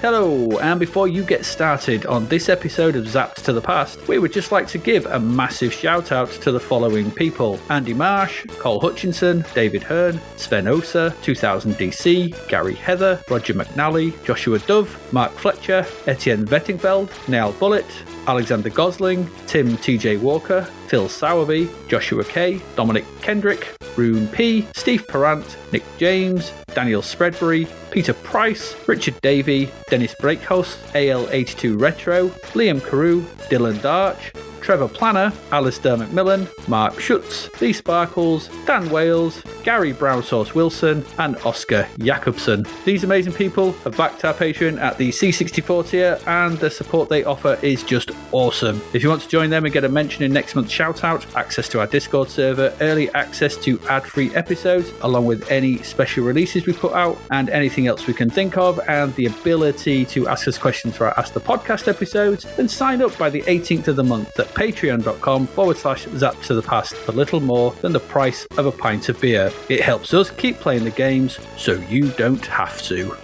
Hello, and before you get started on this episode of Zapped to the Past, we would just like to give a massive shout out to the following people: Andy Marsh, Cole Hutchinson, David Hearn, Sven Osa, 2000 DC, Gary Heather, Roger McNally, Joshua Dove, Mark Fletcher, Etienne Vettingfeld, Neil Bullitt, Alexander Gosling, Tim TJ Walker, Phil Sowerby, Joshua K, Dominic Kendrick, Rune P, Steve Perrant, Nick James, Daniel Spreadbury, Peter Price, Richard Davey, Dennis Breakhouse, AL82 Retro, Liam Carew, Dylan Darch, Trevor Planner, Alistair McMillan, Mark Schutz, Lee Sparkles, Dan Wales, Gary Brownsauce Wilson, and Oscar Jacobson. These amazing people have backed our Patreon at the C64 tier, and the support they offer is just awesome. If you want to join them and get a mention in next month's shoutout, access to our Discord server, early access to ad-free episodes, along with any special releases we put out, and anything else we can think of, and the ability to ask us questions for our Ask the Podcast episodes, then sign up by the 18th of the month at patreon.com/Zap to the Past for little more than the price of a pint of beer. It helps us keep playing the games so you don't have to.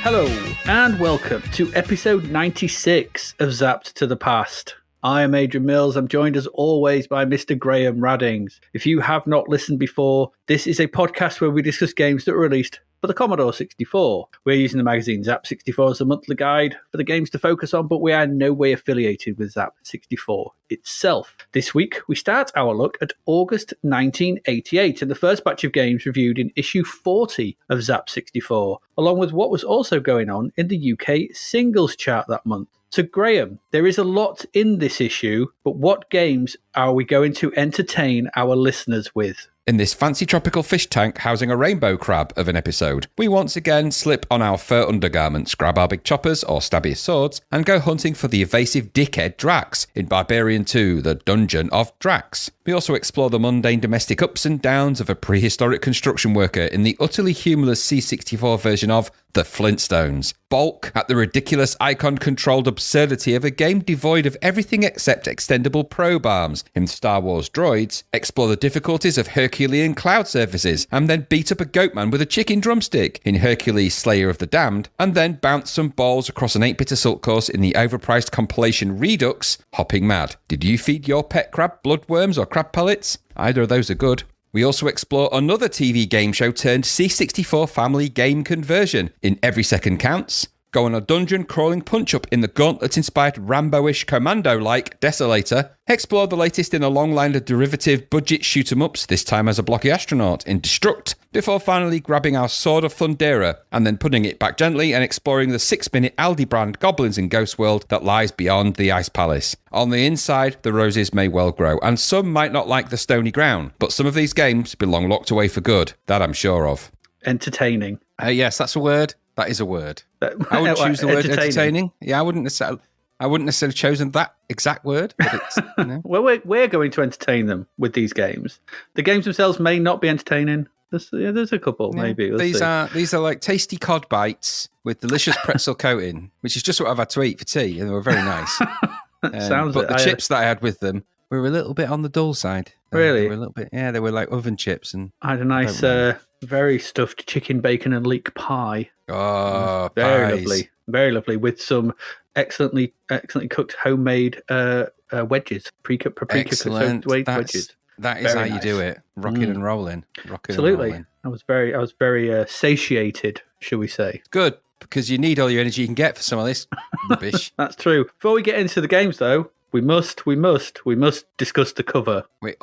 Hello, and welcome to episode 96 of Zapped to the Past. I am Adrian Mills. I'm joined as always by Mr. Graham Raddings. If you have not listened before, this is a podcast where we discuss games that were released for the Commodore 64. We're using the magazine Zap 64 as a monthly guide for the games to focus on, but we are in no way affiliated with Zap 64 itself. This week, we start our look at August 1988 and the first batch of games reviewed in issue 40 of Zap 64, along with what was also going on in the UK singles chart that month. So, Graham, there is a lot in this issue, but what games are we going to entertain our listeners with? In this fancy tropical fish tank housing a rainbow crab of an episode, we once again slip on our fur undergarments, grab our big choppers or stabby swords, and go hunting for the evasive dickhead Drax in Barbarian II, the Dungeon of Drax. We also explore the mundane domestic ups and downs of a prehistoric construction worker in the utterly humorless C64 version of The Flintstones. Balk at the ridiculous icon-controlled absurdity of a game devoid of everything except extendable probe arms in Star Wars Droids, explore the difficulties of Herculean cloud surfaces, and then beat up a goatman with a chicken drumstick in Hercules Slayer of the Damned, and then bounce some balls across an 8-bit assault course in the overpriced compilation Redux, Hopping Mad. Did you feed your pet crab bloodworms or crab pellets? Either of those are good. We also explore another TV game show turned C64 family game conversion in Every Second Counts, go on a dungeon crawling punch-up in the gauntlet-inspired Rambo-ish Commando-like Desolator, explore the latest in a long line of derivative budget shoot-em-ups, this time as a blocky astronaut in Destruct, before finally grabbing our Sword of Thundera and then putting it back gently and exploring the 6-minute Aldi-brand Goblins and Ghost world that lies beyond the Ice Palace. On the inside, the roses may well grow, and some might not like the stony ground, but some of these games belong locked away for good, that I'm sure of. Entertaining. Yes, that's a word. That is a word. I would choose the word entertaining. Yeah, I wouldn't necessarily have chosen that exact word. But it's, you know. Well, we're going to entertain them with these games. The games themselves may not be entertaining. There's a couple, maybe. These are like tasty cod bites with delicious pretzel coating, which is just what I've had to eat for tea, and they were very nice. Sounds but the chips that I had with them were a little bit on the dull side. Really? They were a little bit. Yeah, they were like oven chips, and I had a nice, very stuffed chicken, bacon, and leek pie. Oh, very pies. lovely, very lovely, with some excellently cooked homemade wedges, paprika cooked wedges. That is very how nice. You do it, rocking and rolling. Absolutely, and rolling. I was very satiated, shall we say? Good, because you need all your energy you can get for some of this rubbish. That's true. Before we get into the games, though, we must discuss the cover. We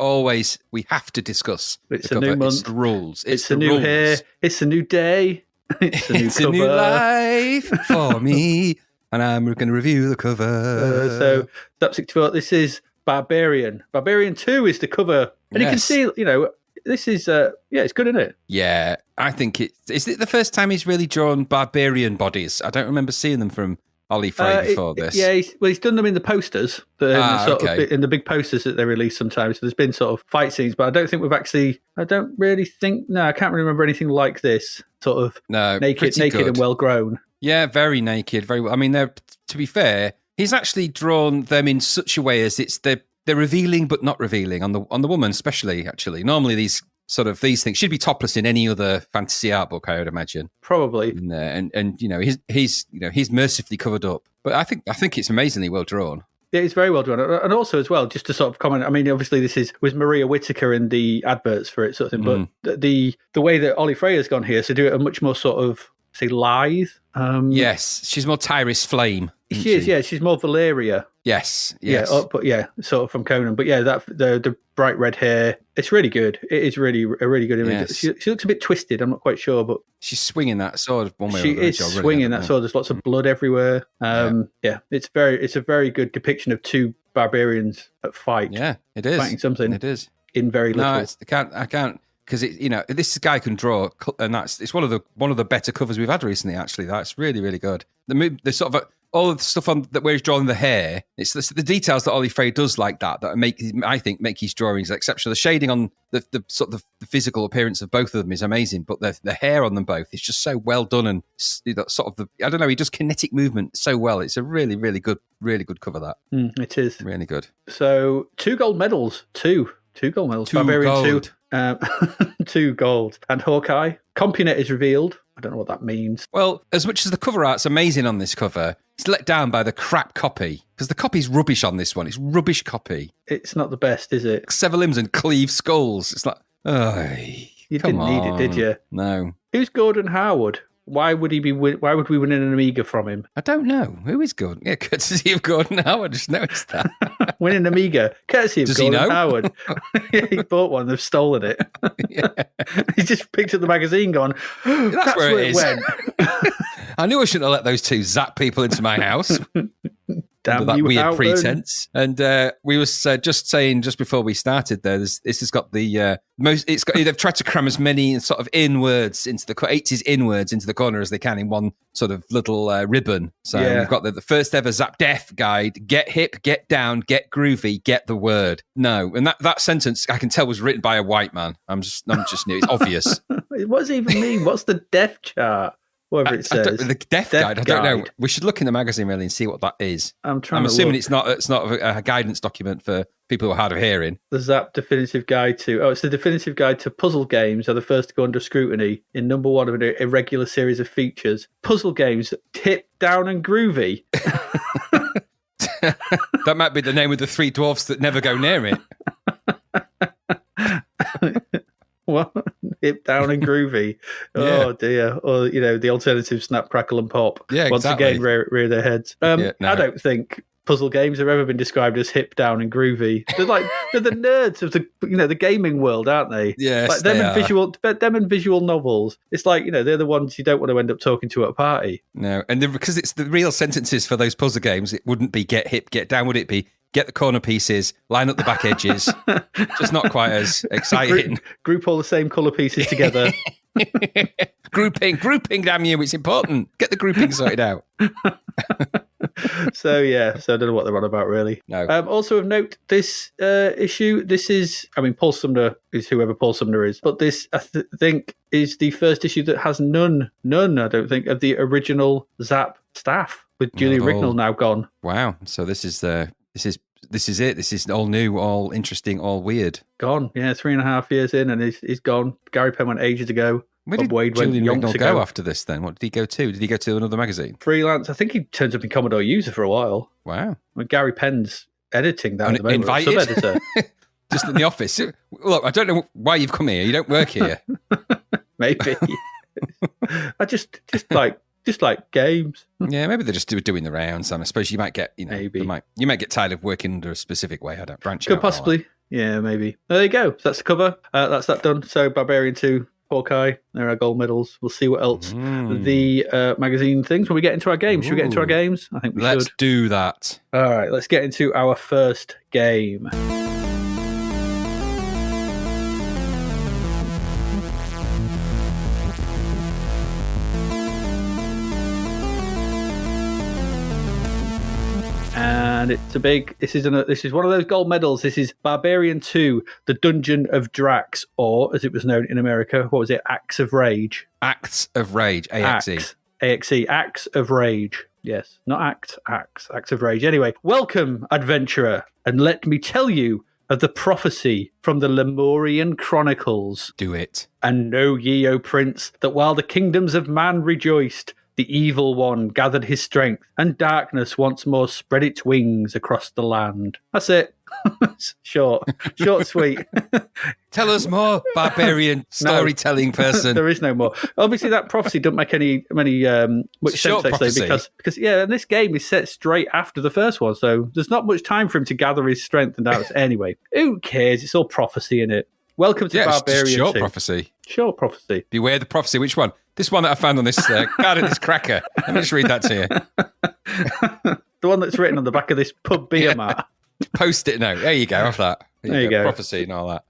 have to discuss. It's the a cover. new month. It's the rules. It's a new hair. It's a new day. It's a new it's a new life for me. And I'm going to review the cover. So Zap 64, this is Barbarian. Barbarian 2 is the cover. And you can see, this is, it's good, isn't it? Yeah, I think is it the first time he's really drawn barbarian bodies? I don't remember seeing them from Ollie Frey before this. Yeah, he's done them in the posters, in the big posters that they release sometimes. So there's been sort of fight scenes, but I don't think I can't really remember anything like this, sort of naked and well grown. Yeah, very naked, very well. I mean, to be fair, he's actually drawn them in such a way as they're revealing but not revealing on the woman, especially. Actually, normally these things should be topless in any other fantasy art book, I would imagine. Probably. And he's mercifully covered up, but I think it's amazingly well drawn. Yeah, it's very well drawn, and also as well, just to sort of comment. I mean, obviously this was Maria Whittaker in the adverts for it, sort of thing. But the way that Ollie Freya's gone here, so do it a much more sort of lithe. Yes, she's more Tyrus Flame. She is. Yeah, she's more Valeria. Yes. Yeah, sort of from Conan. But yeah, that the bright red hair. It's really good. It is really a really good image. Yes. She looks a bit twisted. I'm not quite sure, but she's swinging that sword one way. She is swinging that sword. There's lots of blood everywhere. It's a very good depiction of two barbarians at fight. Yeah, it is fighting something. It is in very little. No, I can't. Because this guy can draw, and it's one of the better covers we've had recently. Actually, that's really, really good. The sort of all of the stuff where he's drawing the hair. It's the details that Ollie Frey does like that make his drawings exceptional. The shading on the sort of the physical appearance of both of them is amazing, but the hair on them both is just so well done, and sort of I don't know, he does kinetic movement so well. It's a really, really good cover. That it is really good. So 2 gold medals, two gold medals. Barbarian 2. 2 gold. And Hawkeye. Compunet is revealed. I don't know what that means. Well, as much as the cover art's amazing on this cover, it's let down by the crap copy. Because the copy's rubbish on this one. It's rubbish copy. It's not the best, is it? Sever limbs and cleave skulls. It's like, you didn't need it, did you? No. Who's Gordon Howard? Why would we win an Amiga from him? I don't know. Who is Gordon? Yeah, courtesy of Gordon Howard. I just noticed that. Win an Amiga, courtesy of Does Gordon he know? Howard. Yeah, he bought one. They've stolen it. Yeah. He just picked up the magazine, gone. That's where it went. I knew I shouldn't have let those 2 Zap people into my house. Damn that you, weird Howard. pretense. And we was just saying just before we started there, this has got the most. It's got. They've tried to cram as many sort of inwards into the 80s inwards into the corner as they can in one sort of little ribbon. So we've got the first ever Zap Def guide: get hip, get down, get groovy, get the word. No, and that sentence I can tell was written by a white man. I'm just new. It's obvious. What does it even mean? What's the Def chart? Whatever it says. The Def Guide, I don't know. We should look in the magazine really and see what that is. I'm assuming it's not a guidance document for people who are hard of hearing. The Zap Definitive Guide to... it's the Definitive Guide to Puzzle Games are the first to go under scrutiny in number 1 of an irregular series of features. Puzzle games, hip, down and groovy. That might be the name of the 3 dwarfs that never go near it. What? Hip, down and groovy. Oh dear. Or the alternative snap, crackle and pop. Yeah, exactly. Once again rear their heads. No. I don't think puzzle games have ever been described as hip, down and groovy. They're the nerds of the gaming world, aren't they? Yes, like them and visual novels. It's like, they're the ones you don't want to end up talking to at a party. No, and because it's the real sentences for those puzzle games, it wouldn't be get hip, get down, would it be? Get the corner pieces, line up the back edges. Just not quite as exciting. Group all the same colour pieces together. Grouping, damn you, it's important. Get the grouping sorted out. So I don't know what they're on about, really. No. Also of note, this issue, this is, Paul Sumner is whoever Paul Sumner is, but this, I think, is the first issue that has none, I don't think, of the original Zap staff, with Julie Rignall now gone. Wow. So this is it. This is all new, all interesting, all weird. Gone. Yeah, 3.5 years in, and he's gone. Gary Penn went ages ago. Where did Julian Rignall go after this then? What did he go to? Did he go to another magazine? Freelance. I think he turns up in Commodore User for a while. Wow. Gary Penn's editing that at the moment. Invited? Sub-editor. Just in the office. Look, I don't know why you've come here. You don't work here. Maybe. I just like games. Yeah, maybe they're just doing the rounds, and I suppose you might get, maybe you might get tired of working under a specific way. I don't branch Could out. Possibly. Yeah, maybe. There you go. So that's the cover. That's that done. So Barbarian 2 Hawkeye. There are our gold medals. We'll see what else the magazine thinks when we get into our games. Should we get into our games? I think we should. Let's do that. All right, let's get into our first game. And it's a big. This is one of those gold medals. This is Barbarian II, the Dungeon of Drax, or as it was known in America, what was it? Acts of Rage. Acts of Rage. AXE. AXE. Acts of Rage. Yes, not acts of rage. Anyway, welcome, adventurer, and let me tell you of the prophecy from the Lemurian Chronicles. Do it. And know ye, O Prince, that while the kingdoms of man rejoiced, the evil one gathered his strength, and darkness once more spread its wings across the land. That's it. Short, sweet. Tell us more, barbarian storytelling person. There is no more. Obviously, that prophecy doesn't make much sense, actually, because and this game is set straight after the first one, so there's not much time for him to gather his strength and darkness. Anyway, who cares? It's all prophecy in it. Welcome to Barbarian II. Short prophecy. Short prophecy. Beware the prophecy. Which one? This one that I found on this this cracker. Let me just read that to you. The one that's written on the back of this pub beer mat. Post it now. There you go. Off that. There you go. Prophecy and all that.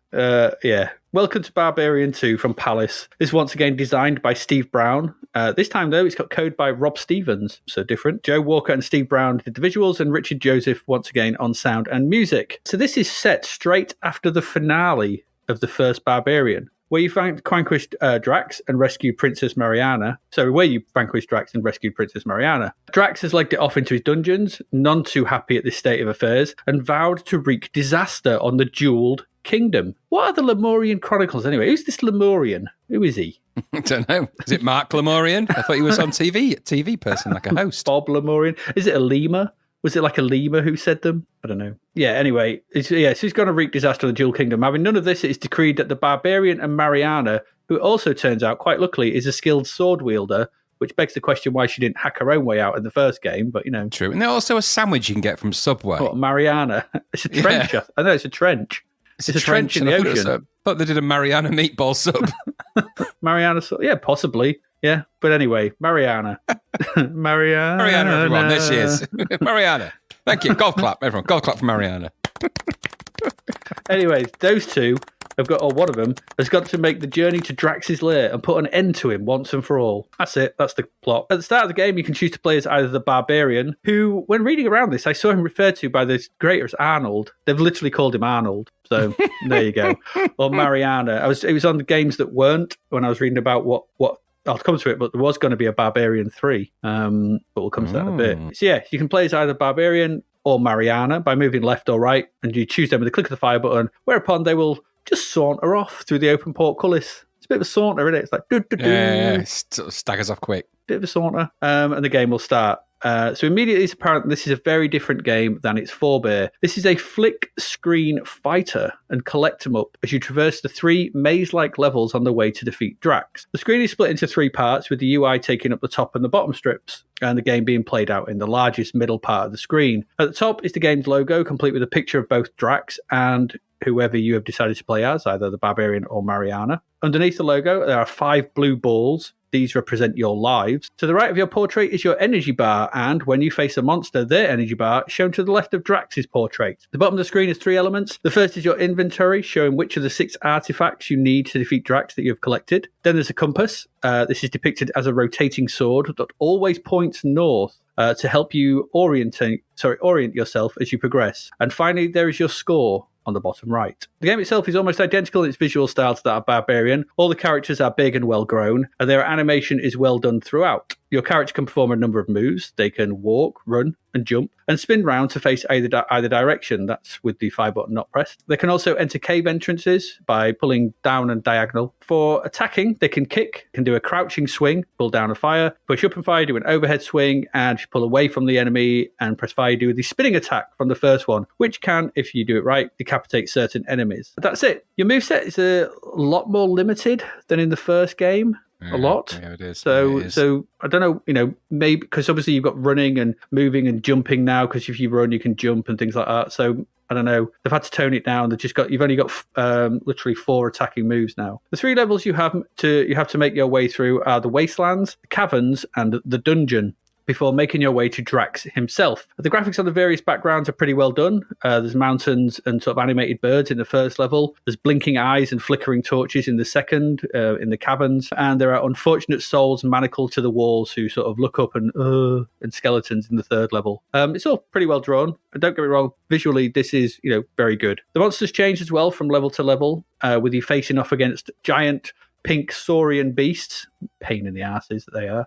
Welcome to Barbarian 2 from Palace. This is once again designed by Steve Brown. This time, though, it's got code by Rob Stevens, so different. Joe Walker and Steve Brown did the visuals, and Richard Joseph once again on sound and music. So this is set straight after the finale of the first Barbarian, where you vanquished Drax and rescued Princess Mariana. Drax has legged it off into his dungeons, none too happy at this state of affairs, and vowed to wreak disaster on the jeweled kingdom. What are the Lemurian Chronicles anyway? Who's this Lemurian? Who is he? I don't know. Is it Mark Lemurian? I thought he was on TV, a TV person, like a host. Bob Lemurian. Is it a lemur? Was it like a lemur who said them? I don't know. Yeah, anyway, so he's going to wreak disaster on the Jewel Kingdom. Having none of this, it is decreed that the Barbarian and Mariana, who also turns out, quite luckily, is a skilled sword wielder, which begs the question why she didn't hack her own way out in the first game, but, True, and there's also a sandwich you can get from Subway. What, Mariana? It's a trench. Yeah. I know, it's a trench. It's a trench in the ocean. I thought they did a Mariana meatball sub. Mariana, yeah, possibly. Yeah, but anyway, Mariana. Mariana, everyone. There she is. Mariana. Thank you. Golf clap, everyone. Golf clap for Mariana. Anyway, those two one of them has got to make the journey to Drax's lair and put an end to him once and for all. That's it. That's the plot. At the start of the game, you can choose to play as either the Barbarian, who, when reading around this, I saw him referred to by the creator as Arnold. They've literally called him Arnold. So there you go. Or Mariana. It was on the games that weren't when I was reading about what I'll come to it, but there was going to be a Barbarian 3, but we'll come to that in a bit. So yeah, you can play as either Barbarian or Mariana by moving left or right, and you choose them with a click of the fire button, whereupon they will just saunter off through the open portcullis. It's a bit of a saunter, isn't it? It's like, yeah, staggers off quick. Bit of a saunter, and the game will start. So immediately it's apparent this is a very different game than its forebear. This is a flick screen fighter and collect 'em up as you traverse the 3 maze-like levels on the way to defeat Drax. The screen is split into 3 parts, with the UI taking up the top and the bottom strips, and the game being played out in the largest middle part of the screen. At the top is the game's logo, complete with a picture of both Drax and whoever you have decided to play as, either the Barbarian or Mariana. Underneath the logo, there are 5 blue balls. These represent your lives. To the right of your portrait is your energy bar, and when you face a monster, their energy bar is shown to the left of Drax's portrait. The bottom of the screen has 3 elements. The first is your inventory, showing which of the 6 artifacts you need to defeat Drax that you have collected. Then there's a compass. This is depicted as a rotating sword that always points north to help you orient yourself as you progress. And finally, there is your score on the bottom right. The game itself is almost identical in its visual style to that of Barbarian. All the characters are big and well grown, and their animation is well done throughout. Your character can perform a number of moves. They can walk, run, and jump, and spin round to face either direction. That's with the fire button not pressed. They can also enter cave entrances by pulling down and diagonal. For attacking, they can kick, can do a crouching swing, pull down and fire, push up and fire, do an overhead swing, and if you pull away from the enemy and press fire, do the spinning attack from the first one, which can, if you do it right, decapitate certain enemies. But that's it. Your moveset is a lot more limited than in the first game. A lot. Yeah, it is. So I don't know, maybe because obviously you've got running and moving and jumping now, because if you run, you can jump and things like that. So I don't know. They've had to tone it down. You've only got literally 4 attacking moves now. The 3 levels you have to make your way through are the wastelands, the caverns, and the dungeon, before making your way to Drax himself. The graphics on the various backgrounds are pretty well done. There's mountains and sort of animated birds in the first level. There's blinking eyes and flickering torches in the second, in the caverns. And there are unfortunate souls manacled to the walls who sort of look up and skeletons in the third level. It's all pretty well drawn. Don't get me wrong, visually this is very good. The monsters change as well from level to level, with you facing off against giant pink saurian beasts, pain in the asses that they are,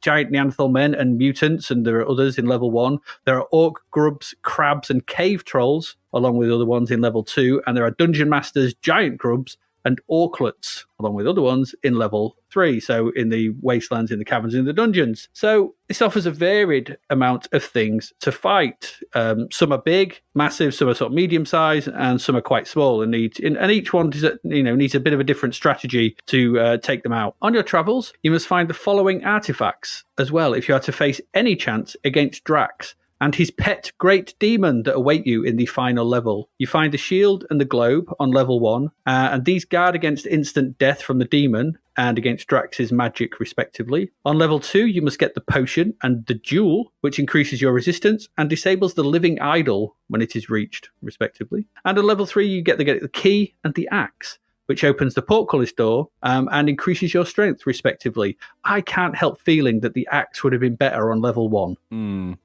giant Neanderthal men and mutants, and there are others in level 1. There are orc, grubs, crabs, and cave trolls, along with other ones in level 2, and there are dungeon masters, giant grubs, and orclets, along with other ones in level 3, so in the wastelands, in the caverns, in the dungeons. So this offers a varied amount of things to fight. Some are big, massive, some are sort of medium size, and some are quite small, and each one needs a bit of a different strategy to take them out. On your travels, you must find the following artifacts as well if you are to face any chance against Drax and his pet great demon that await you in the final level. You find the shield and the globe on level 1, and these guard against instant death from the demon and against Drax's magic, respectively. On level 2, you must get the potion and the jewel, which increases your resistance and disables the living idol when it is reached, respectively. And on level 3, you get the key and the axe, which opens the portcullis door and increases your strength, respectively. I can't help feeling that the axe would have been better on level 1.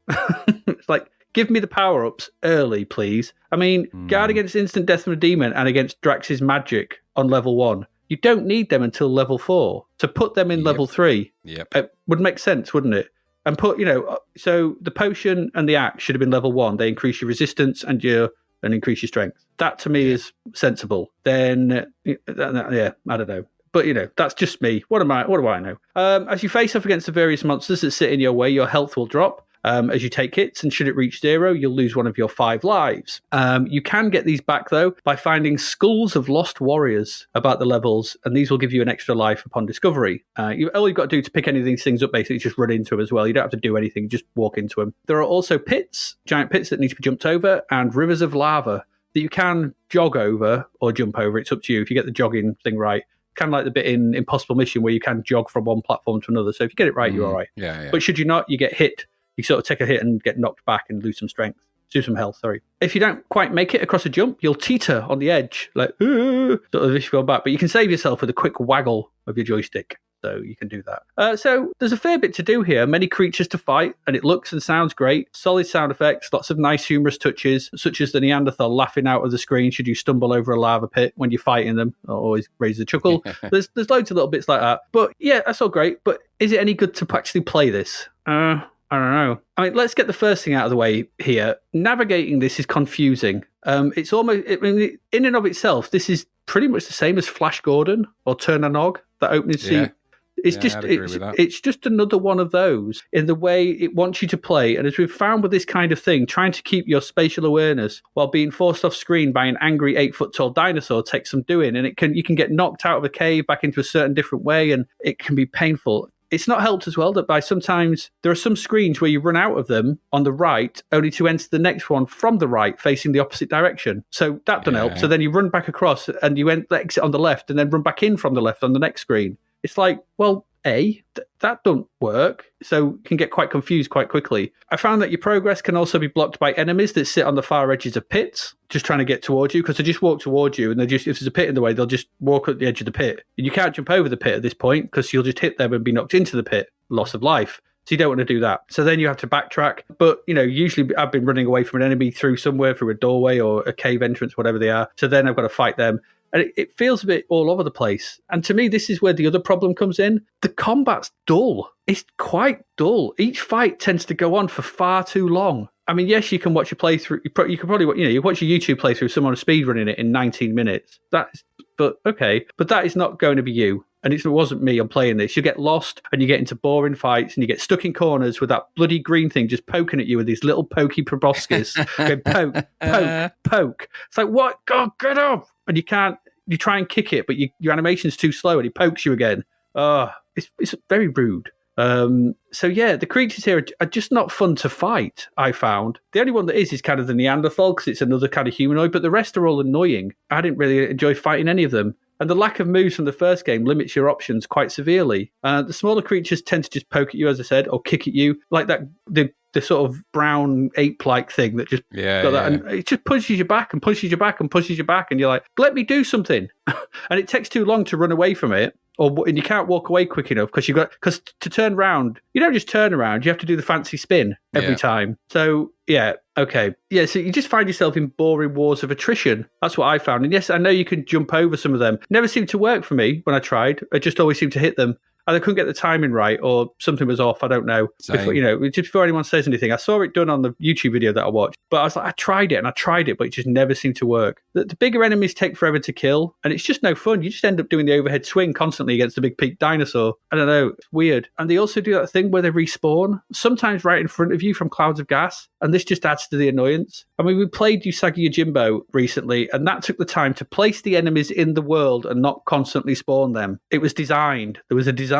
It's like, give me the power-ups early, please. I mean, guard against instant death from a demon and against Drax's magic on level 1. You don't need them until level 4. To put them in level 3 would make sense, wouldn't it? And so the potion and the axe should have been level 1. They increase your resistance and increase your strength. That to me is sensible. Then, I don't know. But, that's just me. What do I know? As you face off against the various monsters that sit in your way, your health will drop as you take hits, and should it reach 0, you'll lose one of your 5 lives. You can get these back, though, by finding skulls of lost warriors about the levels, and these will give you an extra life upon discovery. All you've got to do to pick any of these things up, basically, is just run into them as well. You don't have to do anything, just walk into them. There are also pits, giant pits that need to be jumped over, and rivers of lava that you can jog over or jump over. It's up to you if you get the jogging thing right. Kind of like the bit in Impossible Mission where you can jog from one platform to another. So if you get it right, you're all right. Yeah. But should you not, you get hit. You sort of take a hit and get knocked back and lose some strength. Lose some health, sorry. If you don't quite make it across a jump, you'll teeter on the edge, like, sort of if you go back. But you can save yourself with a quick waggle of your joystick. So you can do that. So there's a fair bit to do here. Many creatures to fight, and it looks and sounds great. Solid sound effects, lots of nice humorous touches, such as the Neanderthal laughing out of the screen should you stumble over a lava pit when you're fighting them. It always raises a chuckle. There's loads of little bits like that. But yeah, that's all great. But is it any good to actually play this? I don't know. I mean, let's get the first thing out of the way here. Navigating this is confusing. It's almost, in and of itself, this is pretty much the same as Flash Gordon or Turn a Nog, that opening scene. It's just another one of those in the way it wants you to play. And as we've found with this kind of thing, trying to keep your spatial awareness while being forced off screen by an angry 8-foot-tall dinosaur takes some doing. And you can get knocked out of a cave back into a certain different way, and it can be painful. It's not helped as well that by sometimes there are some screens where you run out of them on the right only to enter the next one from the right facing the opposite direction. So that doesn't help. So then you run back across and you exit on the left and then run back in from the left on the next screen. It's like, well, that don't work. So you can get quite confused quite quickly. I found that your progress can also be blocked by enemies that sit on the far edges of pits, just trying to get towards you, because they just walk towards you, and if there's a pit in the way, they'll just walk at the edge of the pit. And you can't jump over the pit at this point, because you'll just hit them and be knocked into the pit, loss of life. So you don't want to do that. So then you have to backtrack. But, usually I've been running away from an enemy through somewhere, through a doorway or a cave entrance, whatever they are. So then I've got to fight them. And it feels a bit all over the place. And to me, this is where the other problem comes in. The combat's dull. It's quite dull. Each fight tends to go on for far too long. I mean, yes, you can watch a playthrough. You can probably, you watch a YouTube playthrough, someone speedrunning it in 19 minutes. But that is not going to be you. And it wasn't me on playing this. You get lost and you get into boring fights and you get stuck in corners with that bloody green thing just poking at you with these little pokey proboscis. Going poke. It's like, what? God, get up! And you can't. You try and kick it, but your animation's too slow and it pokes you again. It's very rude. So yeah, the creatures here are just not fun to fight, I found. The only one that is kind of the Neanderthal, because it's another kind of humanoid, but the rest are all annoying. I didn't really enjoy fighting any of them. And the lack of moves from the first game limits your options quite severely. The smaller creatures tend to just poke at you, as I said, or kick at you, like that the sort of brown ape-like thing that just got that, and it just pushes you back and pushes you back and pushes you back, and you're like, let me do something. And it takes too long to run away from it. And you can't walk away quick enough because to turn around, you don't just turn around, you have to do the fancy spin every time. So, yeah, okay. Yeah, so you just find yourself in boring wars of attrition. That's what I found. And yes, I know you can jump over some of them. Never seemed to work for me when I tried. I just always seemed to hit them. And I couldn't get the timing right, or something was off. I don't know. Before, just before anyone says anything, I saw it done on the YouTube video that I watched. But I was like, I tried it, but it just never seemed to work. The bigger enemies take forever to kill, and it's just no fun. You just end up doing the overhead swing constantly against the big pink dinosaur. I don't know. It's weird. And they also do that thing where they respawn, sometimes right in front of you from clouds of gas. And this just adds to the annoyance. I mean, we played Usagi Yojimbo recently, and that took the time to place the enemies in the world and not constantly spawn them. It was designed. There was a design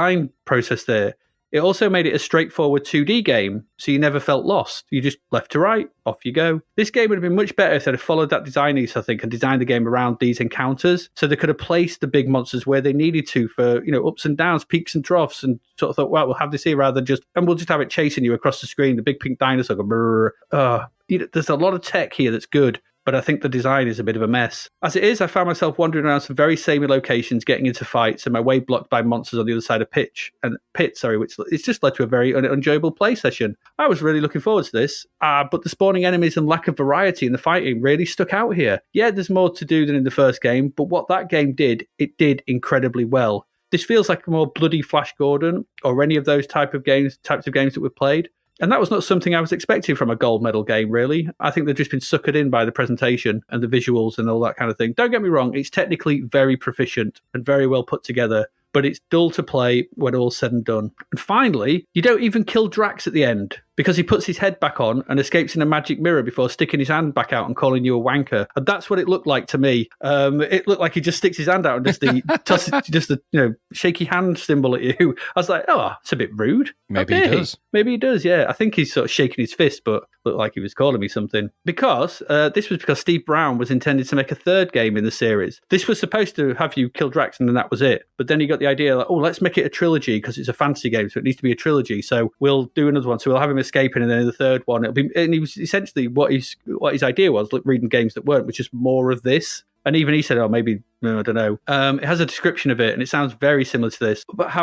process there. It also made it a straightforward 2D game, so you never felt lost. You just left to right, off you go. This game would have been much better if they'd have followed that design ethos, I think, and designed the game around these encounters, so they could have placed the big monsters where they needed to for, ups and downs, peaks and troughs, and sort of thought, well, we'll have this here rather than we'll just have it chasing you across the screen, the big pink dinosaur go brrr. There's a lot of tech here that's good, but I think the design is a bit of a mess. As it is, I found myself wandering around some very samey locations, getting into fights, and my way blocked by monsters on the other side of which it's just led to a very enjoyable play session. I was really looking forward to this, but the spawning enemies and lack of variety in the fighting really stuck out here. Yeah, there's more to do than in the first game, but what that game did, it did incredibly well. This feels like a more bloody Flash Gordon or any of those types of games that we've played. And that was not something I was expecting from a gold medal game, really. I think they've just been suckered in by the presentation and the visuals and all that kind of thing. Don't get me wrong, it's technically very proficient and very well put together, but it's dull to play when all's said and done. And finally, you don't even kill Drax at the end, because he puts his head back on and escapes in a magic mirror before sticking his hand back out and calling you a wanker. And that's what it looked like to me. It looked like he just sticks his hand out and just the shaky hand symbol at you. I was like, oh, it's a bit rude. Maybe he does. Maybe he does, yeah. I think he's sort of shaking his fist, but looked like he was calling me something. Because this was because Steve Brown was intended to make a third game in the series. This was supposed to have you kill Drax and then that was it. But then he got the idea, like, let's make it a trilogy because it's a fantasy game, so it needs to be a trilogy. So we'll do another one. So we'll have him escaping, and then in the third one, it'll be. And he was essentially what his idea was, like reading games that weren't, which is more of this. And even he said, maybe, I don't know. It has a description of it, and it sounds very similar to this. But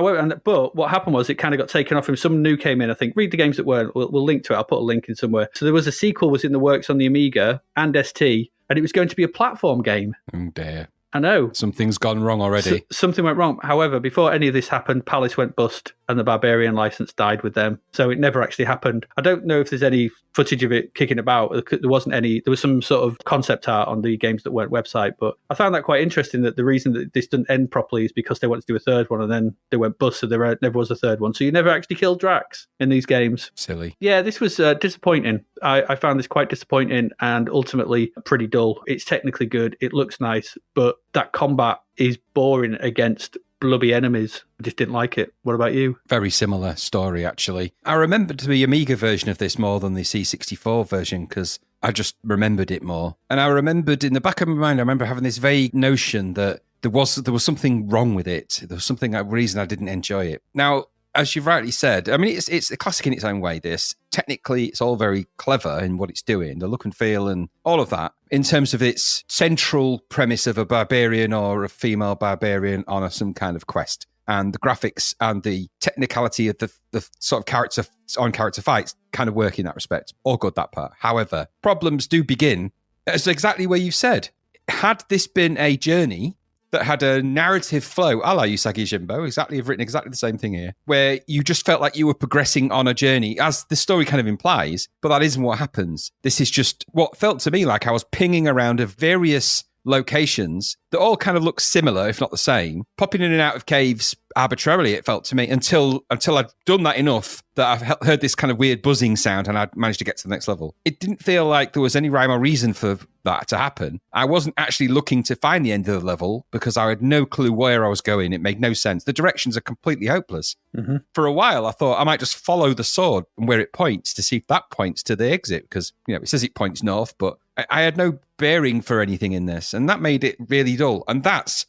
what happened was it kind of got taken off him. Some new came in, I think. Read the games that weren't. We'll link to it. I'll put a link in somewhere. So there was a sequel was in the works on the Amiga and ST, and it was going to be a platform game. Oh, dear. I know. Something's gone wrong already. Something went wrong. However, before any of this happened, Palace went bust and the Barbarian license died with them. So it never actually happened. I don't know if there's any footage of it kicking about. There wasn't any. There was some sort of concept art on the Games That Weren't website, but I found that quite interesting that the reason that this didn't end properly is because they wanted to do a third one and then they went bust, so there never was a third one. So you never actually killed Drax in these games. Silly. Yeah, this was disappointing. I found this quite disappointing and ultimately pretty dull. It's technically good. It looks nice, but that combat is boring against blubby enemies. I just didn't like it. What about you? Very similar story, actually. I remembered the Amiga version of this more than the C64 version because I just remembered it more. And I remembered in the back of my mind, I remember having this vague notion that there was something wrong with it. There was a reason I didn't enjoy it. Now, as you've rightly said, I mean, it's a classic in its own way, this. Technically, it's all very clever in what it's doing, the look and feel and all of that, in terms of its central premise of a barbarian or a female barbarian on some kind of quest. And the graphics and the technicality of the sort of character fights kind of work in that respect. All good, that part. However, problems do begin, as exactly where you said. Had this been a journey that had a narrative flow, a la Usagi Yojimbo, I've written exactly the same thing here, where you just felt like you were progressing on a journey, as the story kind of implies, but that isn't what happens. This is just what felt to me like I was pinging around of various locations that all kind of look similar, if not the same, popping in and out of caves arbitrarily, it felt to me, until I'd done that enough that I've heard this kind of weird buzzing sound and I'd managed to get to the next level. It didn't feel like there was any rhyme or reason for that to happen. I wasn't actually looking to find the end of the level because I had no clue where I was going. It made no sense. The directions are completely hopeless. Mm-hmm. For a while, I thought I might just follow the sword and where it points to see if that points to the exit, because it says it points north, but I had no bearing for anything in this, and that made it really dull. And that's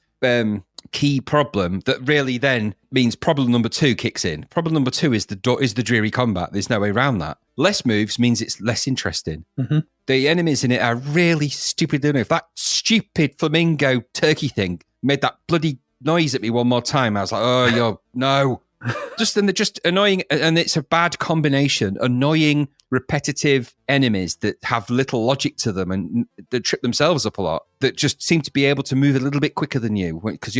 key problem that really then means problem number 2 kicks in. Problem number 2 is the dreary combat. There's no way around that. Less moves means it's less interesting. Mm-hmm. The enemies in it are really stupid. If that stupid flamingo turkey thing made that bloody noise at me one more time, I was like, oh, no. They're just annoying, and it's a bad combination. Annoying, repetitive enemies that have little logic to them and that trip themselves up a lot, that just seem to be able to move a little bit quicker than you because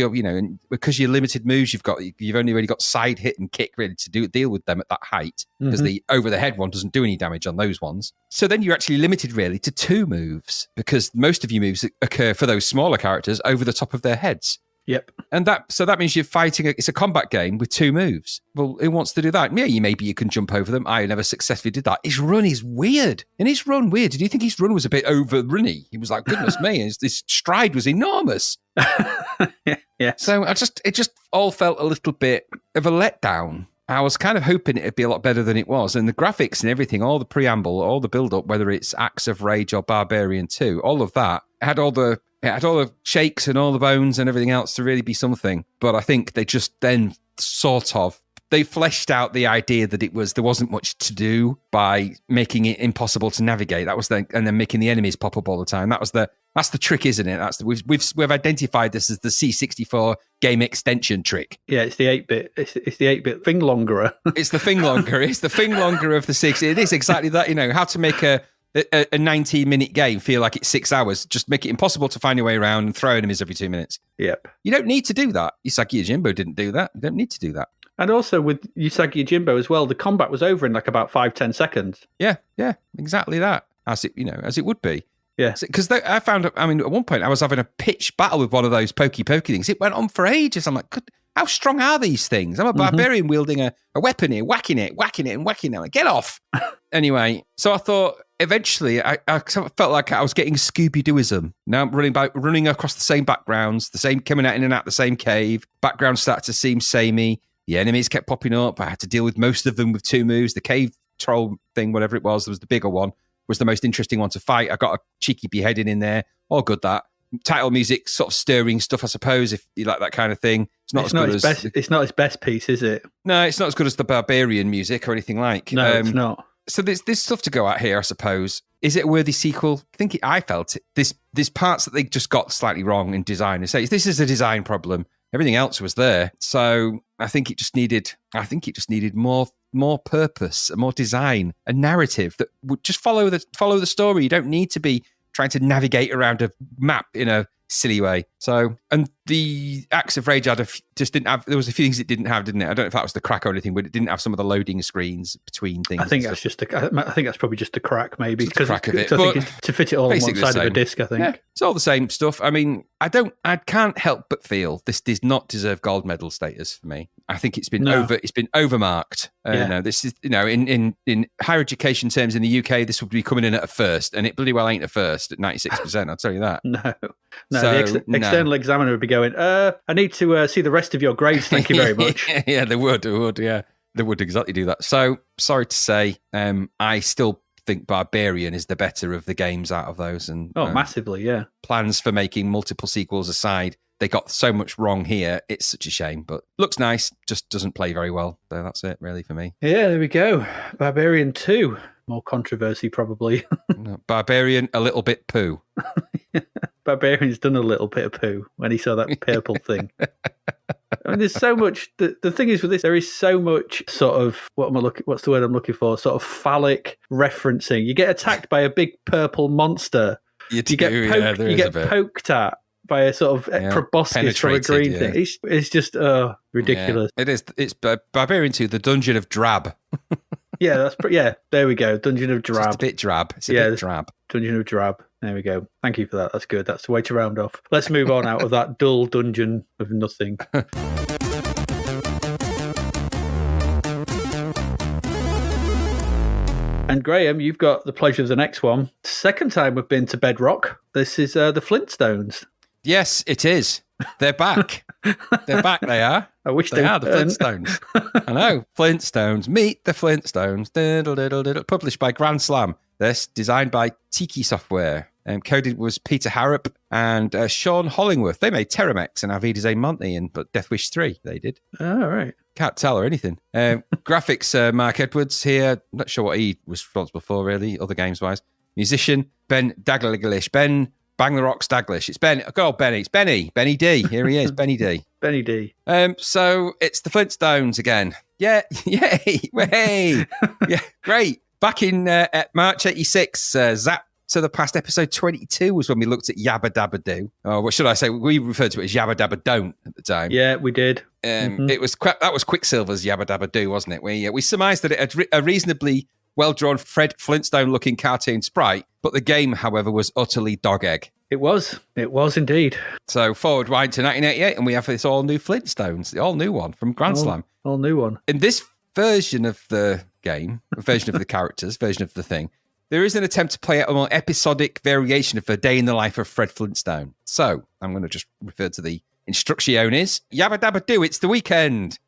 because you're limited moves you've only really got side hit and kick really to deal with them at that height, because the over the head one doesn't do any damage on those ones. So then you're actually limited really to 2 moves, because most of your moves occur for those smaller characters over the top of their heads. Yep. And that means you're fighting, it's a combat game with 2 moves. Well, who wants to do that? Yeah, maybe you can jump over them. I never successfully did that. His run is weird. And his run weird. Did you think his run was a bit over-runny? He was like, goodness me, his stride was enormous. Yeah. So it just all felt a little bit of a letdown. I was kind of hoping it'd be a lot better than it was. And the graphics and everything, all the preamble, all the build-up, whether it's Acts of Rage or Barbarian II, all of that, it had all the shakes and all the bones and everything else to really be something. But I think they just then they fleshed out the idea that there wasn't much to do by making it impossible to navigate. That was and then making the enemies pop up all the time. That's the trick, isn't it? We've identified this as the C64 game extension trick. Yeah, it's the 8-bit. It's the 8-bit finglongerer. It's the finglongerer. It's the finglongerer of the 60s. It is exactly that. How to make a 19-minute game feel like it's 6 hours. Just make it impossible to find your way around and throw enemies every 2 minutes. Yep. You don't need to do that. Usagi Yojimbo didn't do that. You don't need to do that. And also with Usagi Yojimbo as well, the combat was over in like about 5-10 seconds. Yeah, exactly that. As it would be. Yeah. Because I found, at one point I was having a pitched battle with one of those pokey things. It went on for ages. I'm like, how strong are these things? I'm a barbarian wielding a weapon here, whacking it. I'm like, get off. Anyway, so I thought eventually I felt like I was getting Scooby-Dooism. Now I'm running across the same backgrounds, the same coming out in and out the same cave. Backgrounds started to seem samey. The enemies kept popping up. I had to deal with most of them with 2 moves. The cave troll thing, whatever it was the bigger one, was the most interesting one to fight. I got a cheeky beheading in there. All good, that. Title music, sort of stirring stuff, I suppose, if you like that kind of thing. It's not his best piece, is it? No, it's not as good as the Barbarian music or anything like. No, it's not. So there's stuff to go at here, I suppose. Is it a worthy sequel? I felt it. There's parts that they just got slightly wrong in design. This is a design problem. Everything else was there. So I think it just needed more purpose, more design, a narrative that would just follow the story. You don't need to be trying to navigate around a map in a silly way. So, and the Acts of Rage there was a few things it didn't have, didn't it? I don't know if that was the crack or anything, but it didn't have some of the loading screens between things. I think that's probably just the crack, maybe. Just the crack of it. To fit it all on one side of a disc, I think. Yeah, it's all the same stuff. I can't help but feel this does not deserve gold medal status for me. I think it's been overmarked. This is, in higher education terms in the UK, this would be coming in at a first, and it bloody well ain't a first at 96%, I'll tell you that. No, the external examiner would be going, I need to see the rest of your grades, thank you very much. Yeah, they would, yeah. They would exactly do that. So, sorry to say, I still think Barbarian is the better of the games out of those. And massively, yeah. Plans for making multiple sequels aside, they got so much wrong here. It's such a shame, but looks nice, just doesn't play very well. So that's it, really, for me. Yeah, there we go. Barbarian 2. More controversy, probably. Barbarian, a little bit poo. Barbarian's done a little bit of poo when he saw that purple thing. There's so much. The thing is with this, there is so much sort of what's the word I'm looking for? Sort of phallic referencing. You get attacked by a big purple monster. You get poked at by a sort of proboscis from a green thing. It's just ridiculous. Yeah, it is. It's Barbarian 2, the Dungeon of Drab. Yeah, there we go. Dungeon of Drab. It's just a bit drab. It's a bit drab. Dungeon of Drab. There we go. Thank you for that. That's good. That's the way to round off. Let's move on out of that dull dungeon of nothing. And Graham, you've got the pleasure of the next one. Second time we've been to Bedrock. This is the Flintstones. Yes, it is. They're back. They're back, they are. I wish they are the Flintstones. I know. Flintstones. Meet the Flintstones. Diddle, diddle, diddle. Published by Grand Slam. This designed by Tiki Software. Coded was Peter Harrop and Sean Hollingworth. They made Terramex and Avides A. Monty but Death Wish 3, they did. Oh, right. Can't tell or anything. Graphics, Mark Edwards here. Not sure what he was responsible for, really, other games-wise. Musician, Ben Daglish. Ben Bang the Rocks Daglish. It's Ben. Good old Benny. It's Benny. Benny D. Here he is, Benny D. Benny D. So it's the Flintstones again. Yeah. Yay. Way. Yeah, great. Back in March 86, Zapped to the Past episode 22 was when we looked at Yabba Dabba Do. Or what should I say? We referred to it as Yabba Dabba Don't at the time. Yeah, we did. It was that was Quicksilver's Yabba Dabba Do, wasn't it? We surmised that it had a reasonably well-drawn Fred Flintstone-looking cartoon sprite, but the game, however, was utterly dog egg. It was indeed. So forward wind to 1988, and we have this all-new Flintstones, the all-new one from Grand Slam. All new one. In this version of the game, version of the characters, version of the thing, there is an attempt to play out a more episodic variation of the day in the life of Fred Flintstone. So I'm going to just refer to the instructiones. Yabba Dabba Do, it's the weekend.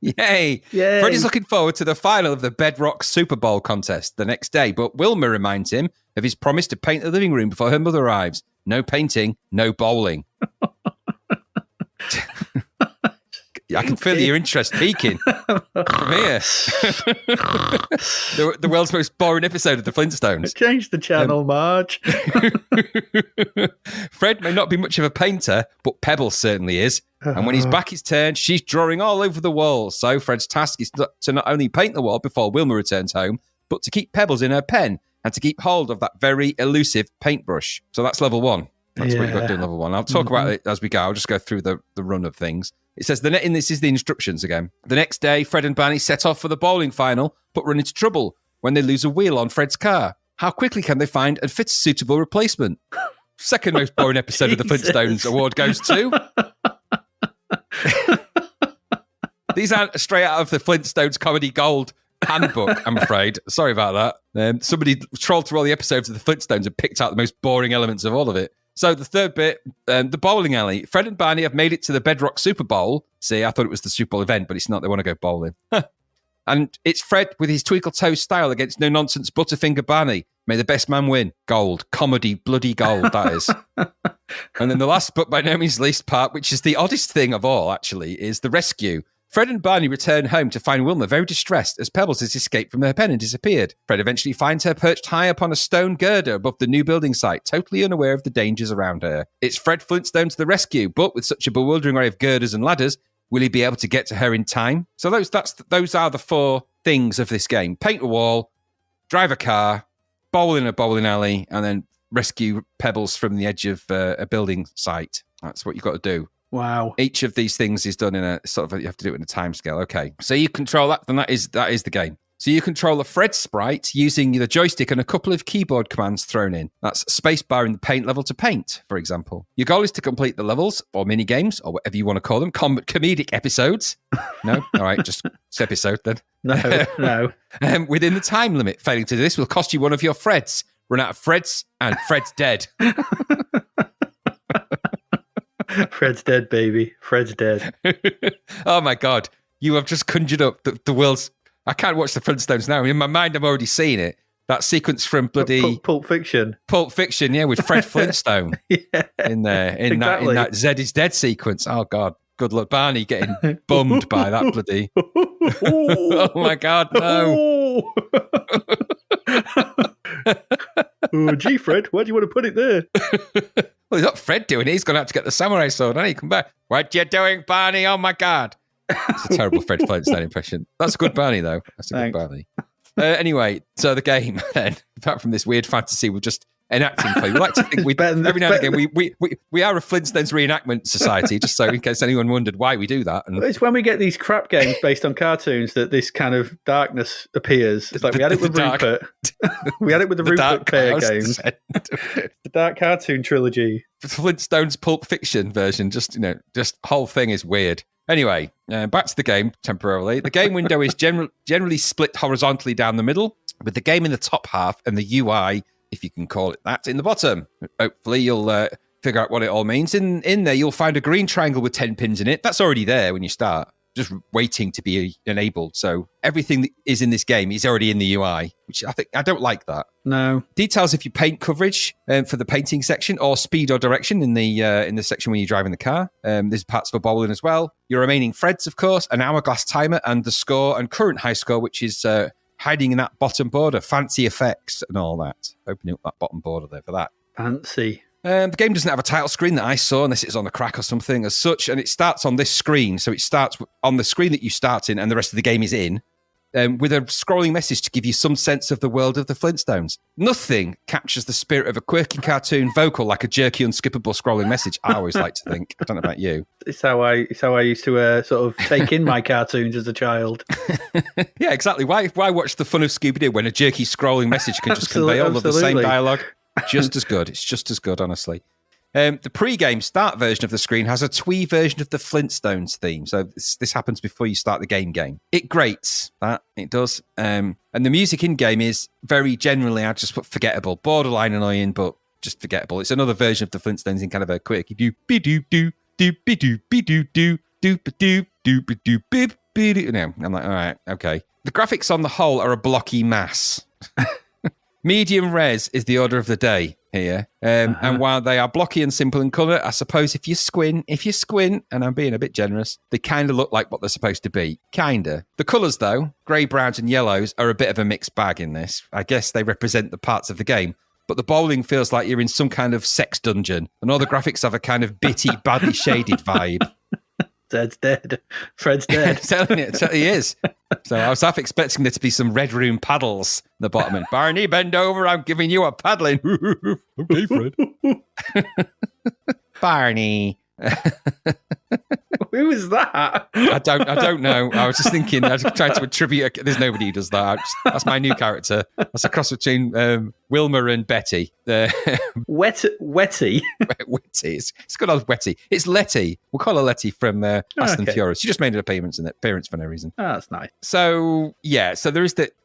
Yay. Fred is looking forward to the final of the Bedrock Super Bowl contest the next day, but Wilma reminds him of his promise to paint the living room before her mother arrives. No painting, no bowling. I can feel your interest peaking from here. The world's most boring episode of the Flintstones. Change the channel, Marge. Fred may not be much of a painter, but Pebbles certainly is. And when his back is turned, she's drawing all over the wall. So Fred's task is to not only paint the wall before Wilma returns home, but to keep Pebbles in her pen and to keep hold of that very elusive paintbrush. So that's level 1. That's what you've got to do in level 1. I'll talk about it as we go. I'll just go through the run of things. It says, and this is the instructions again. The next day, Fred and Barney set off for the bowling final, but run into trouble when they lose a wheel on Fred's car. How quickly can they find and fit a suitable replacement? Second most boring episode of the Flintstones award goes to... These aren't straight out of the Flintstones Comedy Gold handbook, I'm afraid. Sorry about that. Somebody trolled through all the episodes of the Flintstones and picked out the most boring elements of all of it. So the third bit, the bowling alley. Fred and Barney have made it to the Bedrock Super Bowl. See, I thought it was the Super Bowl event, but it's not. They want to go bowling. And it's Fred with his twinkle toe style against no-nonsense Butterfinger Barney. May the best man win. Gold. Comedy, bloody gold, that is. And then the last, but by no means least part, which is the oddest thing of all, actually, is the rescue. Fred and Barney return home to find Wilma very distressed as Pebbles has escaped from her pen and disappeared. Fred eventually finds her perched high upon a stone girder above the new building site, totally unaware of the dangers around her. It's Fred Flintstone to the rescue, but with such a bewildering array of girders and ladders, will he be able to get to her in time? So those are the 4 things of this game. Paint a wall, drive a car, bowl in a bowling alley, and then rescue Pebbles from the edge of a building site. That's what you've got to do. Wow. Each of these things is done in a sort of, you have to do it in a time scale. Okay. So you control that, then that is the game. So you control a Fred sprite using the joystick and a couple of keyboard commands thrown in. That's spacebar in the paint level to paint, for example. Your goal is to complete the levels, or mini-games, or whatever you want to call them, comedic episodes. No? All right, just episode then. No. Within the time limit. Failing to do this will cost you one of your Freds. Run out of Freds, and Fred's dead. Fred's dead, baby. Fred's dead. Oh, my God. You have just conjured up the world's... I can't watch the Flintstones now. In my mind, I'm already seeing it. That sequence from bloody... Pulp Fiction. Pulp Fiction, yeah, with Fred Flintstone in there. In that Zed is Dead sequence. Oh, God. Good luck. Barney getting bummed by that bloody... Oh, my God, no. Oh, gee, Fred, why do you want to put it there? Well, it's not Fred doing it. He's going to have to get the samurai sword, hasn't he? Come back. What you doing, Barney? Oh, my God. It's a terrible Fred Flintstone impression. That's a good Barney, though. That's a good Barney. Anyway, so the game, then, apart from this weird fantasy we've just enacting for you. We like to think every now and again we are a Flintstones reenactment society, just so in case anyone wondered why we do that. And it's when we get these crap games based on cartoons that this kind of darkness appears. It's like we had it with Rupert. We had it with the Rupert Pair games. The Dark Cartoon Trilogy. Flintstones Pulp Fiction version. Just whole thing is weird. Anyway, back to the game temporarily. The game window is generally split horizontally down the middle, with the game in the top half and the UI, if you can call it that, in the bottom. Hopefully you'll figure out what it all means. In there, you'll find a green triangle with 10 pins in it. That's already there when you start, just waiting to be enabled. So everything that is in this game is already in the UI, which I don't like that. No. Details if you paint coverage for the painting section, or speed or direction in the section when you're driving the car. There's parts for bowling as well. Your remaining threads, of course, an hourglass timer, and the score and current high score, which is hiding in that bottom border, fancy effects and all that. Opening up that bottom border there for that. Fancy. The game doesn't have a title screen that I saw, unless it's on the crack or something as such, and it starts on this screen. So it starts on the screen that you start in and the rest of the game is in, with a scrolling message to give you some sense of the world of the Flintstones. Nothing captures the spirit of a quirky cartoon vocal like a jerky, unskippable scrolling message, I always like to think. I don't know about you. It's how I used to sort of take in my cartoons as a child. Yeah, exactly. Why watch the fun of Scooby-Doo when a jerky scrolling message can just convey all of the same dialogue? Just as good. It's just as good, honestly. The pre-game start version of the screen has a twee version of the Flintstones theme. So this happens before you start the game. It grates, that, it does. And the music in-game is very generally, I'd just put forgettable. Borderline annoying, but just forgettable. It's another version of the Flintstones in kind of a quirky do-be-do-do-do-be-do-do-do-do-be-do-do-be-do. No, I'm like, all right, okay. The graphics on the whole are a blocky mass. Medium res is the order of the day here. And while they are blocky and simple in colour, I suppose if you squint, and I'm being a bit generous, they kind of look like what they're supposed to be. Kinda. The colours, though, grey, browns and yellows, are a bit of a mixed bag in this. I guess they represent the parts of the game. But the bowling feels like you're in some kind of sex dungeon, and all the graphics have a kind of bitty, badly shaded vibe. Ted's dead. Fred's dead. Telling you, he is. So I was half expecting there to be some red room paddles in the bottom. And Barney, bend over. I'm giving you a paddling. Okay, Fred. Barney. Who is that? I don't know. I was just thinking. I was trying to attribute. There's nobody who does that. That's my new character. That's a cross between Wilma and Betty. Wetty. Wetty. It's good old Wetty. It's Letty. We'll call her Letty from Fast and Furious. She just made an appearance for no reason. Oh, that's nice. So yeah. So there is it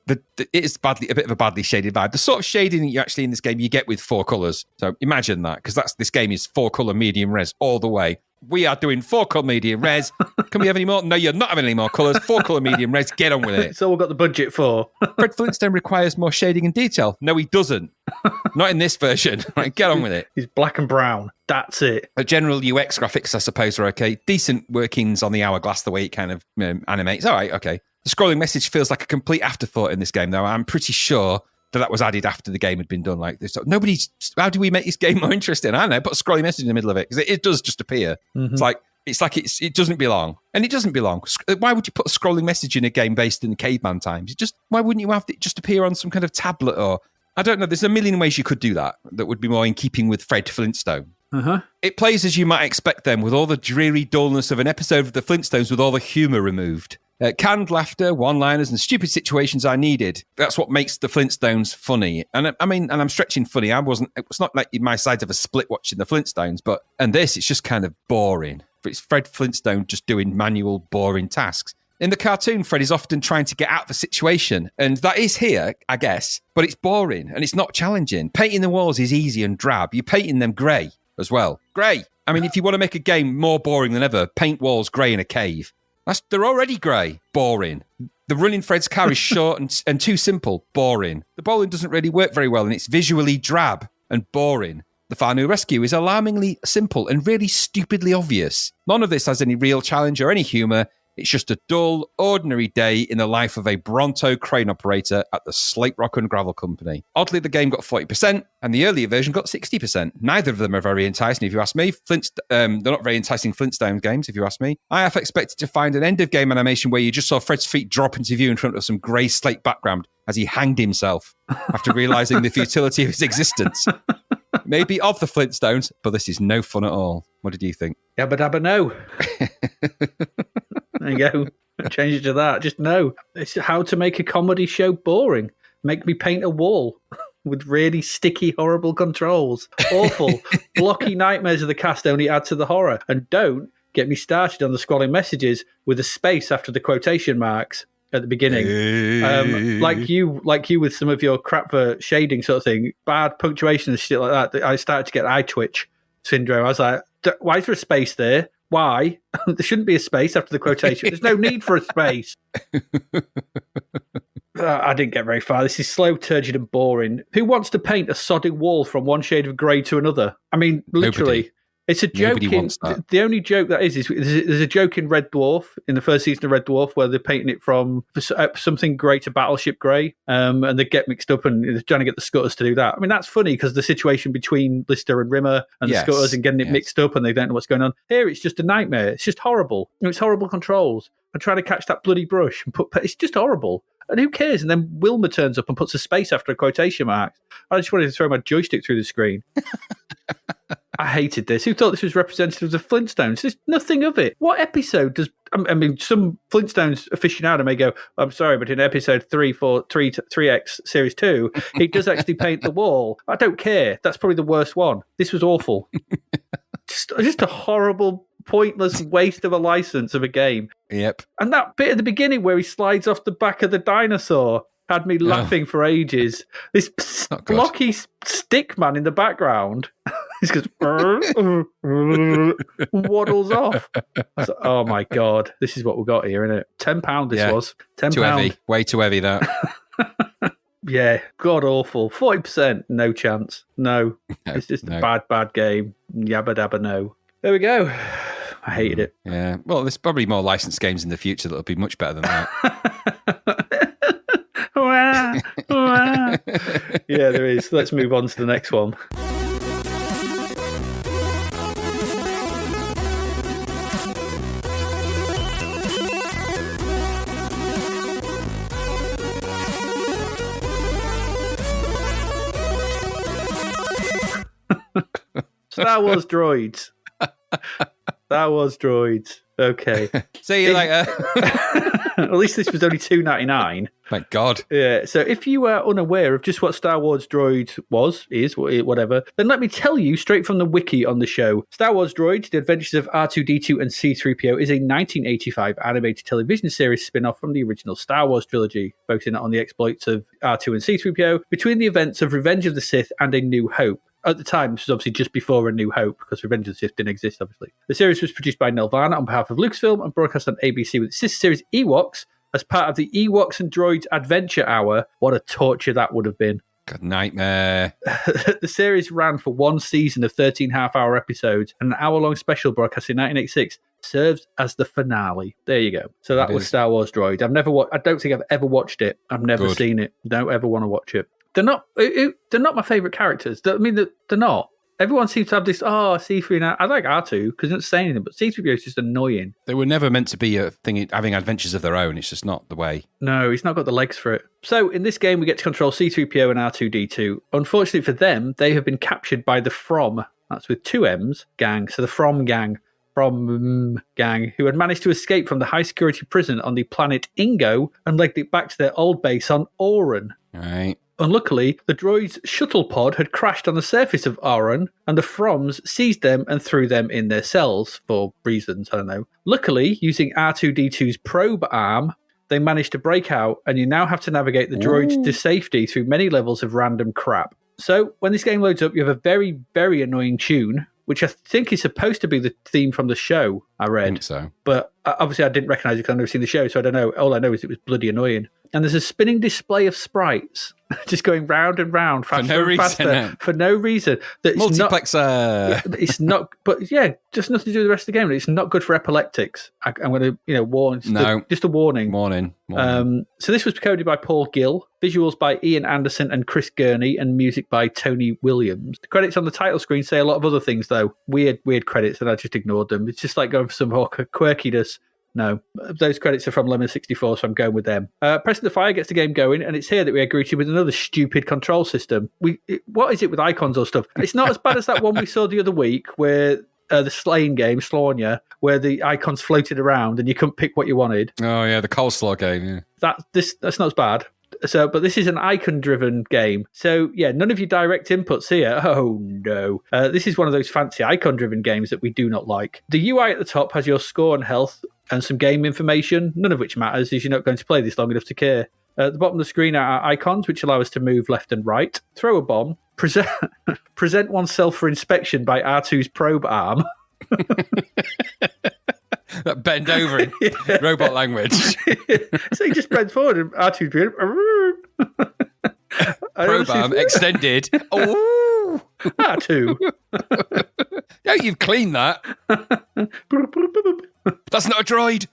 is a bit of a badly shaded vibe. The sort of shading that you actually in this game you get with 4 colours. So imagine that, because this game is 4-colour medium res all the way. We are doing 4-colour medium res. Can we have any more? No, you're not having any more colours. 4-colour medium res. Get on with it. It's all we've got the budget for. Fred Flintstone requires more shading and detail. No, he doesn't. Not in this version. Right, get on with it. He's black and brown. That's it. The general UX graphics, I suppose, are okay. Decent workings on the hourglass, the way it kind of animates. All right, okay. The scrolling message feels like a complete afterthought in this game, though. I'm pretty sure that was added after the game had been done like this. So how do we make this game more interesting? I don't know, put a scrolling message in the middle of it, because it does just appear. Mm-hmm. It doesn't belong. And it doesn't belong. Why would you put a scrolling message in a game based in the caveman times? Why wouldn't you have it just appear on some kind of tablet, or I don't know. There's a million ways you could do that would be more in keeping with Fred Flintstone. Uh-huh. It plays as you might expect them, with all the dreary dullness of an episode of the Flintstones with all the humour removed. Canned laughter, one-liners, and stupid situations are needed. That's what makes the Flintstones funny. And I'm stretching funny. It's not like my side of a split watching the Flintstones, it's just kind of boring. It's Fred Flintstone just doing manual, boring tasks. In the cartoon, Fred is often trying to get out of the situation, and that is here, I guess, but it's boring and it's not challenging. Painting the walls is easy and drab. You're painting them grey as well. Grey. I mean, if you want to make a game more boring than ever, paint walls grey in a cave. They're already grey. Boring. The run in Fred's car is short and too simple. Boring. The bowling doesn't really work very well, and it's visually drab and boring. The Far New Rescue is alarmingly simple and really stupidly obvious. None of this has any real challenge or any humour. It's just a dull, ordinary day in the life of a Bronto crane operator at the Slate Rock and Gravel Company. Oddly, the game got 40%, and the earlier version got 60%. Neither of them are very enticing, if you ask me. They're not very enticing Flintstones games, if you ask me. I half expected to find an end-of-game animation where you just saw Fred's feet drop into view in front of some grey slate background as he hanged himself after realising the futility of his existence. Maybe of the Flintstones, but this is no fun at all. What did you think? Yabba dabba no. There you go. Change it to that. Just no. It's how to make a comedy show boring. Make me paint a wall with really sticky, horrible controls. Awful. Blocky nightmares of the cast only add to the horror. And don't get me started on the scrolling messages with a space after the quotation marks at the beginning. Like you with some of your crap for shading sort of thing, bad punctuation and shit like that. I started to get eye twitch syndrome. I was like, why is there a space there? Why? There shouldn't be a space after the quotation. There's no need for a space. I didn't get very far. This is slow, turgid, and boring. Who wants to paint a sodding wall from one shade of grey to another? I mean, literally. Nobody. It's a joke. The only joke that is there's a joke in Red Dwarf, in the first season of Red Dwarf, where they're painting it from something grey to Battleship Grey, and they get mixed up and they're trying to get the Scutters to do that. I mean, that's funny because the situation between Lister and Rimmer and the Scutters and getting it mixed up and they don't know what's going on. Here, it's just a nightmare. It's just horrible. It's horrible controls. And trying to catch that bloody brush and it's just horrible. And who cares? And then Wilma turns up and puts a space after a quotation mark. I just wanted to throw my joystick through the screen. I hated this. Who thought this was representative of the Flintstones? There's nothing of it. What episode does... I mean, some Flintstones aficionado may go, I'm sorry, but in episode 3X Series 2, he does actually paint the wall. I don't care. That's probably the worst one. This was awful. Just a horrible, pointless waste of a license of a game. Yep. And that bit at the beginning where he slides off the back of the dinosaur had me laughing for ages. This blocky stick man in the background... He goes, waddles off. I was like, oh my God, this is what we got here, isn't it? £10 this was. £10. Too heavy. Way too heavy, that. Yeah, god awful. 40%, no chance. No. It's just a bad game. Yabba dabba no. There we go. I hated it. Yeah. Well, there's probably more licensed games in the future that'll be much better than that. Yeah, there is. Let's move on to the next one. Star Wars Droids. Star Wars Droids. Okay. See you later. At least this was only $2.99. Thank God. Yeah. So if you are unaware of just what Star Wars Droids is, whatever, then let me tell you straight from the wiki on the show. Star Wars Droids, The Adventures of R2-D2 and C-3PO is a 1985 animated television series spin-off from the original Star Wars trilogy, focusing on the exploits of R2 and C-3PO between the events of Revenge of the Sith and A New Hope. At the time, this was obviously just before A New Hope, because Revenge of the Sith didn't exist, obviously. The series was produced by Nelvana on behalf of Lucasfilm and broadcast on ABC with its sister series Ewoks as part of the Ewoks and Droids Adventure Hour. What a torture that would have been. Good nightmare. The series ran for one season of 13 half-hour episodes, and an hour-long special broadcast in 1986 serves as the finale. There you go. So that was Star Wars Droids. I don't think I've ever watched it. I've never seen it. Don't ever want to watch it. They're not my favourite characters. I mean, they're not. Everyone seems to have this, C3 now. I like R2 because they don't say anything, but C3PO is just annoying. They were never meant to be a thing having adventures of their own. It's just not the way. No, he's not got the legs for it. So in this game, we get to control C3PO and R2-D2. Unfortunately for them, they have been captured by the From, that's with two M's, gang. So the From gang, who had managed to escape from the high-security prison on the planet Ingo and legged it back to their old base on Oran. All right. Unluckily, the droid's shuttle pod had crashed on the surface of Oran, and the Froms seized them and threw them in their cells for reasons, I don't know. Luckily, using R2-D2's probe arm, they managed to break out, and you now have to navigate the droids to safety through many levels of random crap. So, when this game loads up, you have a very, very annoying tune, which I think is supposed to be the theme from the show, I read. I think so. But obviously I didn't recognise it because I've never seen the show, so I don't know. All I know is it was bloody annoying. And there's a spinning display of sprites just going round and round, faster and faster, for no reason. Multiplexer. It's not, but yeah, just nothing to do with the rest of the game. It's not good for epileptics. I'm going to, warn. Just a warning. Warning. So this was coded by Paul Gill, visuals by Ian Anderson and Chris Gurney, and music by Tony Williams. The credits on the title screen say a lot of other things, though. Weird credits, and I just ignored them. It's just like going for some more quirkiness. No. Those credits are from Lemon64, so I'm going with them. Pressing the fire gets the game going, and it's here that we are greeted with another stupid control system. What is it with icons or stuff? It's not as bad as that one we saw the other week where the slaying game, Slaughter, where the icons floated around and you couldn't pick what you wanted. Oh, yeah, the coleslaw game, yeah. That's not as bad. But this is an icon-driven game. So, yeah, none of your direct inputs here. Oh, no. This is one of those fancy icon-driven games that we do not like. The UI at the top has your score and health and some game information, none of which matters as you're not going to play this long enough to care. At the bottom of the screen are icons, which allow us to move left and right, throw a bomb, present oneself for inspection by R2's probe arm. That bend over in robot language. So he just bends forward and R2's doing probe arm extended. Oh, R2. Yeah, you've cleaned that. That's not a droid.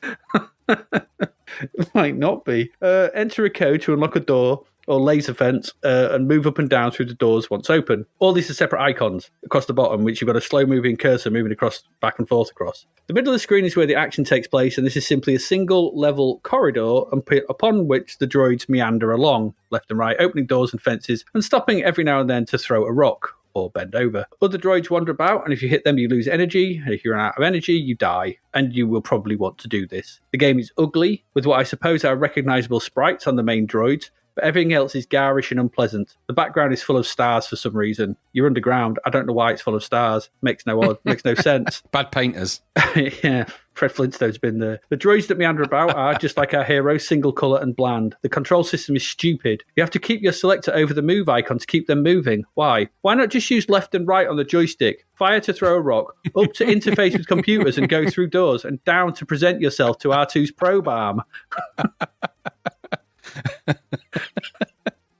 It might not be. Enter a code to unlock a door or laser fence and move up and down through the doors once open. All these are separate icons across the bottom, which you've got a slow-moving cursor moving across, back and forth across. The middle of the screen is where the action takes place, and this is simply a single-level corridor upon which the droids meander along, left and right, opening doors and fences, and stopping every now and then to throw a rock or bend over. Other droids wander about, and if you hit them, you lose energy, and if you run out of energy, you die, and you will probably want to do this. The game is ugly, with what I suppose are recognisable sprites on the main droids, but everything else is garish and unpleasant. The background is full of stars for some reason. You're underground. I don't know why it's full of stars. Makes no sense. Bad painters. Yeah, Fred Flintstone's been there. The droids that meander about are, just like our heroes, single colour and bland. The control system is stupid. You have to keep your selector over the move icon to keep them moving. Why? Why not just use left and right on the joystick? Fire to throw a rock, up to interface with computers and go through doors, and down to present yourself to R2's probe arm.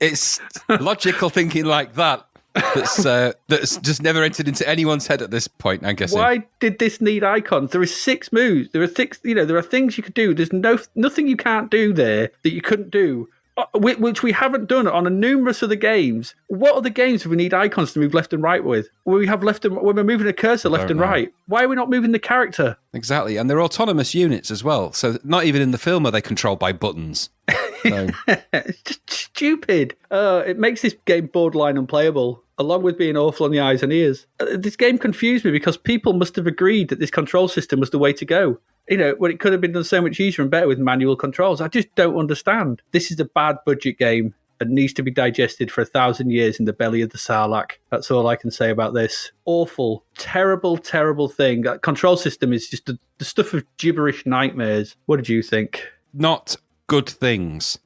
It's logical thinking like that that's just never entered into anyone's head at this point, I guess. Why did this need icons? There are 6 moves. There are 6, there are things you could do. There's nothing you can't do there that you couldn't do, which we haven't done on a numerous other games. What other games do we need icons to move left and right with? When we're moving a cursor left and right, why are we not moving the character? Exactly, and they're autonomous units as well. So not even in the film are they controlled by buttons. So. It's just stupid. It makes this game borderline unplayable, along with being awful on the eyes and ears. This game confused me because people must have agreed that this control system was the way to go. When it could have been done so much easier and better with manual controls. I just don't understand. This is a bad budget game and needs to be digested for 1,000 years in the belly of the Sarlacc. That's all I can say about this. Awful, terrible, terrible thing. That control system is just the stuff of gibberish nightmares. What did you think? Not good things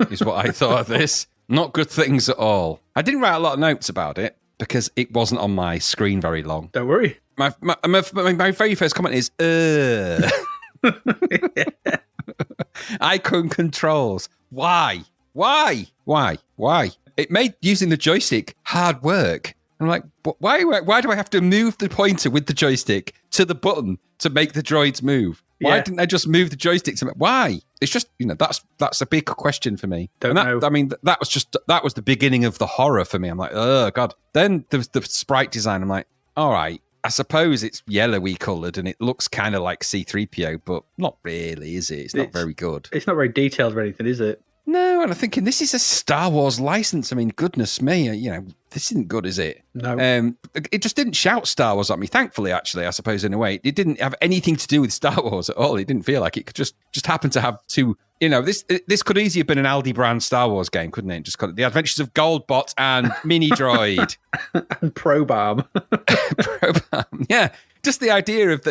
is what I thought of this. Not good things at all. I didn't write a lot of notes about it because it wasn't on my screen very long. Don't worry. My very first comment is, icon controls. Why? It made using the joystick hard work. I'm like, why do I have to move the pointer with the joystick to the button to make the droids move? Why didn't I just move the joystick to why? It's just, that's a big question for me. Don't know. I mean, that was the beginning of the horror for me. I'm like, oh God. Then there was the sprite design. I'm like, all right, I suppose it's yellowy coloured and it looks kind of like C-3PO, but not really, is it? It's not very good. It's not very detailed or anything, is it? No, and I'm thinking, this is a Star Wars license. I mean, goodness me, this isn't good, is it? No. It just didn't shout Star Wars at me, thankfully, actually, I suppose, in a way. It didn't have anything to do with Star Wars at all. It didn't feel like it could just happen to have two, this could easily have been an Aldi brand Star Wars game, couldn't it? Just called it The Adventures of Goldbot and Mini Droid. And Probe Arm. Probe Arm, yeah. Just the idea of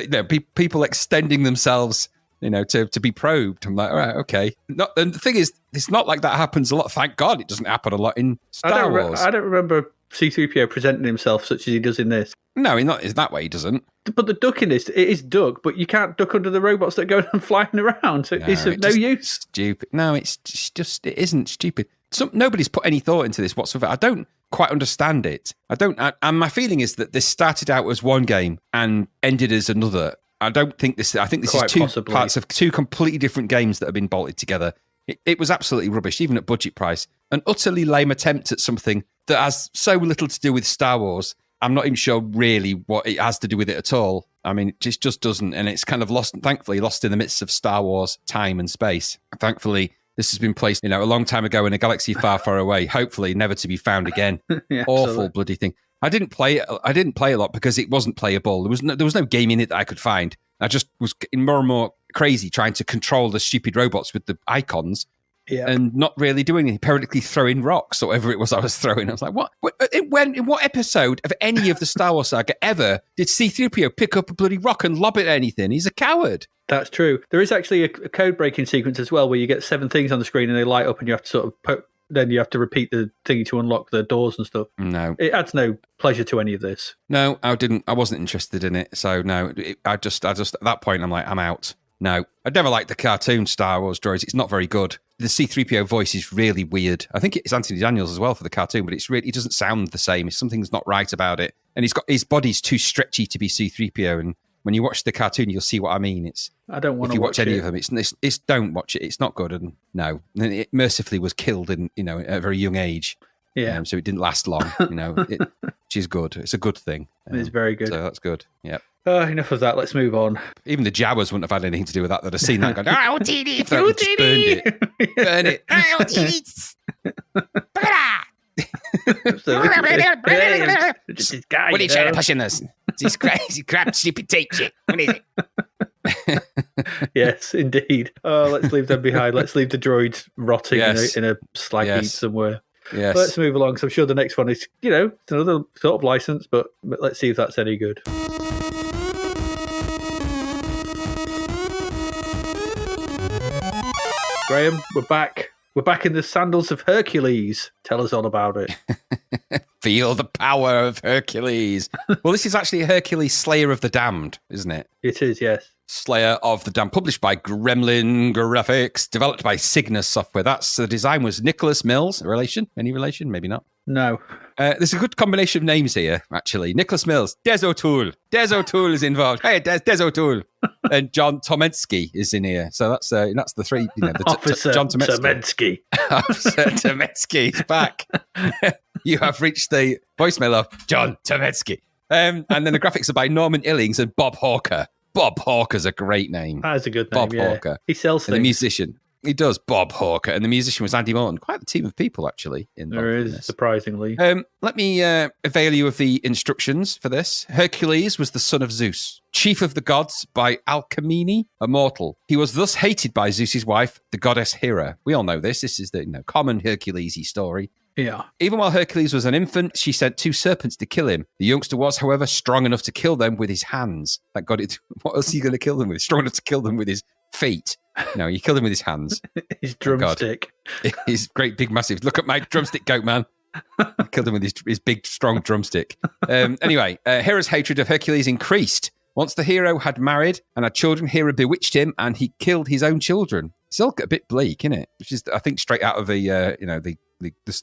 people extending themselves to be probed. I'm like, all right, okay. And the thing is, it's not like that happens a lot. Thank God it doesn't happen a lot in Star Wars. I don't remember C-3PO presenting himself such as he does in this. No, not in that way he doesn't. But the duck in this, it is duck, but you can't duck under the robots that go and flying around. So it's of no use. Stupid. No, it isn't stupid. Nobody's put any thought into this whatsoever. I don't quite understand it. And my feeling is that this started out as one game and ended as another. I think this is two parts of two completely different games that have been bolted together. It was absolutely rubbish, even at budget price. An utterly lame attempt at something that has so little to do with Star Wars I'm not even sure really what it has to do with it at all. I mean, it just doesn't. And it's kind of thankfully lost in the midst of Star Wars time and space. Thankfully, this has been placed, a long time ago in a galaxy far, far away, hopefully never to be found again. Yeah, Awful absolutely. bloody thing. I didn't play a lot because it wasn't playable. There was no game in it that I could find. I just was getting more and more crazy trying to control the stupid robots with the icons. Yeah. And not really doing anything, periodically throwing rocks or whatever it was I was throwing. I was like, what? In what episode of any of the Star Wars saga ever did C-3PO pick up a bloody rock and lob it at anything? He's a coward. That's true. There is actually a code breaking sequence as well where you get 7 things on the screen and they light up and you have to sort of then you have to repeat the thingy to unlock the doors and stuff. No. It adds no pleasure to any of this. No, I wasn't interested in it. So no, I just at that point I'm like, I'm out. No, I'd never liked the cartoon Star Wars Droids. It's not very good. The C-3PO voice is really weird. I think it's Anthony Daniels as well for the cartoon, but he doesn't sound the same. Something's not right about it. And his body's too stretchy to be C-3PO. And when you watch the cartoon, you'll see what I mean. I don't want to if you watch any it. of them, it's don't watch it. It's not good. And no, and it mercifully was killed in at a very young age. Yeah. So it didn't last long. Which is good. It's a good thing. It's very good. So that's good. Yeah. Enough of that. Let's move on. Even the Jawas wouldn't have had anything to do with that. They'd have seen that and gone, oh, Didi, just burned it. Burn it. Oh, Didi. What are you trying to push in this? This crazy crap, stupid tape shit. What is it? Yes, indeed. Oh, let's leave them behind. Let's leave the droids rotting in a slag heap somewhere. Yes. Let's move along. So I'm sure the next one is, it's another sort of license, but let's see if that's any good. Graham, we're back. We're back in the sandals of Hercules. Tell us all about it. Feel the power of Hercules. Well, this is actually Hercules, Slayer of the Damned, isn't it? It is, yes. Slayer of the Damned, published by Gremlin Graphics, developed by Cygnus Software. The design was Nicholas Mills. Relation? Any relation? Maybe not. No. There's a good combination of names here, actually. Nicholas Mills, Des O'Toole. Des O'Toole is involved. Hey, Des O'Toole. And John Tomensky is in here. So that's the three. Officer John Tomensky. Officer Tomensky is back. You have reached the voicemail of John Tomensky. And then the graphics are by Norman Illings and Bob Hawker. Bob Hawker's a great name. That is a good name, Bob Hawker. He sells things. And the musician. He does, Bob Hawker. And the musician was Andy Morton. Quite the team of people, actually. There is, surprisingly. Let me avail you of the instructions for this. Hercules was the son of Zeus, chief of the gods by Alcmene, a mortal. He was thus hated by Zeus's wife, the goddess Hera. We all know this. This is the common Hercules-y story. Yeah. Even while Hercules was an infant, she sent 2 serpents to kill him. The youngster was, however, strong enough to kill them with his hands. Thank God. What else are you going to kill them with? Strong enough to kill them with his feet. No, you killed him with his hands. His drumstick. His great, big, massive. Look at my drumstick, goat man. Killed him with his big, strong drumstick. Anyway, Hera's hatred of Hercules increased. Once the hero had married and had children, Hera bewitched him and he killed his own children. It's all a bit bleak, isn't it? Which is, I think, straight out of the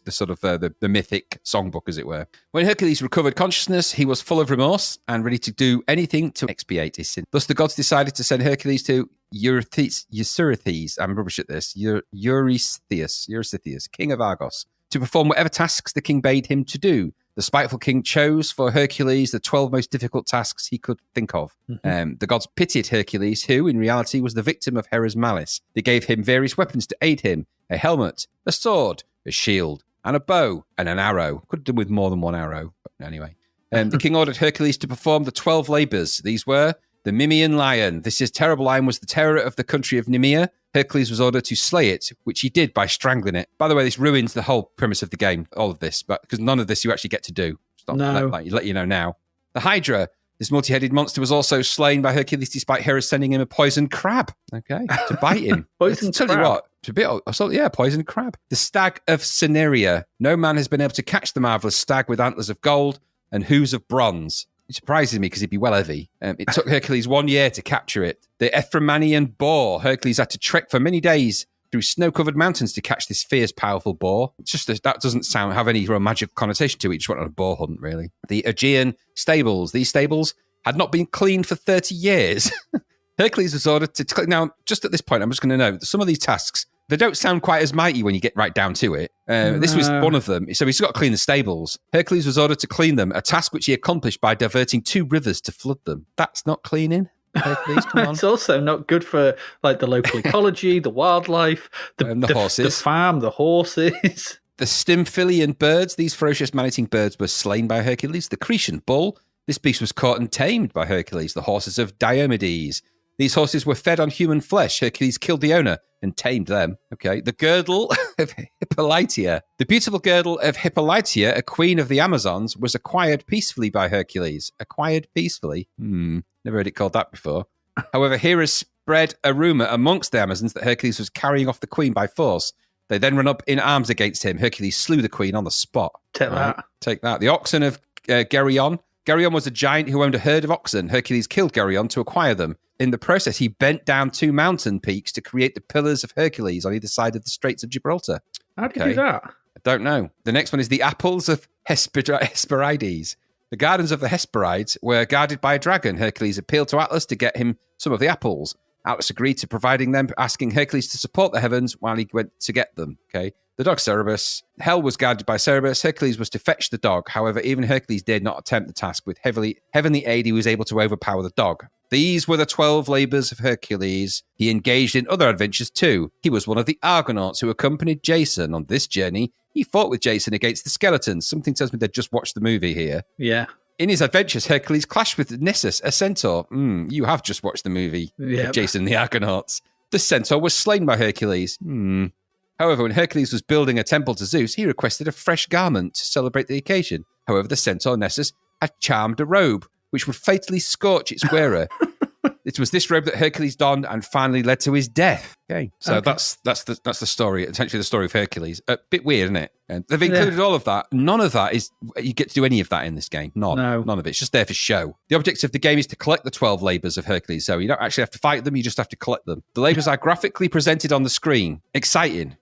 sort of the mythic songbook, as it were. When Hercules recovered consciousness, he was full of remorse and ready to do anything to expiate his sin. Thus, the gods decided to send Hercules to Eurystheus, I'm rubbish at this, Eurystheus, king of Argos, to perform whatever tasks the king bade him to do. The spiteful king chose for Hercules the 12 most difficult tasks he could think of. Mm-hmm. The gods pitied Hercules, who, in reality, was the victim of Hera's malice. They gave him various weapons to aid him, a helmet, a sword, a shield, and a bow, and an arrow. Could have done with more than one arrow, but anyway. The king ordered Hercules to perform the 12 labours. These were the Mimean lion. This terrible lion was the terror of the country of Nemea. Hercules was ordered to slay it, which he did by strangling it. By the way, this ruins the whole premise of the game, all of this, but because none of this you actually get to do. Let you know now. The Hydra, this multi-headed monster, was also slain by Hercules despite Hera sending him a poisoned crab, to bite him. Poisoned crab? Tell you what, it's a bit, poisoned crab. The stag of Cineria. No man has been able to catch the marvellous stag with antlers of gold and hooves of bronze. It surprises me because he'd be well heavy. It took Hercules 1 year to capture it. The Ephremanian boar. Hercules had to trek for many days through snow-covered mountains to catch this fierce, powerful boar. It's just that doesn't have any real magical connotation to it. You just went on a boar hunt, really. The Aegean stables. These stables had not been cleaned for 30 years. Hercules was ordered to... Now, just at this point, I'm just going to note that some of these tasks They don't sound quite as mighty when you get right down to it. This was one of them. So he's got to clean the stables. Hercules was ordered to clean them, a task which he accomplished by diverting 2 rivers to flood them. That's not cleaning. Hercules, come on. It's also not good for like the local ecology, the wildlife, the horses, the farm, the horses. The Stymphalian birds, these ferocious man-eating birds, were slain by Hercules. The Cretan bull, this beast was caught and tamed by Hercules. The horses of Diomedes. These horses were fed on human flesh. Hercules killed the owner and tamed them. Okay. The girdle of Hippolyta. The beautiful girdle of Hippolyta, a queen of the Amazons, was acquired peacefully by Hercules. Acquired peacefully? Never heard it called that before. However, hearers spread a rumor amongst the Amazons that Hercules was carrying off the queen by force. They then run up in arms against him. Hercules slew the queen on the spot. Take that. Take that. The oxen of Geryon. Geryon was a giant who owned a herd of oxen. Hercules killed Geryon to acquire them. In the process, he bent down 2 mountain peaks to create the Pillars of Hercules on either side of the Straits of Gibraltar. How did you do that? I don't know. The next one is the Apples of Hesperides. The gardens of the Hesperides were guarded by a dragon. Hercules appealed to Atlas to get him some of the apples. Atlas agreed to providing them, asking Hercules to support the heavens while he went to get them. Okay. The dog Cerberus. Hell was guarded by Cerberus. Hercules was to fetch the dog. However, even Hercules dared not attempt the task. With heavenly aid, he was able to overpower the dog. These were the 12 labours of Hercules. He engaged in other adventures too. He was one of the Argonauts who accompanied Jason on this journey. He fought with Jason against the skeletons. Something tells me they'd just watched the movie here. Yeah. In his adventures, Hercules clashed with Nissus, a centaur. You have just watched the movie of Jason and the Argonauts. The centaur was slain by Hercules. However, when Hercules was building a temple to Zeus, he requested a fresh garment to celebrate the occasion. However, the centaur Nessus had charmed a robe, which would fatally scorch its wearer. It was this robe that Hercules donned and finally led to his death. Okay, so that's the story, essentially the story of Hercules. A bit weird, isn't it? And they've included all of that. None of that is, you get to do any of that in this game. None of it. It's just there for show. The objective of the game is to collect the 12 labours of Hercules. So you don't actually have to fight them, you just have to collect them. The labours are graphically presented on the screen. Exciting.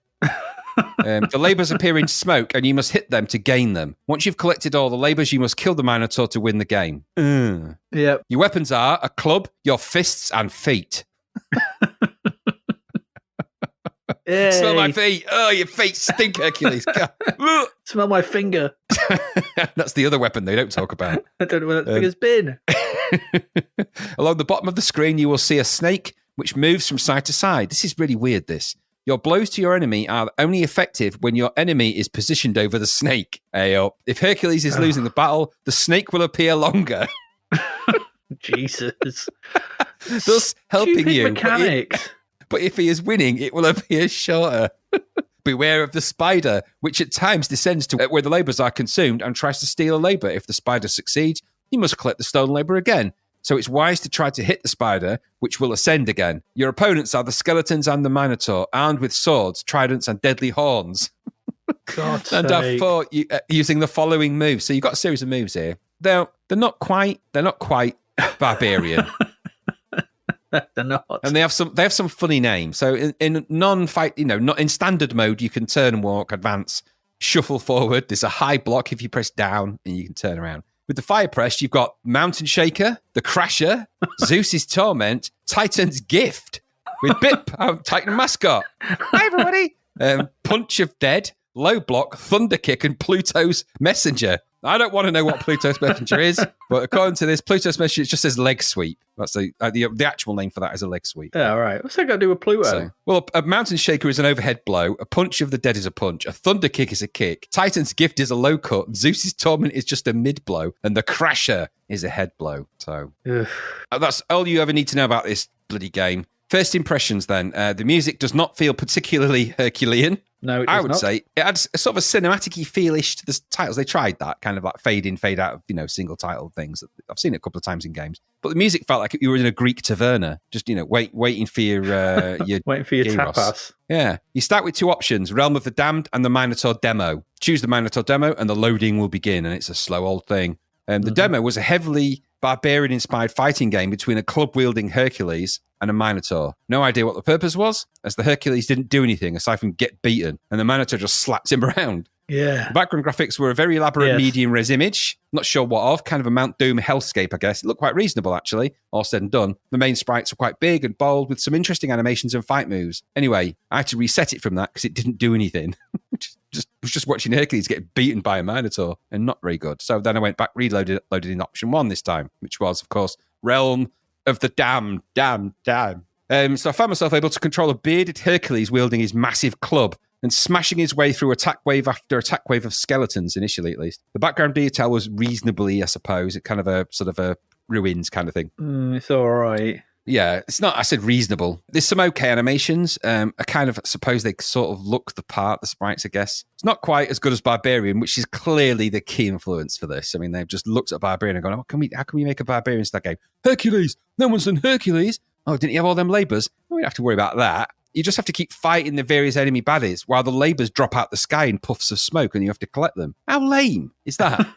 The labours appear in smoke and you must hit them to gain them. Once you've collected all the labours, you must kill the Minotaur to win the game. Yep. Your weapons are a club, your fists, and feet. Smell my feet. Oh, your feet stink, Hercules. Smell my finger. That's the other weapon they don't talk about. I don't know where that finger's been. Along the bottom of the screen, you will see a snake which moves from side to side. This is really weird, this. Your blows to your enemy are only effective when your enemy is positioned over the snake. If Hercules is losing the battle, the snake will appear longer. Jesus. Thus helping you. Mechanics. But if he is winning, it will appear shorter. Beware of the spider, which at times descends to where the labours are consumed and tries to steal a labour. If the spider succeeds, you must collect the stolen labour again. So it's wise to try to hit the spider, which will ascend again. Your opponents are the skeletons and the Minotaur, armed with swords, tridents, and deadly horns. And I fought using the following moves. So you've got a series of moves here. They're not quite barbarian. They're not. And they have some funny names. So in non-fight, not in standard mode, you can turn and walk, advance, shuffle forward. There's a high block if you press down, and you can turn around. With the fire press, you've got Mountain Shaker, the Crasher, Zeus's Torment, Titan's Gift, with Bip, our Titan mascot. Hi, everybody. Punch of Dead, Low Block, Thunder Kick, and Pluto's Messenger. I don't want to know what Pluto's Messenger is, but according to this, Pluto's Messenger just says leg sweep. That's the actual name for that is a leg sweep. Yeah, all right. What's that got to do with Pluto? Well, a Mountain Shaker is an overhead blow. A Punch of the Dead is a punch. A Thunder Kick is a kick. Titan's Gift is a low cut. Zeus's Torment is just a mid blow. And the Crasher is a head blow. So that's all you ever need to know about this bloody game. First impressions then. The music does not feel particularly Herculean. No, it does I would not. say it adds a sort of a cinematic-y feel-ish to the titles. They tried that kind of like fade in, fade out of, single title things. I've seen it a couple of times in games. But the music felt like you were in a Greek taverna, just, waiting for your waiting for your gyros. tapas. Yeah. You start with 2 options, Realm of the Damned and the Minotaur demo. Choose the Minotaur demo and the loading will begin, and it's a slow old thing. The demo was a heavily barbarian-inspired fighting game between a club-wielding Hercules and a Minotaur. No idea what the purpose was, as the Hercules didn't do anything aside from get beaten, and the Minotaur just slaps him around. Yeah. The background graphics were a very elaborate Yes. medium res image. Not sure what of, kind of a Mount Doom hellscape, I guess. It looked quite reasonable, actually, all said and done. The main sprites were quite big and bold with some interesting animations and fight moves. Anyway, I had to reset it from that because it didn't do anything. Was just watching Hercules get beaten by a Minotaur and not very good. So then I went back, loaded in option 1 this time, which was, of course, Realm of the Damned. So I found myself able to control a bearded Hercules wielding his massive club and smashing his way through attack wave after attack wave of skeletons, initially at least. The background detail was reasonably, I suppose, kind of a sort of a ruins kind of thing. It's all right. Yeah, it's not, I said reasonable. There's some okay animations. I kind of suppose they sort of look the part, the sprites, I guess. It's not quite as good as Barbarian, which is clearly the key influence for this. I mean, they've just looked at Barbarian and gone, how can we make a Barbarian stat game? Hercules! No one's done Hercules! Oh, didn't you have all them labours? We don't have to worry about that. You just have to keep fighting the various enemy baddies while the labours drop out the sky in puffs of smoke and you have to collect them. How lame is that?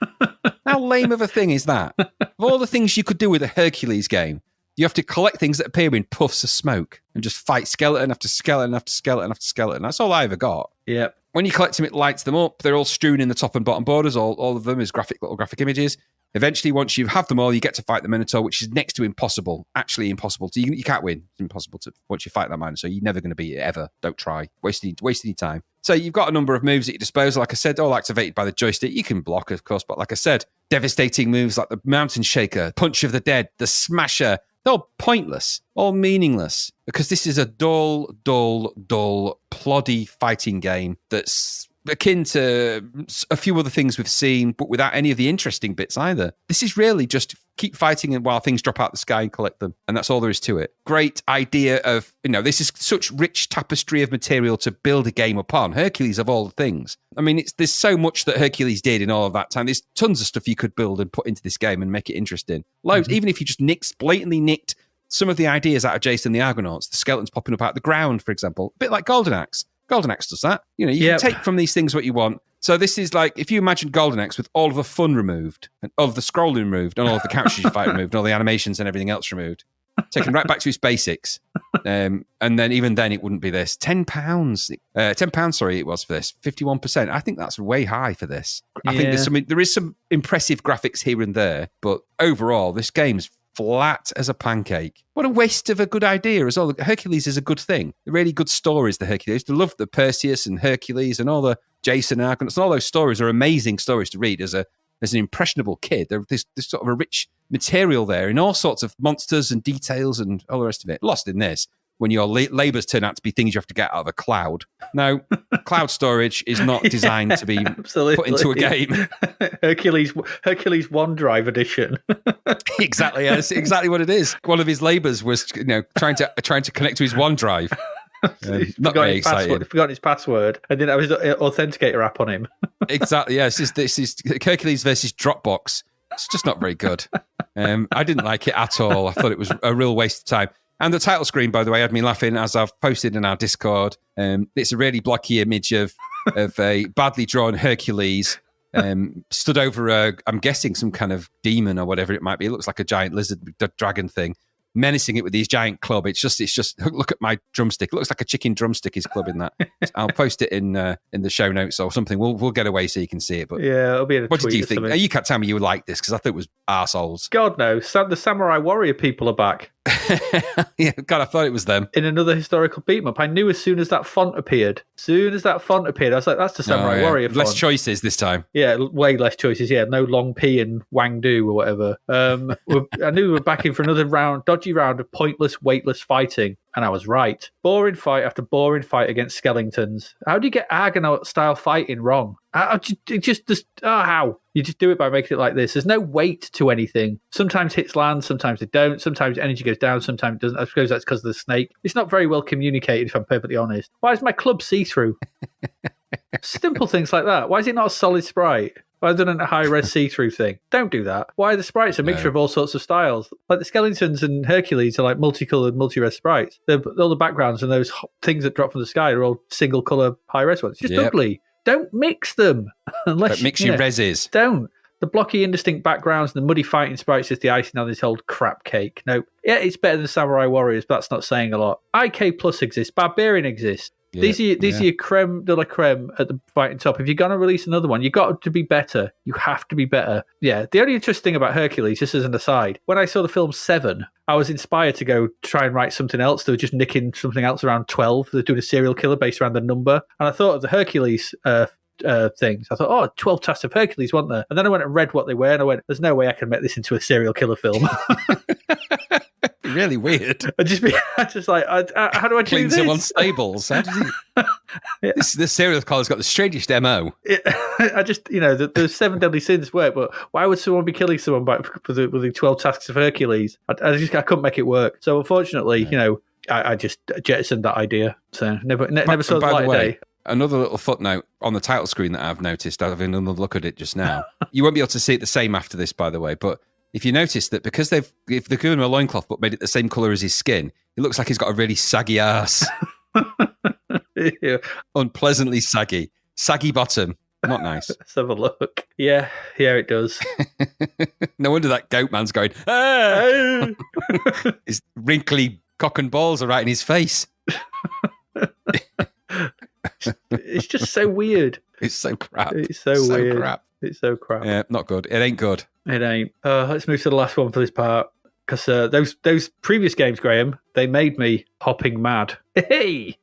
How lame of a thing is that? Of all the things you could do with a Hercules game, you have to collect things that appear in puffs of smoke and just fight skeleton after skeleton after skeleton after skeleton. That's all I ever got. Yep. When you collect them, it lights them up. They're all strewn in the top and bottom borders. All of them is little graphic images. Eventually, once you have them all, you get to fight the Minotaur, which is next to impossible. Actually impossible. You can't win. It's impossible to once you fight that Minotaur. You're never going to beat it, ever. Don't try. Wasting your time. So you've got a number of moves at your disposal. Like I said, all activated by the joystick. You can block, of course, but like I said, devastating moves like the Mountain Shaker, Punch of the Dead, the Smasher. They're all pointless, all meaningless, because this is a dull, ploddy fighting game that's akin to a few other things we've seen, but without any of the interesting bits either. This is really just keep fighting while things drop out the sky and collect them. And that's all there is to it. Great idea of, this is such rich tapestry of material to build a game upon. Hercules of all the things. I mean, there's so much that Hercules did in all of that time. There's tons of stuff you could build and put into this game and make it interesting. Loads, even if you just blatantly nicked some of the ideas out of Jason the Argonauts, the skeletons popping up out of the ground, for example. A bit like Golden Axe. Golden Axe does that. You can take from these things what you want. So this is like, if you imagine Golden Axe with all of the fun removed, and all of the scrolling removed, and all of the characters you fight removed, and all the animations and everything else removed, taken right back to its basics. And then even then it wouldn't be this. £10. £10, sorry, it was for this. 51%. I think that's way high for this. I think there is some impressive graphics here and there, but overall, this game's flat as a pancake. What a waste of a good idea as well. Hercules is a good thing. The really good stories, the Hercules. I love the Perseus and Hercules and all the Jason Argonauts. All those stories are amazing stories to read as an impressionable kid. There's sort of a rich material there in all sorts of monsters and details and all the rest of it. Lost in this, when your labours turn out to be things you have to get out of a cloud. Now, cloud storage is not designed to be put into a game. Hercules OneDrive edition. Exactly, yeah, that's exactly what it is. One of his labours was, trying to connect to his OneDrive. Not very exciting. He forgot his password and didn't have his authenticator app on him. Exactly, yeah. This is Hercules versus Dropbox. It's just not very good. I didn't like it at all. I thought it was a real waste of time. And the title screen, by the way, had me laughing, as I've posted in our Discord. It's a really blocky image of a badly drawn Hercules stood over I'm guessing some kind of demon or whatever it might be. It looks like a giant lizard dragon thing, menacing it with his giant club. It's just look at my drumstick. It looks like a chicken drumstick is clubbing that. I'll post it in the show notes or something. We'll get away so you can see it. But yeah, it'll be in a what tweet did you think? something. You can't tell me you like this because I thought it was arseholes. God no, the Samurai Warrior people are back. Yeah, God, I thought it was them. In another historical beat-em-up. I knew as soon as that font appeared. I was like, that's the Samurai Warrior font. Less choices this time. Yeah, way less choices. Yeah, no Long P and Wang Do or whatever. I knew we were back in for another dodgy round of pointless, weightless fighting. And I was right. Boring fight after boring fight against skeletons. How do you get Argonaut-style fighting wrong? How? You just do it by making it like this. There's no weight to anything. Sometimes hits land, sometimes they don't. Sometimes energy goes down, sometimes it doesn't. I suppose that's because of the snake. It's not very well communicated, if I'm perfectly honest. Why is my club see-through? Simple things like that. Why is it not a solid sprite? Why is it a high-res see-through thing? Don't do that. Why are the sprites a mixture of all sorts of styles? Like the skeletons and Hercules are like multicolored, multi-res sprites. All the backgrounds and those things that drop from the sky are all single-color, high-res ones. It's just ugly. Don't mix them. Unless mix your reses. Don't. The blocky, indistinct backgrounds and the muddy fighting sprites is the icing on this whole crap cake. No. Yeah, it's better than Samurai Warriors, but that's not saying a lot. IK Plus exists. Barbarian exists. These are your creme de la creme at the fighting top. If you're going to release another one, you've got to be better. You have to be better. Yeah, the only interesting thing about Hercules, just as an aside, when I saw the film 7, I was inspired to go try and write something else. They were just nicking something else around 12. They're doing a serial killer based around the number. And I thought of the Hercules things. I thought, 12 Tasks of Hercules, weren't there? And then I went and read what they were, and I went, there's no way I can make this into a serial killer film. Really weird. How do I do Clean this? someone's stables. How does he... This serial killer's got the strangest MO. The 7 deadly sins work, but why would someone be killing someone with the 12 Tasks of Hercules? I couldn't make it work. So unfortunately, I just jettisoned that idea. So never saw the light of day. Another little footnote on the title screen that I've noticed, I've had another look at it just now. You won't be able to see it the same after this, by the way, but if you notice that because if they've given him a loincloth but made it the same colour as his skin, it looks like he's got a really saggy ass. Yeah. Unpleasantly saggy. Saggy bottom. Not nice. Let's have a look. Yeah, it does. No wonder that goat man's going, ah! His wrinkly cock and balls are right in his face. It's just so weird. It's so crap. It's so weird. Crap. It's so crap. Yeah, not good. It ain't good. It ain't. Let's move to the last one for this part. Because those previous games, Graham, they made me hopping mad. Hey!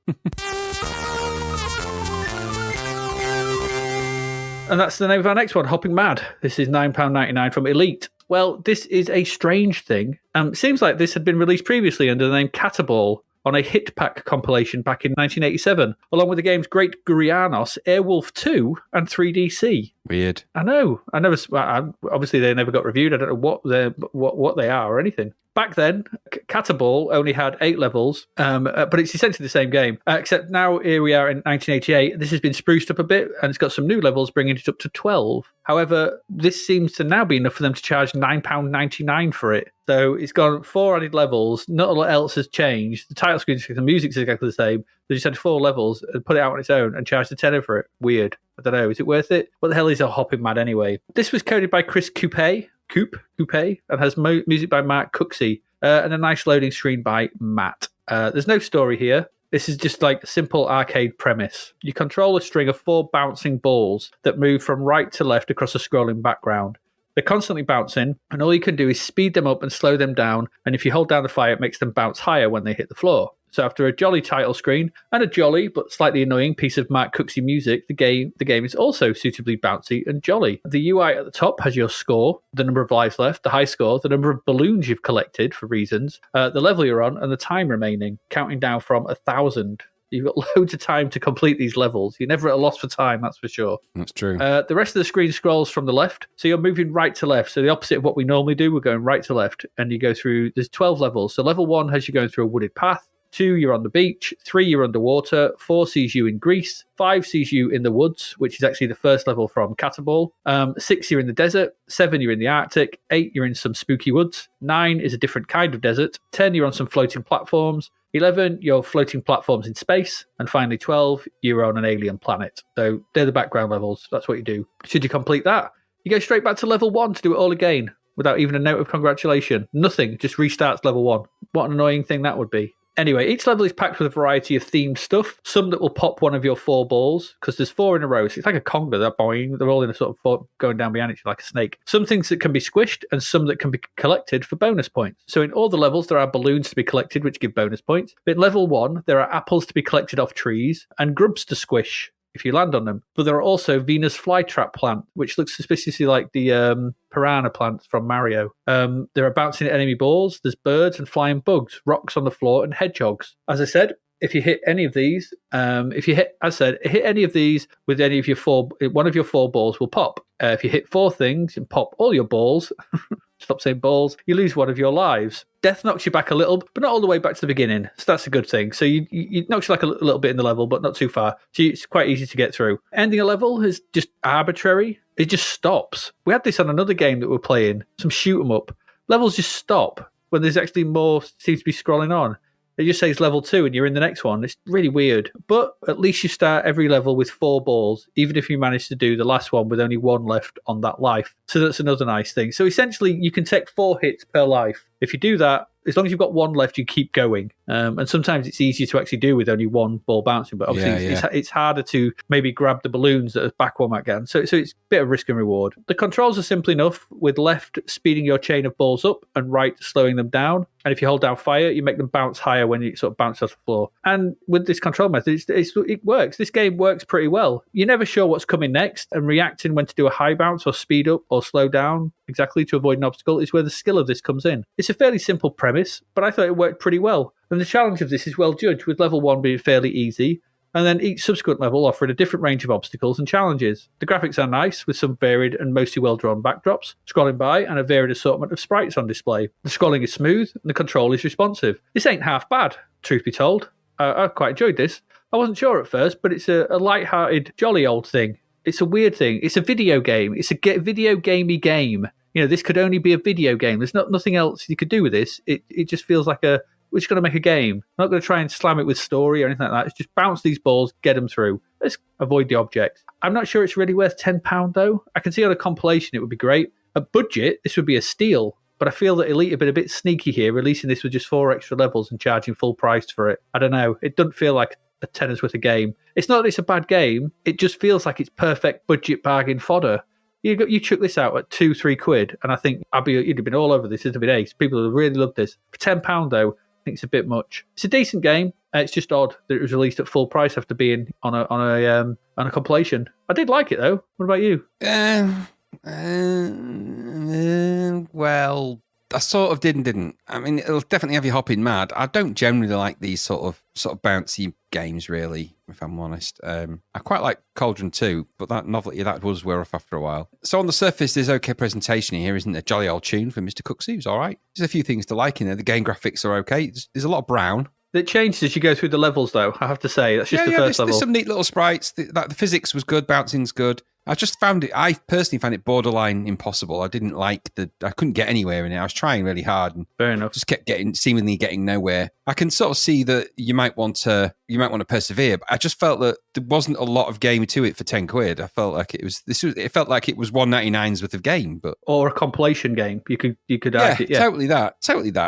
And that's the name of our next one, Hopping Mad. This is £9.99 from Elite. Well, this is a strange thing. Seems like this had been released previously under the name Cataball on a Hit Pack compilation back in 1987, along with the games Great Gurianos, Airwolf 2, and 3DC. Weird. I know. Obviously, they never got reviewed. I don't know what they are or anything. Back then, Cataball only had 8 levels, but it's essentially the same game. Except now, here we are in 1988. This has been spruced up a bit, and it's got some new levels, bringing it up to 12. However, this seems to now be enough for them to charge £9.99 for it. So it's got 4 added levels. Not a lot else has changed. The title screen, the music's exactly the same. They just had 4 levels and put it out on its own and charged a tenner for it. Weird. I don't know. Is it worth it? What the hell is a Hopping Mad anyway? This was coded by Chris Coupe, and has music by Mark Cooksey, and a nice loading screen by Matt. There's no story here. This is just like a simple arcade premise. You control a string of 4 bouncing balls that move from right to left across a scrolling background. They're constantly bouncing, and all you can do is speed them up and slow them down, and if you hold down the fire, it makes them bounce higher when they hit the floor. So after a jolly title screen and a jolly but slightly annoying piece of Mark Cooksey music, the game is also suitably bouncy and jolly. The UI at the top has your score, the number of lives left, the high score, the number of balloons you've collected for reasons, the level you're on, and the time remaining, counting down from 1,000. You've got loads of time to complete these levels. You're never at a loss for time, that's for sure. That's true. The rest of the screen scrolls from the left. So you're moving right to left. So the opposite of what we normally do, we're going right to left. And you go through, there's 12 levels. So level 1 has you going through a wooded path. 2, you're on the beach. 3, you're underwater. 4 sees you in Greece. 5 sees you in the woods, which is actually the first level from Cataball. 6, you're in the desert. 7, you're in the Arctic. 8, you're in some spooky woods. 9 is a different kind of desert. 10, you're on some floating platforms. 11, you're floating platforms in space. And finally, 12, you're on an alien planet. So they're the background levels. That's what you do. Should you complete that, you go straight back to level 1 to do it all again without even a note of congratulation. Nothing, just restarts level 1. What an annoying thing that would be. Anyway, each level is packed with a variety of themed stuff. Some that will pop one of your 4 balls, because there's 4 in a row. So it's like a conga. They're boing. They're all in a sort of going down behind each other like a snake. Some things that can be squished and some that can be collected for bonus points. So in all the levels, there are balloons to be collected, which give bonus points. But in level 1, there are apples to be collected off trees and grubs to squish if you land on them. But there are also Venus flytrap plant, which looks suspiciously like the piranha plants from Mario. There are bouncing enemy balls, there's birds and flying bugs, rocks on the floor, and hedgehogs. As I said, if you hit any of these, hit any of these with any of your 4, one of your 4 balls will pop. If you hit 4 things and pop all your balls, stop saying balls, you lose 1 of your lives. Death knocks you back a little, but not all the way back to the beginning. So that's a good thing. So you knocks you like a little bit in the level, but not too far. So it's quite easy to get through. Ending a level is just arbitrary. It just stops. We had this on another game that we're playing, some shoot 'em up. Levels just stop when there's actually more seems to be scrolling on. It just says level 2 and you're in the next one. It's really weird. But at least you start every level with 4 balls, even if you manage to do the last one with only 1 left on that life. So that's another nice thing. So essentially, you can take 4 hits per life. If you do that, as long as you've got 1 left, you keep going. And sometimes it's easier to actually do with only one ball bouncing, but obviously it's harder to maybe grab the balloons that a back one might get. So it's a bit of risk and reward. The controls are simple enough, with left speeding your chain of balls up and right slowing them down. And if you hold down fire, you make them bounce higher when you sort of bounce off the floor. And with this control method, it works. This game works pretty well. You're never sure what's coming next, and reacting when to do a high bounce or speed up or slow down exactly to avoid an obstacle is where the skill of this comes in. It's a fairly simple premise, but I thought it worked pretty well. And the challenge of this is well judged, with level 1 being fairly easy, and then each subsequent level offering a different range of obstacles and challenges. The graphics are nice, with some varied and mostly well-drawn backdrops, scrolling by, and a varied assortment of sprites on display. The scrolling is smooth, and the control is responsive. This ain't half bad, truth be told. I quite enjoyed this. I wasn't sure at first, but it's a light-hearted, jolly old thing. It's a weird thing. It's a video game. It's a video gamey game. This could only be a video game. There's nothing else you could do with this. It just feels like we're just going to make a game. I'm not going to try and slam it with story or anything like that. It's just bounce these balls, get them through. Let's avoid the objects. I'm not sure it's really worth £10 though. I can see on a compilation it would be great. At budget, this would be a steal. But I feel that Elite have been a bit sneaky here, releasing this with just 4 extra levels and charging full price for it. I don't know. It doesn't feel like a tenner's worth of game. It's not that it's a bad game. It just feels like it's perfect budget bargain fodder. You chuck this out at £2-3, and I think you'd have been all over this. It'd have been ace. People would really love this. For £10 though, I think it's a bit much. It's a decent game. It's just odd that it was released at full price after being on a compilation. I did like it though. What about you? Well, I sort of did and didn't. I mean, it'll definitely have you hopping mad. I don't generally like these sort of bouncy games, really, if I'm honest. I quite like Cauldron 2, but that novelty, that was wear off after a while. So on the surface, there's okay presentation here, isn't there? A jolly old tune from Mr. Cooksu's, all right. There's a few things to like in there. The game graphics are okay. There's a lot of brown. It changes as you go through the levels, though, I have to say. That's just the first level. There's some neat little sprites. The physics was good. Bouncing's good. I personally found it borderline impossible. I couldn't get anywhere in it. I was trying really hard and fair enough. Just kept seemingly getting nowhere. I can sort of see that you might want to persevere, but I just felt that there wasn't a lot of game to it for £10. I felt like it felt like it was $1.99's worth of game, or a compilation game. You could argue, totally that.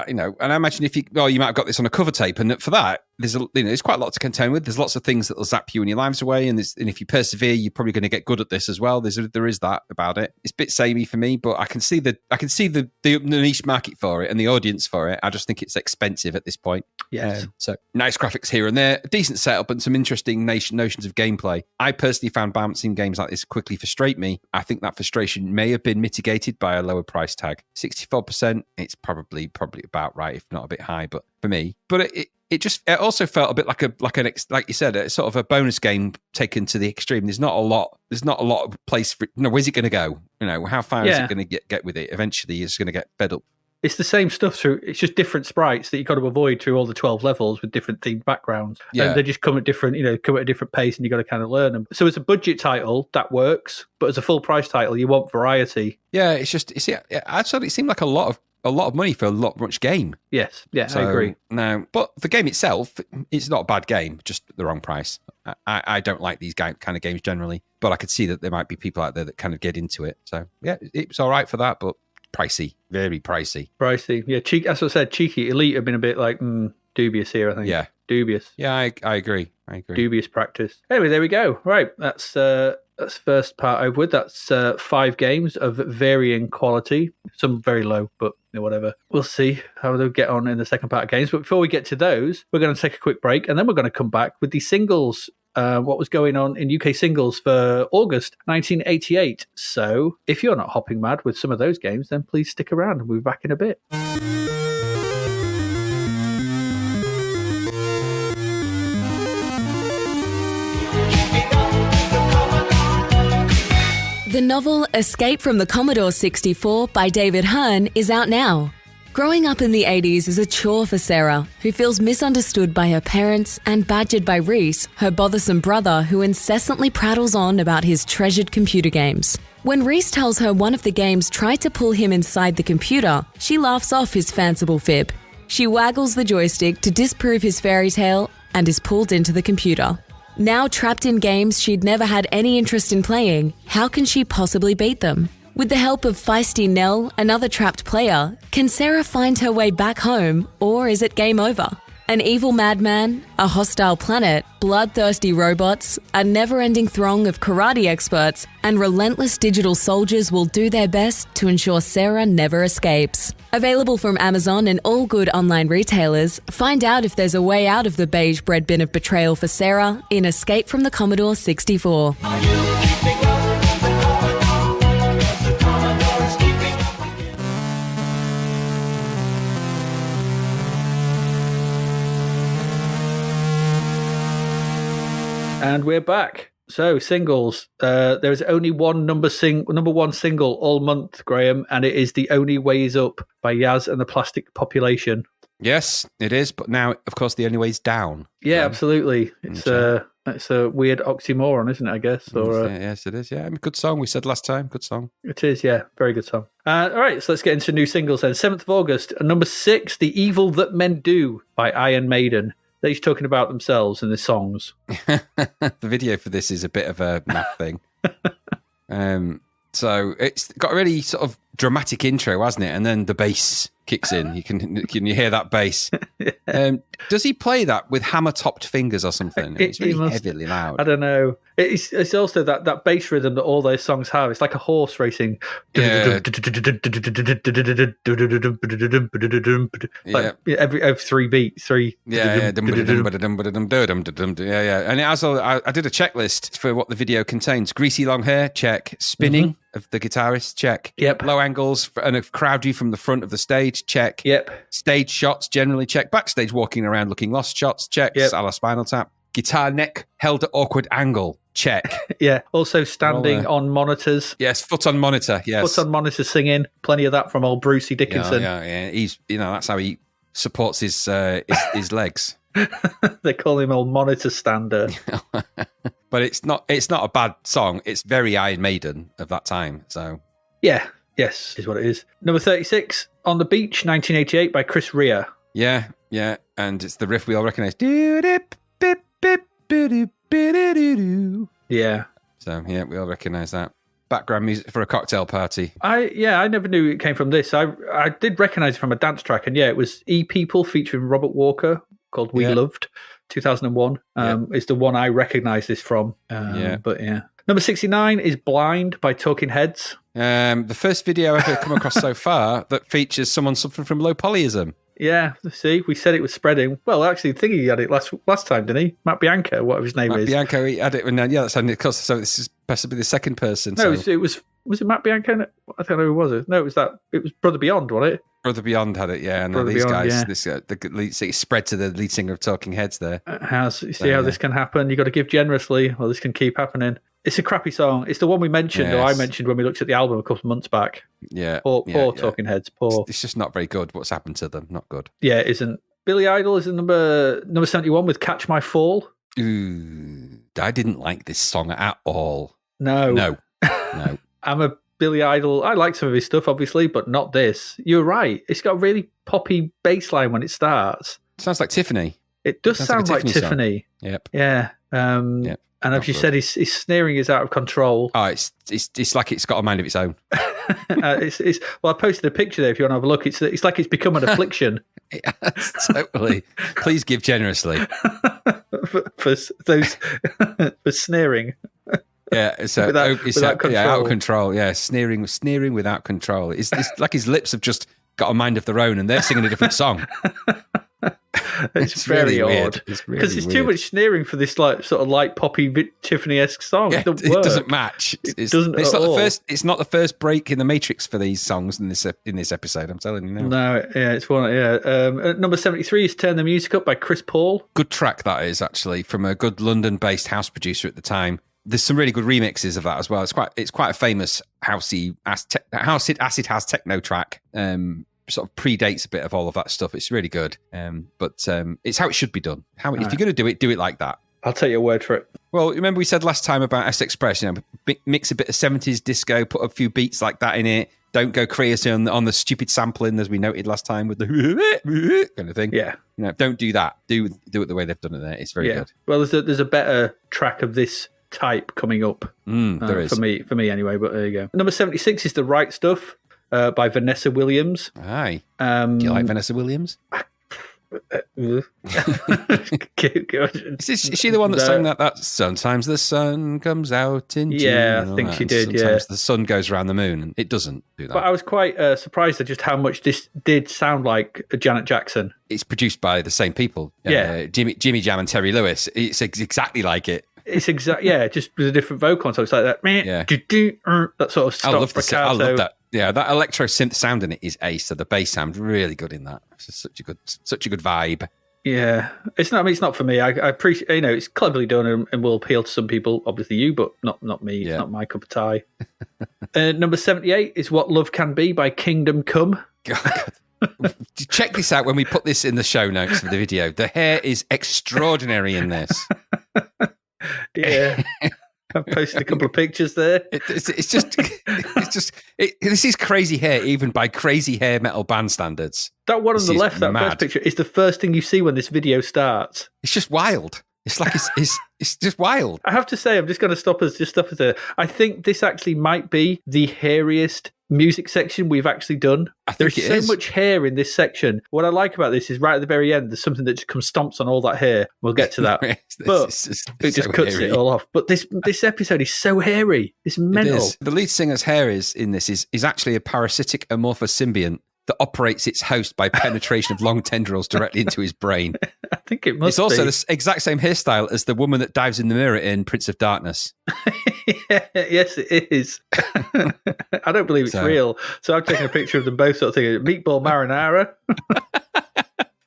And I imagine you might have got this on a cover tape, and for that, there's quite a lot to contend with. There's lots of things that'll zap you and your lives away, and if you persevere, you're probably going to get good at this as well. There is that about it. It's a bit samey for me, but I can see the niche market for it and the audience for it. I just think it's expensive at this point. Yes. So nice graphics here and there, a decent setup, and some interesting notions of gameplay. I personally found bouncing games like this quickly frustrate me. I think that frustration may have been mitigated by a lower price tag. 64%. It's probably about right, if not a bit high, but for me. But it also felt a bit like like you said, it's sort of a bonus game taken to the extreme. There's not a lot of place for it. Where's it going to go? How far is it going to get with it? Eventually, it's going to get fed up. It's the same stuff through. It's just different sprites that you've got to avoid through all the 12 levels with different themed backgrounds. Yeah. And they just come at different pace, and you got to kind of learn them. So as a budget title, that works, but as a full price title, you want variety. Yeah, actually, it seemed like a lot of money for much game. Yes, yeah, I agree. Now, but the game itself, it's not a bad game, just the wrong price. I don't like these kind of games generally, but I could see that there might be people out there that kind of get into it. So yeah, it was all right for that, but pricey, very pricey. Pricey, yeah. Cheeky, as I said, cheeky. Elite have been a bit like dubious here, I think. Yeah, dubious. Yeah, I agree. Dubious practice. Anyway, there we go. Right, that's first part over with. That's 5 games of varying quality. Some very low, but whatever. We'll see how they'll get on in the second part of games. But before we get to those, we're going to take a quick break, and then we're going to come back with the singles. What was going on in UK singles for August 1988. So if you're not hopping mad with some of those games, then please stick around. We'll be back in a bit. The novel Escape from the Commodore 64 by David Hearn is out now. Growing up in the 80s is a chore for Sarah, who feels misunderstood by her parents and badgered by Reese, her bothersome brother who incessantly prattles on about his treasured computer games. When Reese tells her one of the games tried to pull him inside the computer, she laughs off his fanciful fib. She waggles the joystick to disprove his fairy tale and is pulled into the computer. Now trapped in games she'd never had any interest in playing, how can she possibly beat them? With the help of feisty Nell, another trapped player, can Sarah find her way back home, or is it game over? An evil madman, a hostile planet, bloodthirsty robots, a never-ending throng of karate experts, and relentless digital soldiers will do their best to ensure Sarah never escapes. Available from Amazon and all good online retailers, find out if there's a way out of the beige bread bin of betrayal for Sarah in Escape from the Commodore 64. And we're back. So, singles. There is only one number one single all month, Graham, and it is The Only Way Is Up by Yaz and the Plastic Population. Yes, it is. But now, of course, The Only Way Is Down. Yeah, absolutely. It's a weird oxymoron, isn't it, I guess? Or, yes, it is. Yeah, good song. We said last time. Good song. It is, yeah. Very good song. All right, so let's get into new singles then. 7th of August, number 6, The Evil That Men Do by Iron Maiden. They're each talking about themselves in the songs. The video for this is a bit of a math thing. So it's got a really sort of dramatic intro, hasn't it? And then the bass kicks in. Can you hear that bass? Does he play that with hammer-topped fingers or something? It's really heavily loud. I don't know. It's also that bass rhythm that all those songs have. It's like a horse racing. Yeah. Like every 3 beats, 3. Yeah. And it has I did a checklist for what the video contains. Greasy long hair, check. Spinning of the guitarist, check. Yep. Low angles and a crowd view from the front of the stage, check. Yep. Stage shots, generally, check. Backstage walking around looking lost shots, check. Yep. A la Spinal Tap. Guitar neck held at awkward angle, check. Yeah. Also standing on monitors. Yes, foot on monitor, yes. Foot on monitor singing. Plenty of that from old Brucey Dickinson. Yeah. He's, that's how he supports his legs. They call him old monitor stander. But it's not a bad song. It's very Iron Maiden of that time. So yeah, yes, is what it is. Number 36, On the Beach, 1988 by Chris Rea. Yeah, and it's the riff we all recognise. Yeah. So yeah, we all recognise that. Background music for a cocktail party. I never knew it came from this. I did recognise it from a dance track, and it was E-People featuring Robert Walker called We Loved, 2001. Is the one I recognise this from. But yeah. Number 69 is Blind by Talking Heads. The first video I've ever come across so far that features someone suffering from low polyism. Yeah, see, we said it was spreading. Well, actually, Thingy had it last time, didn't he? Matt Bianco, whatever his name is. Matt Bianco, he had it. And that's because so this is possibly the second person. No, so. it was it Matt Bianco? I don't know who was it. No, it was Brother Beyond, wasn't it? Brother Beyond had it, yeah. And these Beyond, guys, the lead, it spread to the lead singer of Talking Heads there. How this can happen? You got to give generously, or this can keep happening. It's a crappy song. It's the one we mentioned, or I mentioned when we looked at the album a couple of months back. Yeah. Poor Talking Heads. Poor. It's just not very good. What's happened to them? Not good. Yeah, it isn't. Billy Idol is in number 71 with Catch My Fall. Ooh, I didn't like this song at all. No. I'm a Billy Idol. I like some of his stuff, obviously, but not this. You're right. It's got a really poppy bass line when it starts. Sounds like Tiffany. It does sound like Tiffany. Yep. Yeah. Yep. And as you said, his snaring is out of control. Oh, it's like it's got a mind of its own. Well, I posted a picture there if you want to have a look. It's like it's become an affliction. Totally. Please give generously. for snaring. Yeah, so without control. out of control. Yeah, sneering without control. It's like his lips have just got a mind of their own, and they're singing a different song. It's very really odd because it's weird. Too much sneering for this sort of light poppy Tiffany-esque song. Yeah, it doesn't match. It doesn't. It's not the first. It's not the first break in the Matrix for these songs in this episode. I'm telling you now. No, yeah, it's one. Yeah, number 73 is "Turn the Music Up" by Chris Paul. Good track that is actually from a good London-based house producer at the time. There's some really good remixes of that as well. It's quite a famous housey acid house techno track. Sort of predates a bit of all of that stuff. It's really good. But it's how it should be done. If you're going to do it like that. I'll take your word for it. Well, remember we said last time about S Express, mix a bit of 70s disco, put a few beats like that in it. Don't go crazy on the stupid sampling, as we noted last time with the kind of thing. Yeah. Don't do that. Do it the way they've done it there. It's very good. Well, there's a better track of this type coming up. There is. For me anyway, but there you go. Number 76 is "The Right Stuff" by Vanessa Williams. Aye. Do you like Vanessa Williams? Is she the one that sang that sometimes the sun comes out in June? Yeah, I think she did, sometimes the sun goes around the moon, and it doesn't do that. But I was quite surprised at just how much this did sound like Janet Jackson. It's produced by the same people. Jimmy Jam and Terry Lewis. It's exactly like it. It's just with a different vocal, so it's like that. Yeah. That sort of stop I love that. Yeah, that electro synth sound in it is ace. So the bass sounds really good in that. It's just such a good vibe. Yeah, it's not. I mean, it's not for me. I appreciate. It's cleverly done and will appeal to some people. Obviously, you, but not me. It's not my cup of tea. Number 78 is "What Love Can Be" by Kingdom Come. God. Check this out when we put this in the show notes for the video. The hair is extraordinary in this. Yeah. I've posted a couple of pictures there. This is crazy hair, even by crazy hair metal band standards. That one on the left, that first picture, is the first thing you see when this video starts. It's just wild. It's like it's just wild. I have to say, I'm just going to stop us there. I think this actually might be the hairiest music section we've actually done. There's so much hair in this section. What I like about this is right at the very end, there's something that just comes stomps on all that hair. We'll get to that. But it just cuts it all off. But this episode is so hairy. It's mental. It is. The lead singer's hair is actually a parasitic amorphous symbiont that operates its host by penetration of long tendrils directly into his brain. I think it must be. It's also the exact same hairstyle as the woman that dives in the mirror in Prince of Darkness. Yes, it is. I don't believe it's real. So I've taken a picture of them both sort of thinking, Meatball Marinara.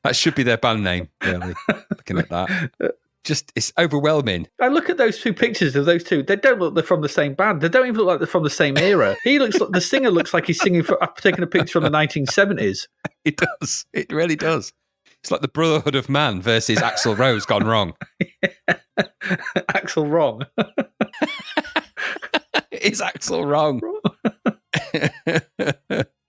That should be their band name, really, looking at that. Just, it's overwhelming. I look at those two pictures of those two. They don't look they're from the same band. They don't even look like they're from the same era. The singer looks like he's singing I've taken a picture from the 1970s. It does. It really does. It's like the Brotherhood of Man versus Axl Rose gone wrong. Axl wrong. Is Axl wrong?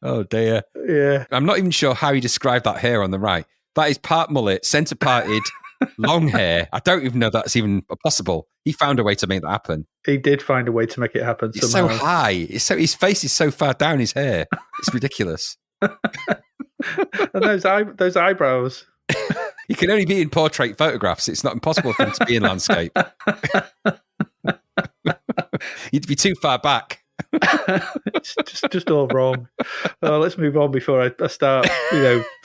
Oh dear. Yeah. I'm not even sure how you describe that hair on the right. That is part mullet, centre parted. Long hair. I don't even know that's even possible. He found a way to make that happen. He did find a way to make it happen. It's somehow. so high. His face is so far down his hair. It's ridiculous. And those eyebrows. He can only be in portrait photographs. It's not impossible for him to be in landscape. You'd be too far back. It's just all wrong. Let's move on before I start,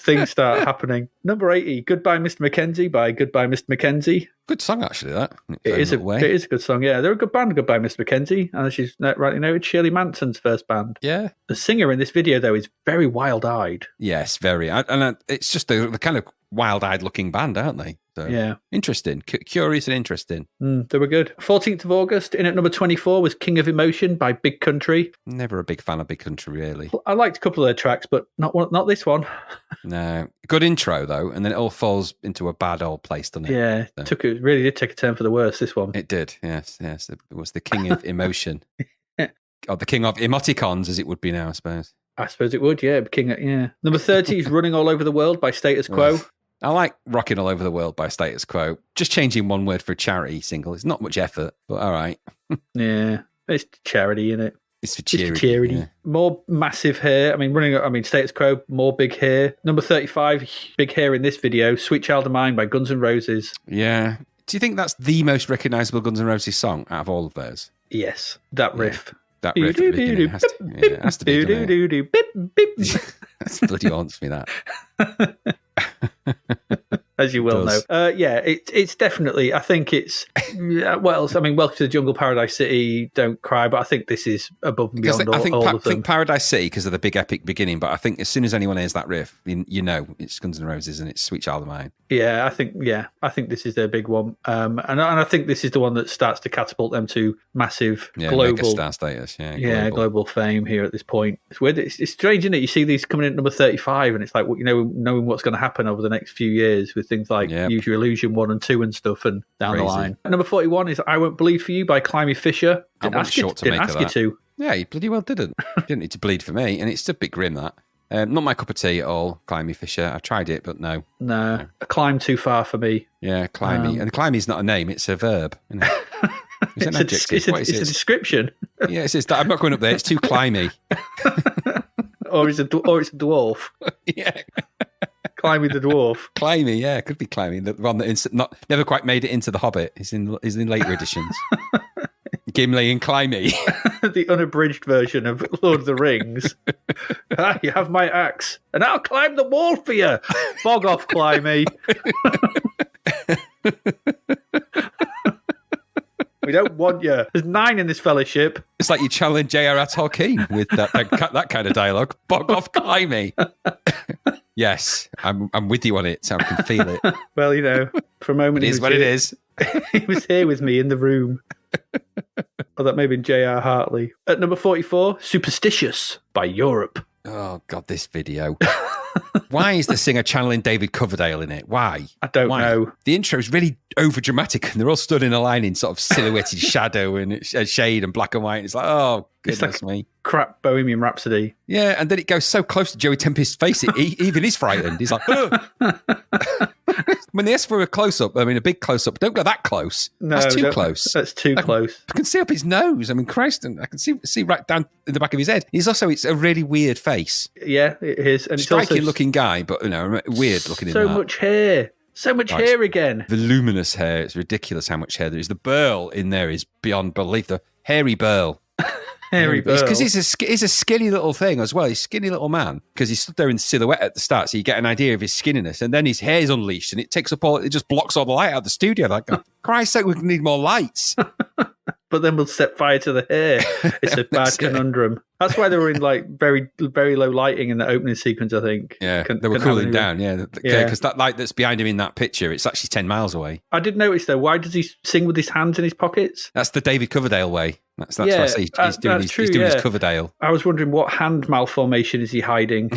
things start happening. Number 80, Goodbye Mr. Mackenzie by Goodbye Mr. Mackenzie. Good song, actually, that. It is a good song, yeah. They're a good band, Goodbye Mr. Mackenzie. And as she's rightly noted, Shirley Manson's first band. Yeah. The singer in this video, though, is very wild-eyed. Yes, very. And it's just the kind of wild-eyed looking band, aren't they? So, yeah. Interesting. Curious and interesting. They were good. 14th of August, in at number 24, was King of Emotion by Big Country. Never a big fan of Big Country, really. I liked a couple of their tracks, but not this one. No. Good intro, though, and then it all falls into a bad old place, doesn't it? Yeah. So. It really did take a turn for the worse, this one. It did, yes. It was the King of Emotion. Or the King of Emoticons, as it would be now, I suppose. I suppose it would, yeah. Number 30 is Running All Over the World by Status Quo. I like Rocking All Over the World by Status Quo. Just changing one word for a charity single. It's not much effort, but all right. Yeah, it's charity, isn't it? It's for charity. Yeah. More massive hair. Status Quo, more big hair. Number 35, big hair in this video, Sweet Child of Mine by Guns N' Roses. Yeah. Do you think that's the most recognisable Guns N' Roses song out of all of theirs? Yes, that riff. That riff at the beginning has to be. That bloody haunts me, that. As you will know. It's definitely, I think it's, what else? Welcome to the Jungle, Paradise City, Don't Cry, but I think this is above and beyond all of them. I think Paradise City, because of the big epic beginning, but I think as soon as anyone hears that riff, you know it's Guns N' Roses and it's Sweet Child of Mine. Yeah, I think this is their big one. And I think this is the one that starts to catapult them to massive global star status. Global fame here at this point. It's weird. It's strange, isn't it? You see these coming in at number 35 and it's like, knowing what's going to happen over the next few years with things like Use Your Illusion 1 and 2 and stuff and down the line. Number 41 is I Won't Bleed For You by Climby Fisher. Didn't ask you to. Yeah, you bloody well didn't. You didn't need to bleed for me, and it's a bit grim, that. Not my cup of tea at all, Climby Fisher. I tried it, but no. No. A climb too far for me. Yeah, climby. And climby's not a name, it's a verb. Isn't it? It's an adjective. It's a description. Yeah, it says that I'm not going up there, it's too climby. or it's a dwarf. Yeah. Climby the dwarf. Climby, yeah, it could be Climby. The one that never quite made it into The Hobbit. Is in later editions. Gimli and Climby. The unabridged version of Lord of the Rings. You have my axe, and I'll climb the wall for you. Bog off, Climby. We don't want you. There's 9 in this fellowship. It's like you challenge J.R.R. Tolkien with that kind of dialogue. Bog off, Climby. Yes, I'm with you on it, so I can feel it. Well, for a moment... It is what it is. He was here with me in the room. Or that may have been J.R. Hartley. At number 44, Superstitious by Europe. Oh, God, this video. Why is the singer channeling David Coverdale in it? Why? I don't know. The intro is really over-dramatic, and they're all stood in a line in sort of silhouetted shadow and shade and black and white. And it's like, oh, goodness me. Crap Bohemian Rhapsody. Yeah, and then it goes so close to Joey Tempest's face, even he's frightened. He's like, when they ask for a close-up, a big close-up, don't go that close. No, that's too close. That's too close. I can see up his nose. Christ, and I can see right down in the back of his head. It's a really weird face. Yeah, it is. And striking-looking guy, but weird looking in that. So much hair. So much hair again. Voluminous hair. It's ridiculous how much hair there is. The burl in there is beyond belief. The hairy burl. Because he's a skinny little thing as well. He's a skinny little man because he stood there in silhouette at the start, so you get an idea of his skinniness, and then his hair's unleashed and it just blocks all the light out of the studio. Like, Christ's sake, we need more lights. But then we'll set fire to the hair. It's a bad conundrum. That's why they were in very, very low lighting in the opening sequence, I think. Yeah, they were cooling down, because that light that's behind him in that picture, it's actually 10 miles away. I did notice, though, why does he sing with his hands in his pockets? That's the David Coverdale way. That's what I say. He's doing his Coverdale. I was wondering what hand malformation is he hiding?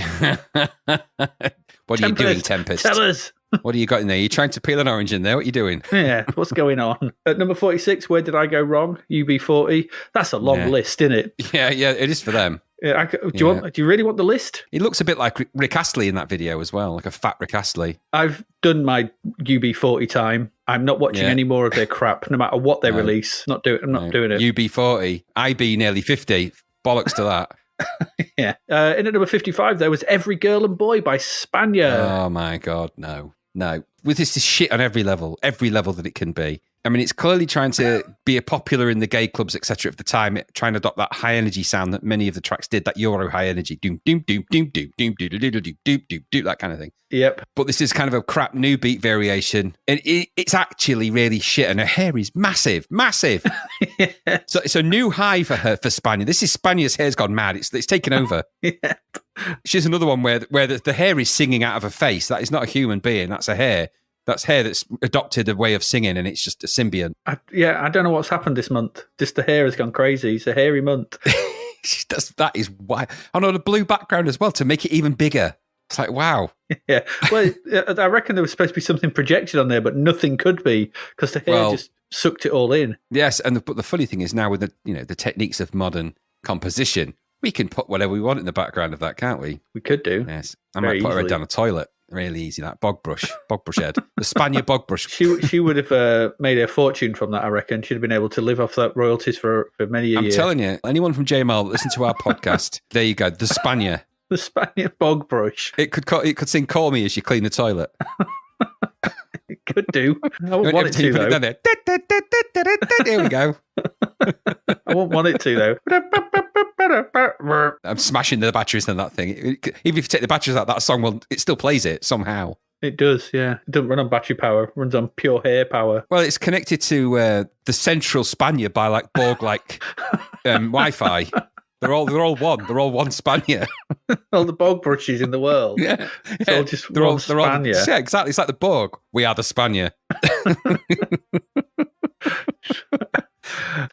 What are you doing, Tempest? Tell us. What do you got in there? Are you trying to peel an orange in there? What are you doing? Yeah, what's going on? At number 46, Where Did I Go Wrong? UB40. That's a long list, isn't it? Yeah, it is for them. Yeah, do you really want the list? He looks a bit like Rick Astley in that video as well, like a fat Rick Astley. I've done my UB40 time. I'm not watching any more of their crap, no matter what they release. I'm not doing it. UB40, IB nearly 50. Bollocks to that. Yeah. In at number 55, there was Every Girl and Boy by Spania. Oh my God, no. With this shit on every level that it can be. It's clearly trying to be a popular in the gay clubs, etc. of the time, trying to adopt that high energy sound that many of the tracks did, that Euro high energy, doom, doom, doom, doom, doom, doom, doom, doom, doom, doom, doom, doom, that kind of thing. Yep. But this is kind of a crap new beat variation. And it's actually really shit. And her hair is massive. Yeah. So it's a new high for Spania. This is Spania's hair's gone mad. It's taken over. Yeah. She's another one where the hair is singing out of her face. That is not a human being. That's a hair. That's hair that's adopted a way of singing, and it's just a symbiont. I don't know what's happened this month. Just the hair has gone crazy. It's a hairy month. That is why. On a blue background as well to make it even bigger. It's like, wow. Yeah. Well, I reckon there was supposed to be something projected on there, but nothing could be because the hair just sucked it all in. Yes, but the funny thing is now with the techniques of modern composition, we can put whatever we want in the background of that, can't we? We could do. Yes. I might put her down a toilet. Really easy, that bog brush head. The Spania bog brush. She would have made a fortune from that, I reckon. She'd have been able to live off that royalties for many years. I'm telling you, anyone from JML that listen to our podcast, there you go, the Spania. The Spania bog brush. It could sing Call Me as you clean the toilet. It could do. I wouldn't want it to, though. There we go. I won't want it to, though. I'm smashing the batteries in that thing. Even if you take the batteries out, that song it still plays it somehow. It does, yeah. It doesn't run on battery power. It runs on pure hair power. Well, it's connected to the central Spania by Borg Wi-Fi. They're all one. They're all one Spania. All the bog brushes in the world. Yeah. It's all just one Spania. Yeah, exactly. It's like the Borg. We are the Spania.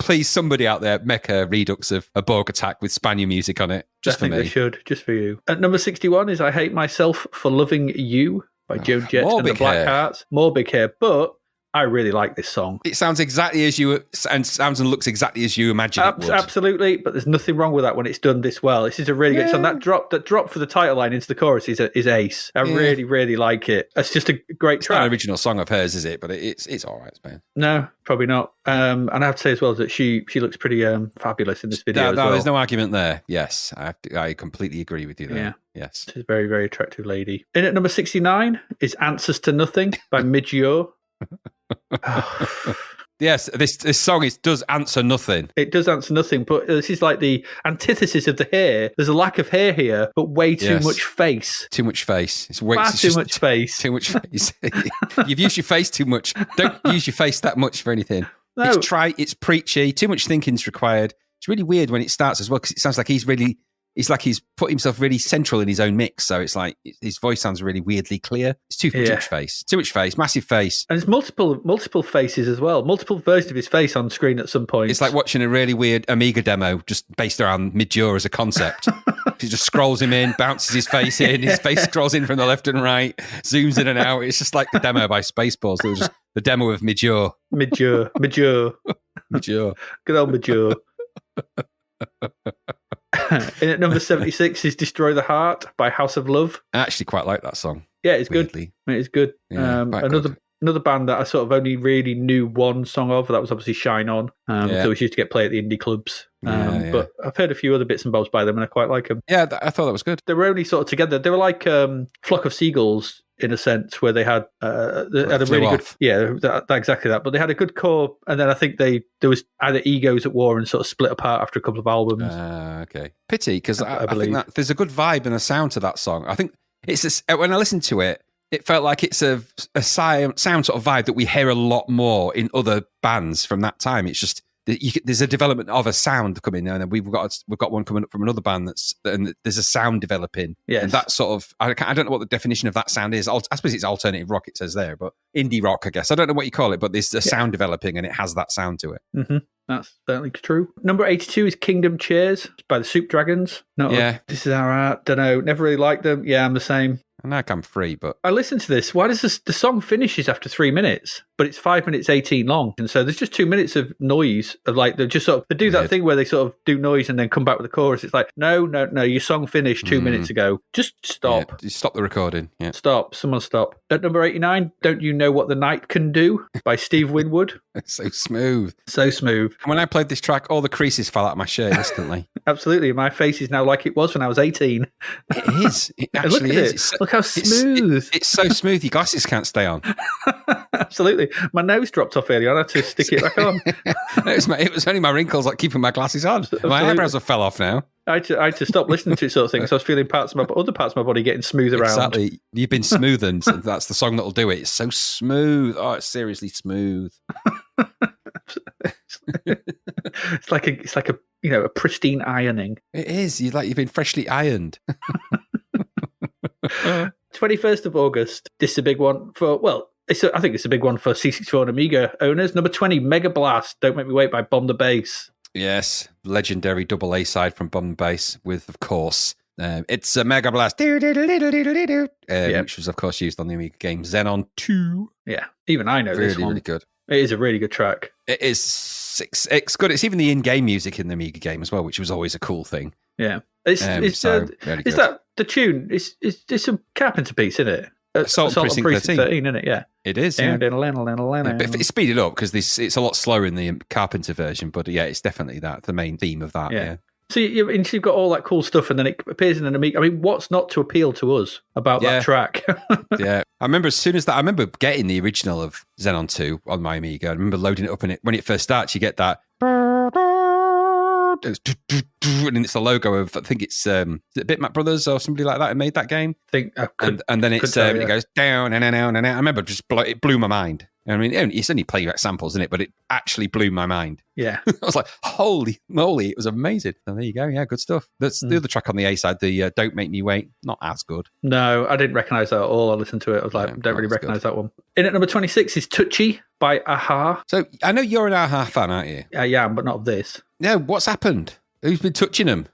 Please, somebody out there, make a redux of a Borg attack with Spania music on it. Just for me. They should, just for you. At number 61 is I Hate Myself for Loving You by Joe Jett and the Blackhearts. More big hair, but I really like this song. It sounds exactly as you, and sounds and looks exactly as you imagine it would. Absolutely, but there's nothing wrong with that when it's done this well. This is a really good song. That drop for the title line into the chorus is ace. I really, really like it. It's just a great track. It's not an original song of hers, is it? But it's all right, man. No, probably not. And I have to say as well that she looks pretty fabulous in this video as well. There's no argument there. Yes, I completely agree with you there. Yeah. Yes. She's a very, very attractive lady. In at number 69 is Answers to Nothing by Midge-Ure. Yes, this song does answer nothing. It does answer nothing, but this is like the antithesis of the hair. There's a lack of hair here, but way too much face. Too much face. It's too much face. Too much face. You've used your face too much. Don't use your face that much for anything. No. It's preachy. Too much thinking's required. It's really weird when it starts as well, because it sounds like he's put himself really central in his own mix. So it's like his voice sounds really weirdly clear. It's too much face. Too much face. Massive face. And it's multiple faces as well. Multiple versions of his face on screen at some point. It's like watching a really weird Amiga demo just based around Midge-Ure as a concept. He just scrolls him in, bounces his face in, his face scrolls in from the left and right, zooms in and out. It's just like the demo by Spaceballs. It was just the demo of Midge-Ure. Midge-Ure. Good old Midge-Ure. In at number 76 is Destroy the Heart by House of Love. I actually quite like that song. Yeah, it's weirdly. Good. It is good. Yeah, another band that I sort of only really knew one song of, that was obviously Shine On. So we used to get play at the indie clubs. But I've heard a few other bits and bobs by them and I quite like them. Yeah, I thought that was good. They were only sort of together. They were like Flock of Seagulls in a sense, where they had a really good, exactly that. But they had a good core, and then I think there was either egos at war and sort of split apart after a couple of albums. Okay, pity, because I believe think that there's a good vibe and a sound to that song. I think it's when I listened to it, it felt like it's a sound sort of vibe that we hear a lot more in other bands from that time. It's just there's a development of a sound coming, and we've got one coming up from another band and there's a sound developing. Yes. And that sort of I don't know what the definition of that sound is. I suppose it's alternative rock. It says there, but indie rock, I guess. I don't know what you call it, but there's a sound developing, and it has that sound to it. Mm-hmm. That's certainly true. Number 82 is Kingdom Chairs by the Soup Dragons. This is our art. Don't know. Never really liked them. Yeah, I'm the same. I know I'm free, but I listened to this. Why does the song finishes after 3 minutes, but it's 5 minutes 18 long, and so there's just 2 minutes of noise of like they do that thing where they sort of do noise and then come back with the chorus. It's like no, your song finished 2 minutes ago. Just stop. Yeah, just stop the recording. Yeah, stop. Someone stop. At number 89, Don't You Know What the Night Can Do by Steve Winwood. It's so smooth, so smooth. When I played this track, all the creases fell out of my shirt instantly. Absolutely, my face is now like it was when I was 18. It is. It actually is. Look how smooth. It's so smooth. Your glasses can't stay on. Absolutely. My nose dropped off earlier. I had to stick it back on. It was only my wrinkles like keeping my glasses on. Absolutely. My eyebrows have fell off now. I had to stop listening to it sort of thing. So I was feeling other parts of my body getting smooth around. Exactly. You've been smoothened. So that's the song that'll do it. It's so smooth. Oh, it's seriously smooth. It's like a pristine ironing. It is. You've been freshly ironed. 21st of August. This is a big one I think it's a big one for C64 and Amiga owners. Number 20, Mega Blast, Don't Make Me Wait by Bomb the Bass. Yes, legendary double A side from Bomb the Bass with, of course, it's a Mega Blast, which was, of course, used on the Amiga game Xenon 2. Yeah, even I know this one. Really good. It is a really good track. It is. It's good. It's even the in-game music in the Amiga game as well, which was always a cool thing. Yeah. Is that the tune? It's a Carpenter piece, isn't it? Assault on Precinct 13, isn't it? Yeah. It is. Yeah. But it's speeded up because it's a lot slower in the Carpenter version, but yeah, it's definitely the main theme of that. Yeah. So you've got all that cool stuff, and then it appears in an Amiga. I mean, what's not to appeal to us about that track? Yeah. I remember I remember getting the original of Xenon 2 on my Amiga. I remember loading it up, and when it first starts, you get that. And it's the logo of, I think it's Bitmap Brothers or somebody like that who made that game. And then it goes down and down and down. I remember it blew my mind. I mean, it's only playback samples, isn't it? But it actually blew my mind. Yeah. I was like, holy moly, it was amazing. So there you go. Yeah, good stuff. That's the other track on the A side, the Don't Make Me Wait. Not as good. No, I didn't recognise that at all. I listened to it. I was like, don't really recognise that one. In at number 26 is Touchy by Aha. So I know you're an Aha fan, aren't you? I am, but not of this. Yeah, what's happened? Who's been touching them?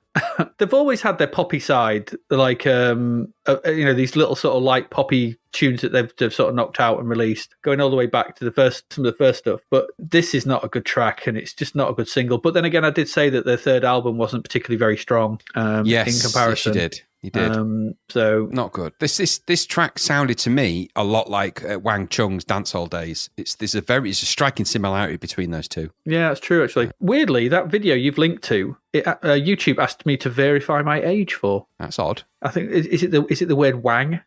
They've always had their poppy side, like these little sort of light poppy tunes that they've sort of knocked out and released, going all the way back to some of the first stuff. But this is not a good track, and it's just not a good single. But then again, I did say that their third album wasn't particularly very strong in comparison. Yes, you did. So not good. This track sounded to me a lot like Wang Chung's Dancehall days. There's a striking similarity between those two. Yeah, that's true. Actually, weirdly, that video you've linked to, YouTube asked me to verify my age for. That's odd. I think is it the word Wang?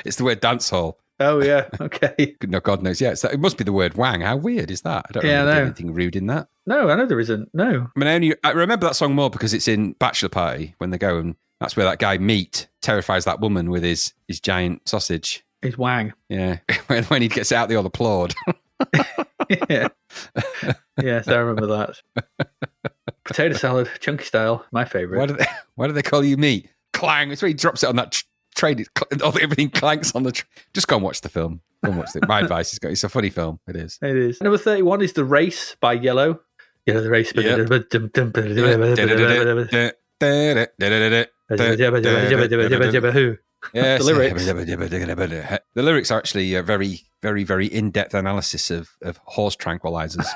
It's the word dancehall. Oh yeah, okay. No, God knows. Yeah, it must be the word Wang. How weird is that? I don't remember anything rude in that. No, I know there isn't. No. I mean, I remember that song more because it's in Bachelor Party when they go, and that's where that guy Meat terrifies that woman with his giant sausage. His Wang. Yeah, when he gets out, they all applaud. Yeah. Yes, I remember that. Potato salad, chunky style, my favourite. Why do they call you Meat? Clang! It's when he drops it on that tray. Everything clanks on the. Just go and watch the film. Go and watch it. My advice is it's a funny film. It is. It is. Number 31 is The Race by Yellow. Yellow, The Race. Yep. Yes. The lyrics are actually a very, very, very in-depth analysis of horse tranquilizers.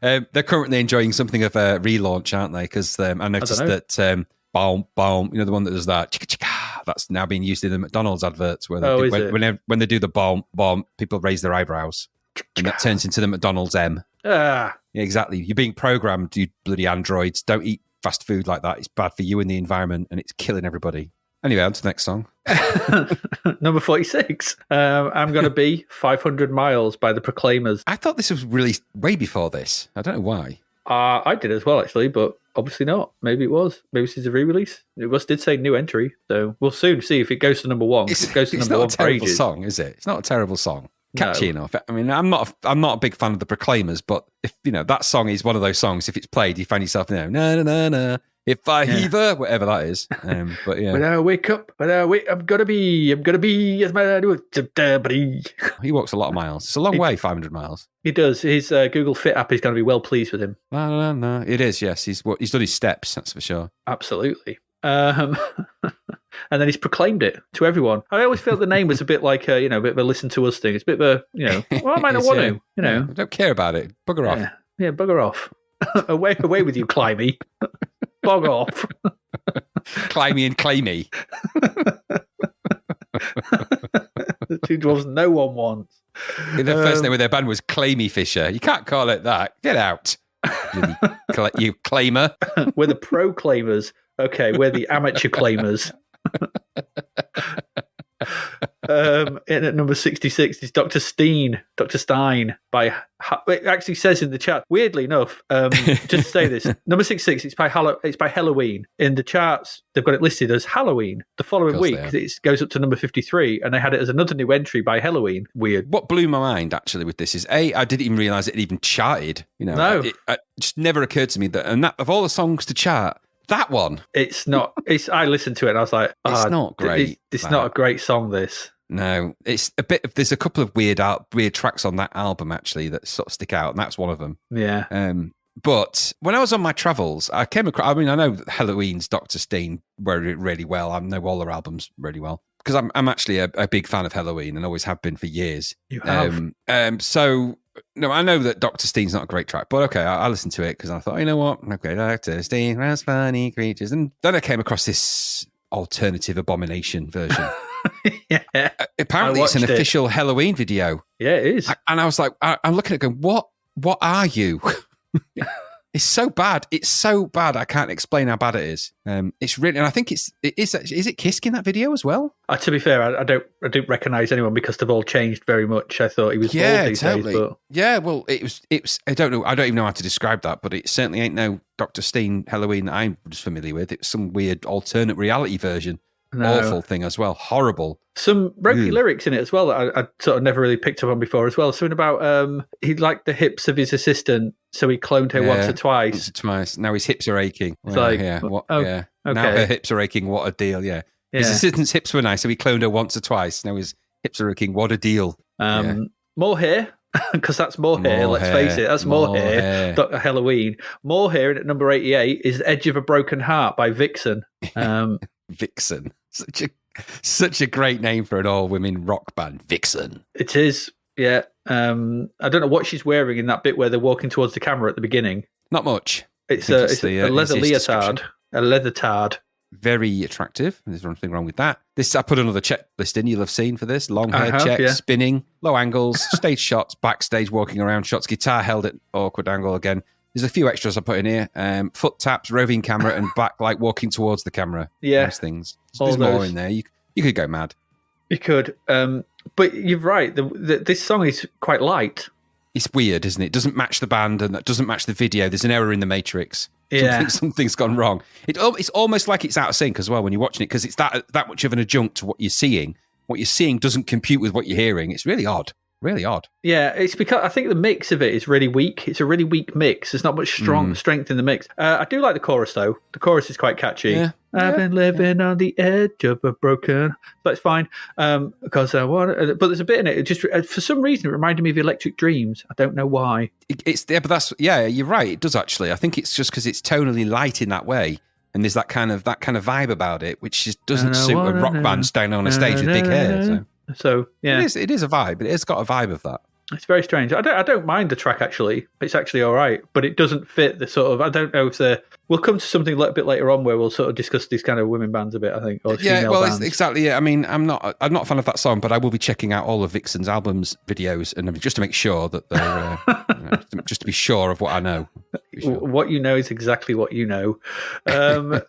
They're currently enjoying something of a relaunch, aren't they? Because I noticed that Boom, Boom, the one that does that, chicka, chicka, that's now being used in the McDonald's adverts where when they do the Boom, Boom, people raise their eyebrows. And that turns into the McDonald's M. Yeah, exactly. You're being programmed, you bloody androids. Don't eat fast food like that. It's bad for you and the environment, and it's killing everybody. Anyway, on to the next song. Number 46. I'm Gonna Be 500 Miles by the Proclaimers. I thought this was released way before this. I don't know why. I did as well, actually, but obviously not. Maybe it was. Maybe this is a re-release. It did say new entry, so we'll soon see if it goes to number one. It goes to number one for ages. It's not a terrible song, is it? It's not a terrible song. Catchy enough. I mean, I'm not a big fan of the Proclaimers, but if that song is one of those songs, if it's played, you find yourself na na na na. If I heaver, whatever that is. But yeah. When I wake up, I'm gonna be as my do. He walks a lot of miles. It's a long way, 500 miles. He does. His Google Fit app is going to be well pleased with him. No. It is, yes. He's done his steps, that's for sure. Absolutely. And then he's proclaimed it to everyone. I always felt the name was a bit like a bit of a listen to us thing. It's a bit of a well, I might not want to. I don't care about it. Bugger off. Yeah, bugger off. away with you, Climby. Bog off. Climby and Claymy. The two dwarves no one wants. The first name of their band was Claymy Fisher. You can't call it that. Get out. You claimer. We're the pro claimers. Okay, we're the amateur claimers. In at number 66 is Dr. Stein by it actually says in the chat, weirdly enough, just to say this, number 66 it's by Halloween. In the charts they've got it listed as Halloween. The following week it goes up to number 53 and they had it as another new entry by Halloween. Weird. What blew my mind actually with this is I didn't even realise it even charted. No. It just never occurred to me that of all the songs to chart, that one. It's not. I listened to it and I was like, it's not great. It's not a great song, this. No, it's a bit of. There's a couple of weird tracks on that album actually that sort of stick out, and that's one of them. Yeah. But when I was on my travels, I came across. I mean, I know Halloween's Dr. Stein really well. I know all their albums really well because I'm actually a big fan of Halloween and always have been for years. You have. So. No, I know that Dr. Stein's not a great track, but okay, I listened to it because I thought, you know what? Okay, Dr. Stein has funny creatures. And then I came across this alternative abomination version. Yeah. Apparently it's an official Halloween video. Yeah, it is. And I was like, I'm looking at it going, what are you? It's so bad. It's so bad. I can't explain how bad it is. It's really, and I think is it Kiske in that video as well? To be fair, I don't recognise anyone because they've all changed very much. I thought he was bald these days. But... Yeah, well, it was. I don't know. I don't even know how to describe that, but it certainly ain't no Dr. Stein Halloween that I'm just familiar with. It's some weird alternate reality version. No. Awful thing as well. Horrible. Some ropey lyrics in it as well that I sort of never really picked up on before as well. Something about he liked the hips of his assistant, so he cloned her once or twice. Once or twice. Now his hips are aching. It's Okay. Now her hips are aching. What a deal. Yeah. His assistant's hips were nice, so he cloned her once or twice. Now his hips are aching. What a deal. More hair. Because that's more hair, let's face it. That's more hair. Dr. Halloween. More hair at number 88 is Edge of a Broken Heart by Vixen. Vixen. Such a Such a great name for an all-women rock band, Vixen. It is, yeah. I don't know what she's wearing in that bit where they're walking towards the camera at the beginning. Not much. It's a leather leotard. A leather tard. Very attractive. There's nothing wrong with that. I put another checklist in. You'll have seen for this. Long hair check, spinning, low angles, stage shots, backstage walking around shots, guitar held at awkward angle again. There's a few extras I put in here. Foot taps, roving camera, and backlight walking towards the camera. Yeah. Those things. There's more in there. You could go mad. You could. But you're right. This song is quite light. It's weird, isn't it? It doesn't match the band and that doesn't match the video. There's an error in the matrix. Yeah. Something's gone wrong. It's almost like it's out of sync as well when you're watching it because it's that much of an adjunct to what you're seeing. What you're seeing doesn't compute with what you're hearing. It's really odd. Really odd. Yeah, it's because I think the mix of it is really weak. It's a really weak mix. There's not much strength in the mix. I do like the chorus, though. The chorus is quite catchy. Yeah. I've been living on the edge of a broken... That's fine. Because I want... But there's a bit in it. It just, for some reason, it reminded me of Electric Dreams. I don't know why. You're right. It does, actually. I think it's just because it's tonally light in that way. And there's that kind of vibe about it, which just doesn't suit a rock band standing on a stage with big hair. So yeah, it is a vibe. It has got a vibe of that. It's very strange. I don't mind the track actually. It's actually all right, but it doesn't fit the sort of. I don't know if we'll come to something a little bit later on where we'll sort of discuss these kind of women bands a bit. I think. Or yeah, well, bands. Exactly. Yeah, I mean, I'm not a fan of that song, but I will be checking out all of Vixen's albums, videos, and just to make sure that they're just to be sure of what I know. Sure. What you know is exactly what you know. In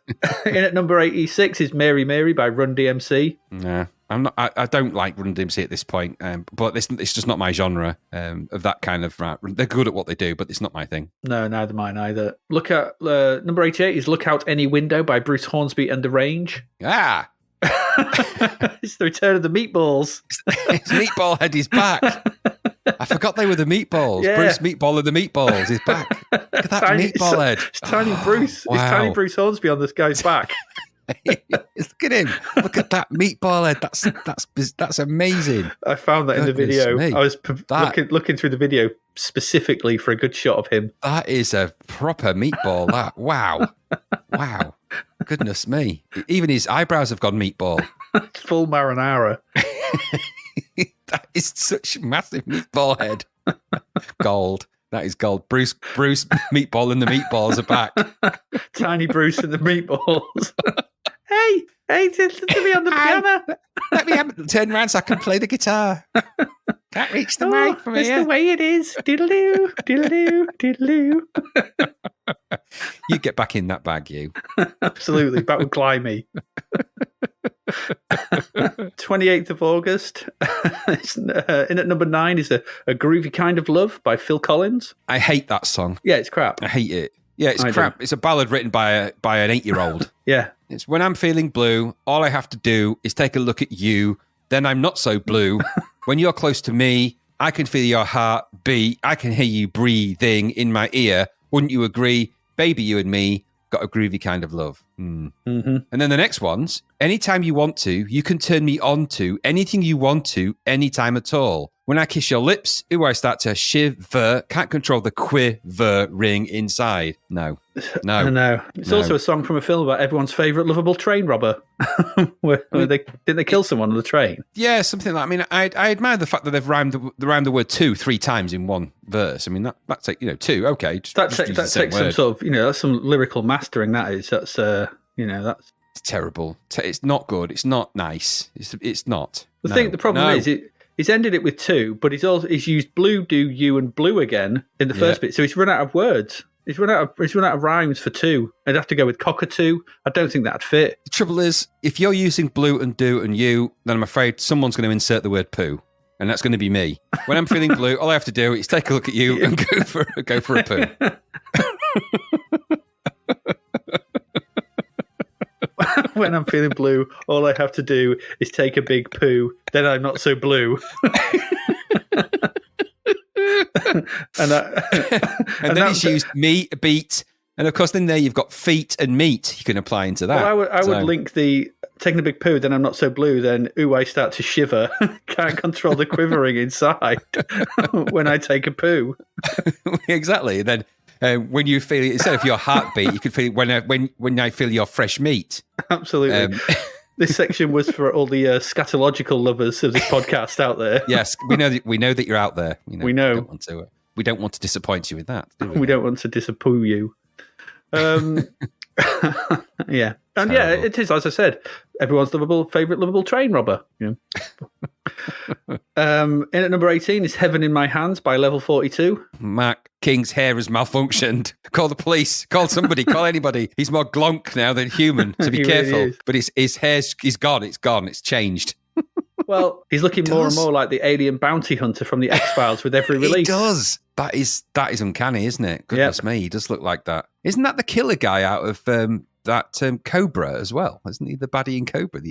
at number 86 is Mary Mary by Run DMC. Yeah. I don't like Run DMC at this point, but it's just not my genre of that kind of rap. They're good at what they do, but it's not my thing. No, neither mine either. Look at number 88 is Look Out Any Window by Bruce Hornsby and The Range. Ah! It's the return of the Meatballs. His meatball head is back. I forgot they were the Meatballs. Yeah. Bruce Meatball and the Meatballs is back. Look at that meatball head. It's tiny Bruce. Wow. It's tiny Bruce Hornsby on this guy's back. Look at him! Look at that meatball head. That's amazing. I found that in the video. I was looking through the video specifically for a good shot of him. That is a proper meatball. That wow. Goodness me! Even his eyebrows have gone meatball. Full marinara. That is such a massive meatball head. Gold. That is gold. Bruce Meatball and the Meatballs are back. Tiny Bruce and the Meatballs. Hey, listen to me on the piano. Let me turn around so I can play the guitar. Can't reach the mic from here. It's the way it is. Diddle-doo, diddle-doo, diddle-doo. You get back in that bag, you. Absolutely. Back with Climby. 28th of August. In at number 9 is a Groovy Kind of Love by Phil Collins. I hate that song. Yeah, it's crap. I hate it. Yeah, it's crap. It's a ballad written by an 8-year-old. Yeah. It's when I'm feeling blue, all I have to do is take a look at you, then I'm not so blue. When you're close to me, I can feel your heart beat. I can hear you breathing in my ear. Wouldn't you agree? Baby, you and me got a groovy kind of love. Mm-hmm. And then the next one's, anytime you want to, you can turn me on to anything you want to, anytime at all. When I kiss your lips, I start to shiver. Can't control the quivering inside. No. It's also a song from a film about everyone's favourite lovable train robber. where didn't they kill someone on the train? Yeah, something like. I mean, I admire the fact that they've rhymed the word two 3 times in one verse. I mean, that's like, two. Okay, that takes some sort of that's some lyrical mastering. That's that's. It's terrible. It's not good. It's not nice. It's not. The problem is he's ended it with 2, but he's used blue, do, you, and blue again in the first bit. So he's run out of words. He's run out of rhymes for 2. I'd have to go with cockatoo. I don't think that'd fit. The trouble is, if you're using blue and do and you, then I'm afraid someone's going to insert the word poo. And that's going to be me. When I'm feeling blue, all I have to do is take a look at you and go for a poo. When I'm feeling blue, all I have to do is take a big poo. Then I'm not so blue. and then he's used me, beat, and of course, then there you've got feet and meat you can apply into that. Well, I would link the taking a big poo. Then I'm not so blue. Then I start to shiver. Can't control the quivering inside when I take a poo. Exactly. And then. When you feel instead of your heartbeat, you could feel when I feel your fresh meat. Absolutely. This section was for all the scatological lovers of this podcast out there. Yes, we know that you're out there. We know. We don't want to disappoint you with that. Do we? We don't want to disappoint you. Yeah. And yeah, it is, as I said, everyone's favourite lovable train robber. Yeah. In at number 18 is Heaven in My Hands by Level 42. Mark King's hair has malfunctioned. Call the police. Call somebody. Call anybody. He's more glonk now than human, so be careful. Really, but his hair's gone. It's gone. It's changed. Well, he's looking more and more like the alien bounty hunter from the X-Files with every release. He does. That is uncanny, isn't it? Goodness me, he does look like that. Isn't that the killer guy out of that Cobra as well? Isn't he the baddie in Cobra?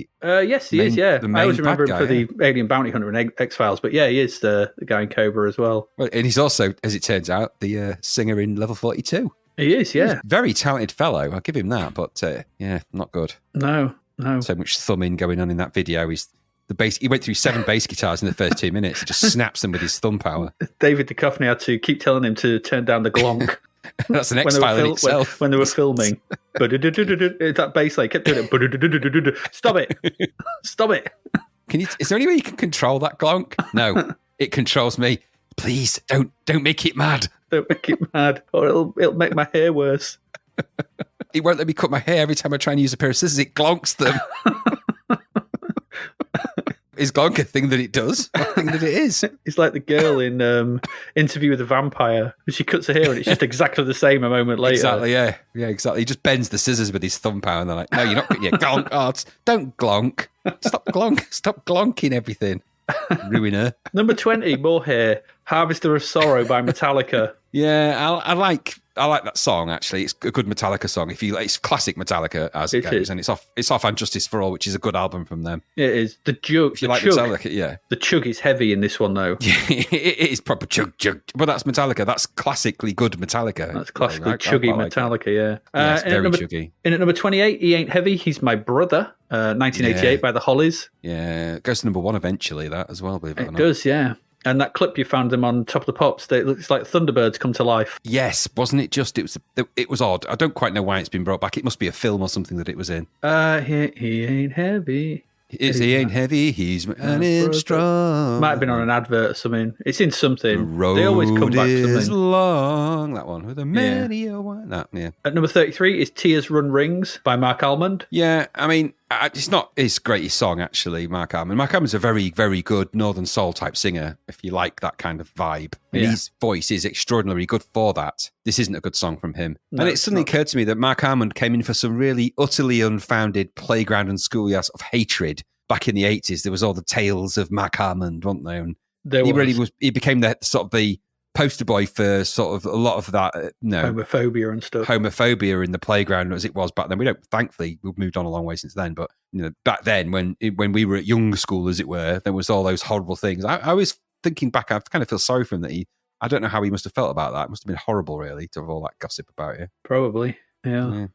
Yes, he is, yeah. I always remember him for the alien bounty hunter in X-Files, but yeah, he is the guy in Cobra as well. And he's also, as it turns out, the singer in Level 42. He is, yeah. Very talented fellow, I'll give him that, but yeah, not good. No. So much thumbing going on in that video. He went through 7 bass guitars in the first 2 minutes. He just snaps them with his thumb power. David Duchovny had to keep telling him to turn down the glonk. That's an X-File in itself. When they were filming. That bass line kept doing it. Stop it. Stop it. Is there any way you can control that glonk? No, it controls me. Please, don't make it mad. Don't make it mad, or it'll make my hair worse. It won't let me cut my hair every time I try and use a pair of scissors. It glonks them. Is glonk a thing that it does? A thing that it is? It's like the girl in Interview with a Vampire. She cuts her hair and it's just exactly the same a moment later. Exactly, yeah. Yeah, exactly. He just bends the scissors with his thumb power and they're like, no, you're not. Yeah, glonk. Oh, don't glonk. Stop glonking everything. Ruiner. Number 20, more hair. Harvester of Sorrow by Metallica. Yeah, I like that song, actually. It's a good Metallica song. It's classic Metallica as it goes, and it's off And Justice for All, which is a good album from them. It is. The chug. If you like Metallica, yeah. The chug is heavy in this one, though. Yeah, it is proper chug. But that's Metallica. That's classically good Metallica. That's classically chuggy Metallica, yeah. Yes, very chuggy. In at number 28, He Ain't Heavy, He's My Brother, 1988 by the Hollies. Yeah, it goes to number 1 eventually, that as well, believe it or not. It does, yeah. And that clip you found them on Top of the Pops, it looks like Thunderbirds come to life. Yes, wasn't it just? It was odd. I don't quite know why it's been brought back. It must be a film or something that it was in. He ain't heavy. He ain't heavy, he's strong. Might have been on an advert or something. It's in something. The road they always come back to is something. long. That one with a many a one. That, yeah. At number 33 is Tears Run Rings by Mark Almond. Yeah, I mean, it's not his greatest song, actually, Mark Almond. Mark Almond's a very, very good Northern Soul type singer, if you like that kind of vibe. And his voice is extraordinarily good for that. This isn't a good song from him. No, and it suddenly occurred to me that Mark Almond came in for some really utterly unfounded playground and schoolyard of hatred. Back in the 80s, there was all the tales of Mark Almond, weren't there? And he became the sort of the poster boy for sort of a lot of that, homophobia and stuff. Homophobia in the playground as it was back then. Thankfully, we've moved on a long way since then. But back then, when we were at young school, as it were, there was all those horrible things. I was thinking back, I kind of feel sorry for him that I don't know how he must have felt about that. It must have been horrible, really, to have all that gossip about you. Probably, yeah.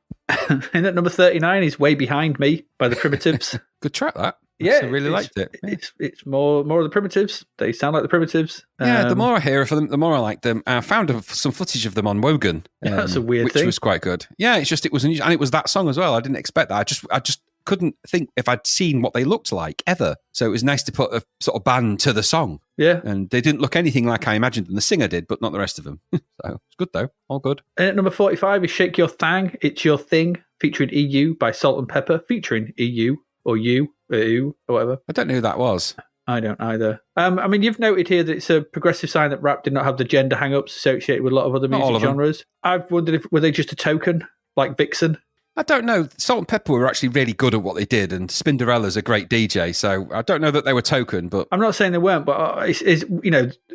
And at number 39 is Way Behind Me by the Primitives. Good track, that. Yeah, I really liked it. Yeah. It's more of the Primitives. They sound like the Primitives. Yeah, the more I hear of them, the more I like them. I found some footage of them on Wogan. That's a weird thing. Which was quite good. Yeah, it was unusual. And it was that song as well. I didn't expect that. I just couldn't think if I'd seen what they looked like ever. So it was nice to put a sort of band to the song. Yeah. And they didn't look anything like I imagined them. The singer did, but not the rest of them. So it's good though. All good. And at number 45 is Shake Your Thang, It's Your Thing, featuring EU by Salt and Pepper, featuring EU or you or whatever. I don't know who that was. I don't either. I mean, you've noted here that it's a progressive sign that rap did not have the gender hang-ups associated with a lot of other music genres. I've wondered were they just a token, like Vixen? I don't know. Salt and Pepper were actually really good at what they did, and Spinderella's a great DJ, so I don't know that they were token, but... I'm not saying they weren't, but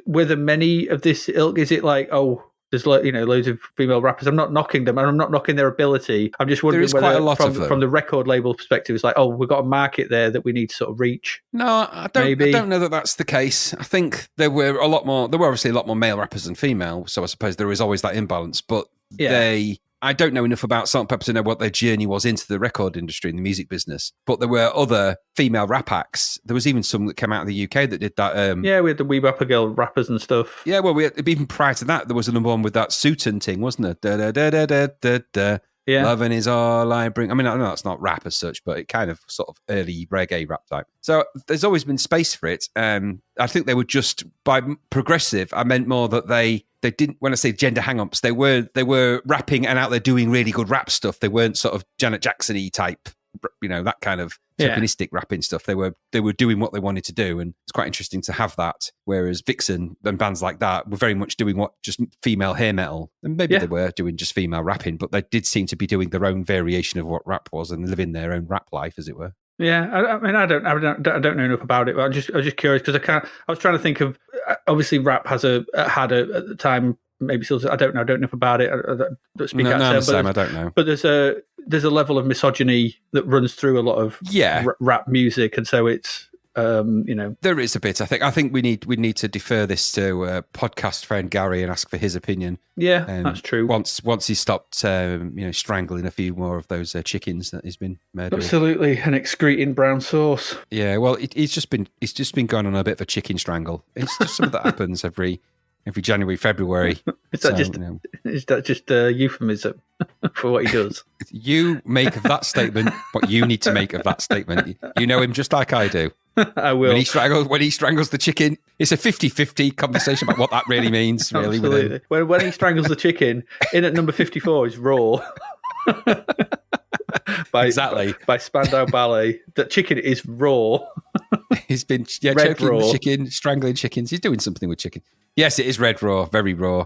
were there many of this ilk? Is it like, there's loads of female rappers. I'm not knocking them, and I'm not knocking their ability. I'm just wondering whether, quite a lot of them. From the record label perspective, it's like, we've got a market there that we need to sort of reach. No, I don't know that that's the case. I think there were obviously a lot more male rappers than female, so I suppose there is always that imbalance. But I don't know enough about Salt and Pepper to know what their journey was into the record industry and the music business. But there were other female rap acts. There was even some that came out of the UK that did that. We had the Wee Rapper Girl rappers and stuff. Yeah, well, even prior to that, there was another one with that Sutton thing, wasn't there? Da da da da da da. Yeah. Loving is all I bring. I mean, I know that's not rap as such, but it kind of sort of early reggae rap type. So there's always been space for it. I think they were just, by progressive, I meant more that they didn't, when I say gender hang-ups, they were rapping and out there doing really good rap stuff. They weren't sort of Janet Jackson-y type, that kind of tokenistic rapping stuff. They were doing what they wanted to do, and it's quite interesting to have that. Whereas Vixen and bands like that were very much doing what just female hair metal, and maybe they were doing just female rapping, but they did seem to be doing their own variation of what rap was and living their own rap life, as it were. Yeah, I mean, I don't know enough about it, but I was just curious because I was trying to think of, obviously rap had at the time. Maybe still, I don't know enough about it. I don't speak out of turn, I don't know. But there's a level of misogyny that runs through a lot of rap music, and so it's there is a bit. I think we need to defer this to podcast friend Gary and ask for his opinion. Yeah, that's true. Once he's stopped strangling a few more of those chickens that he's been murdering. Absolutely, and excreting brown sauce. Yeah, well, he's just been going on a bit of a chicken strangle. It's just something that happens every January, February. Is that just a euphemism for what he does? You make of that statement what you need to make of that statement. You know him just like I do. I will. When he strangles the chicken, it's a 50-50 conversation about what that really means. Really, absolutely. When he strangles the chicken, in at number 54 is Raw. By Spandau Ballet. That chicken is raw. He's been choking the chicken, strangling chickens. He's doing something with chicken. Yes, it is red raw, very raw.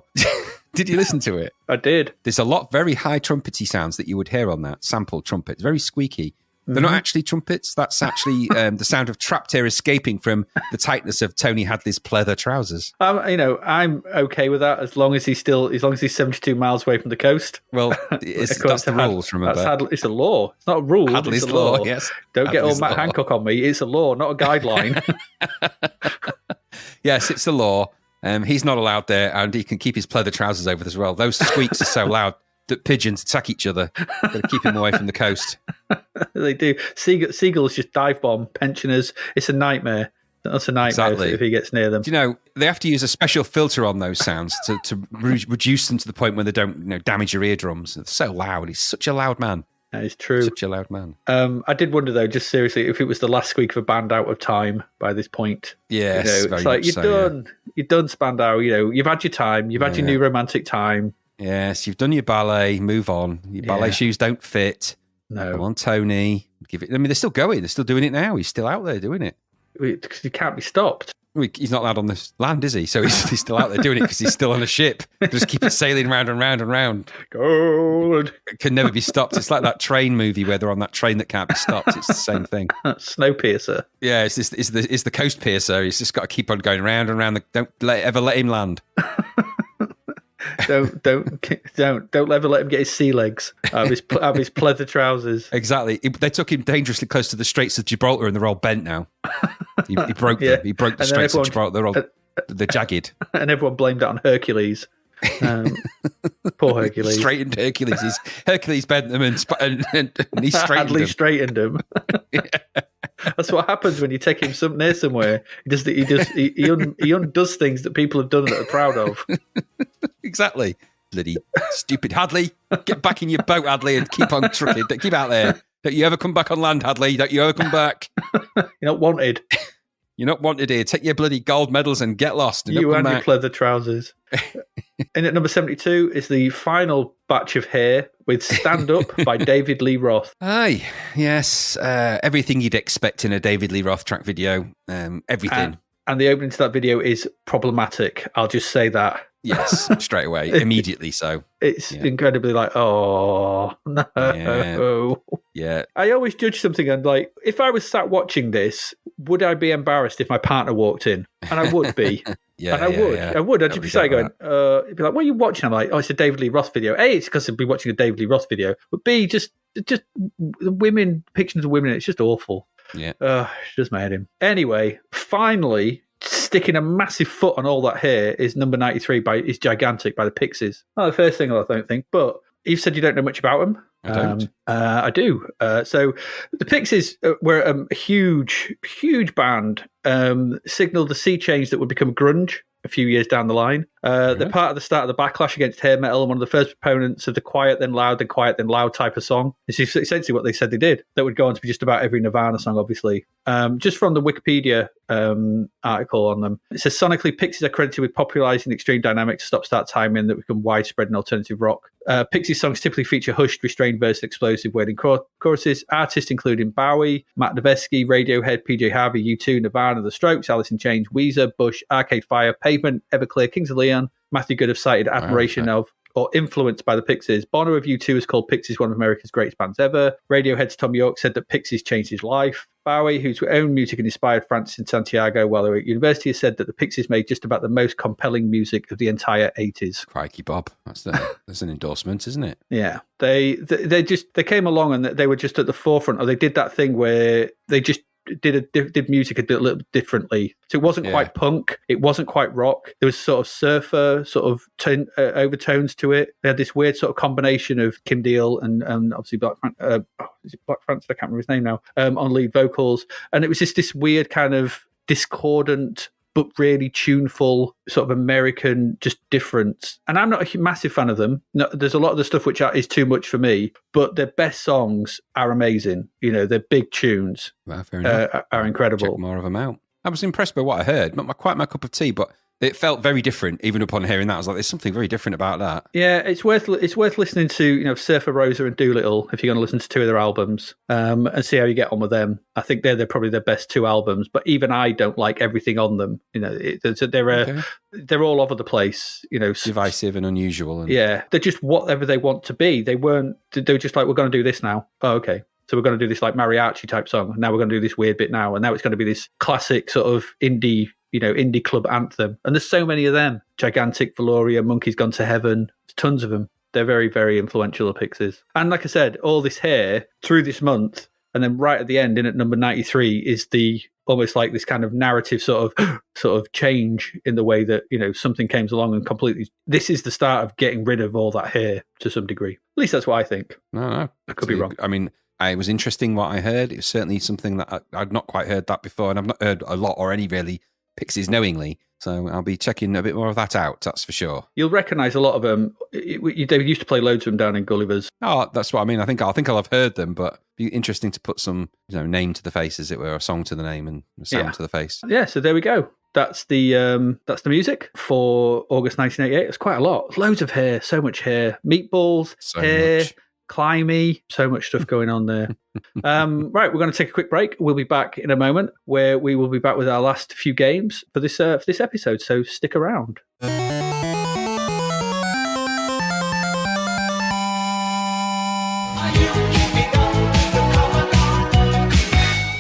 Did you listen to it? I did. There's a lot very high trumpety sounds that you would hear on that sample trumpet. Very squeaky. They're not actually trumpets. That's actually the sound of trapped air escaping from the tightness of Tony Hadley's pleather trousers. I'm okay with that as long as he's 72 miles away from the coast. Well, that's the rules. Remember, it's a law. It's not a rule. Hadley's it's a law. Yes. Don't Hadley's get all Matt Hancock on me. It's a law, not a guideline. Yes, it's a law. He's not allowed there, and he can keep his pleather trousers over as well. Those squeaks are so loud that pigeons attack each other. Got to keep him away from the coast. They do. Seagulls just dive bomb pensioners. It's a nightmare. That's a nightmare if he gets near them. Do you know, they have to use a special filter on those sounds to reduce them to the point where they don't damage your eardrums. It's so loud. He's such a loud man. That is true. Such a loud man. I did wonder, though, just seriously, if it was the last squeak of a band out of time by this point. Yes, it's like, you're done, Spandau. You've had your time. You've had your new romantic time. Yes, you've done your ballet. Move on. Your ballet shoes don't fit. No. Come on, Tony. Give it. I mean, they're still going. They're still doing it now. He's still out there doing it. Because he can't be stopped. He's not allowed on this land, is he? So he's still out there doing it because he's still on a ship. Just keep it sailing round and round and round. Gold. It can never be stopped. It's like that train movie where they're on that train that can't be stopped. It's the same thing. Snowpiercer. Yeah, it's the coast piercer. He's just got to keep on going round and round. Don't ever let him land. Don't ever let him get his sea legs out of his pleather trousers. Exactly. They took him dangerously close to the Straits of Gibraltar, and they're all bent now. He broke them. He broke the Straits of Gibraltar. They're jagged. And everyone blamed it on Hercules. Poor Hercules. Straightened Hercules. Hercules bent them and he straightened Hadley them. Straightened him. That's what happens when you take him near somewhere. He undoes things that people have done that are proud of. Exactly. Bloody stupid Hadley. Get back in your boat, Hadley, and keep on trucking. Keep out there. Don't you ever come back on land, Hadley. Don't you ever come back. You're not wanted. You're not wanted here. Take your bloody gold medals and get lost. And you and your pleather trousers. And at number 72 is the final batch of hair with Stand Up by David Lee Roth. Aye, yes. Everything you'd expect in a David Lee Roth track video. Everything. And the opening to that video is problematic. I'll just say that. Yes, straight away. Immediately so. It's incredibly like, oh, no. Yeah. I always judge something and like, if I was sat watching this, would I be embarrassed if my partner walked in? And I would be. I would. I'd just be saying, going, it'd be like, what are you watching? I'm like, oh, it's a David Lee Roth video. A, it's because I'd be watching a David Lee Roth video. But B, just the women, pictures of women, it's just awful. Yeah. It just made him. Anyway, finally, sticking a massive foot on all that hair is number 93 is Gigantic by the Pixies. Not the first single, I don't think, but you've said you don't know much about them. I don't. I do. So the Pixies were a huge band, signaled the sea change that would become grunge a few years down the line. They're part of the start of the backlash against hair metal and one of the first proponents of the quiet then loud type of song. This is essentially what they said they did. That would go on to be just about every Nirvana song, obviously. Just from the Wikipedia article on them, it says sonically, Pixies are credited with popularizing the extreme dynamics, stop-start timing that become widespread in alternative rock. Pixies songs typically feature hushed, restrained verse and explosive wailing choruses. Artists including Bowie, Matt Nevesky, Radiohead, PJ Harvey, U2, Nirvana, The Strokes, Alice in Chains, Weezer, Bush, Arcade Fire, Pavement, Everclear, Kings of Leon. Matthew Good have cited admiration of or influenced by the Pixies. Bono of U2 has called Pixies one of America's greatest bands ever. Radiohead's Tom York said that Pixies changed his life. Bowie, whose own music and inspired Francis in Santiago while they were at university, has said that the Pixies made just about the most compelling music of the entire 80s. Crikey, Bob. That's an endorsement, isn't it? Yeah. They came along and they were just at the forefront, or they did that thing where they just did music a little differently. So it wasn't quite punk, it wasn't quite rock. There was sort of surfer sort of overtones to it. They had this weird sort of combination of Kim Deal and obviously Black Francis, I can't remember his name now, on lead vocals, and it was just this weird kind of discordant but really tuneful sort of American just difference. And I'm not a massive fan of them. No, there's a lot of the stuff which is too much for me, but their best songs are amazing. You know, their big tunes are incredible. Check more of them out. I was impressed by what I heard. Not quite my cup of tea, but it felt very different. Even upon hearing that, I was like, "There's something very different about that." Yeah, it's worth listening to. Surfer Rosa and Doolittle if you're going to listen to two of their albums, and see how you get on with them. I think they're probably their best two albums. But even I don't like everything on them. They're all over the place. Divisive and unusual. Yeah, they're just whatever they want to be. They were just like, we're going to do this now. Oh, okay. So we're going to do this like mariachi type song. Now we're going to do this weird bit now, and now it's going to be this classic sort of indie club anthem. And there's so many of them. Gigantic, Valoria, Monkey's Gone to Heaven. There's tons of them. They're very, very influential, the Pixies. And like I said, all this hair through this month, and then right at the end, in at number 93, is the almost like this kind of narrative sort of change in the way that, something came along and completely... This is the start of getting rid of all that hair to some degree. At least that's what I think. No. I could be wrong. I mean... It was interesting what I heard. It was certainly something that I'd not quite heard that before, and I've not heard a lot or any really Pixies knowingly. So I'll be checking a bit more of that out, that's for sure. You'll recognise a lot of them. They used to play loads of them down in Gulliver's. Oh, that's what I mean. I think I'll have heard them, but it'd be interesting to put some name to the face, as it were, a song to the name and a sound to the face. Yeah, so there we go. That's the music for August 1988. It's quite a lot. Loads of hair, so much hair. Meatballs, hair. Much. Climby, so much stuff going on there. Right, we're going to take a quick break. We'll be back in a moment, where we will be back with our last few games for this episode. So stick around.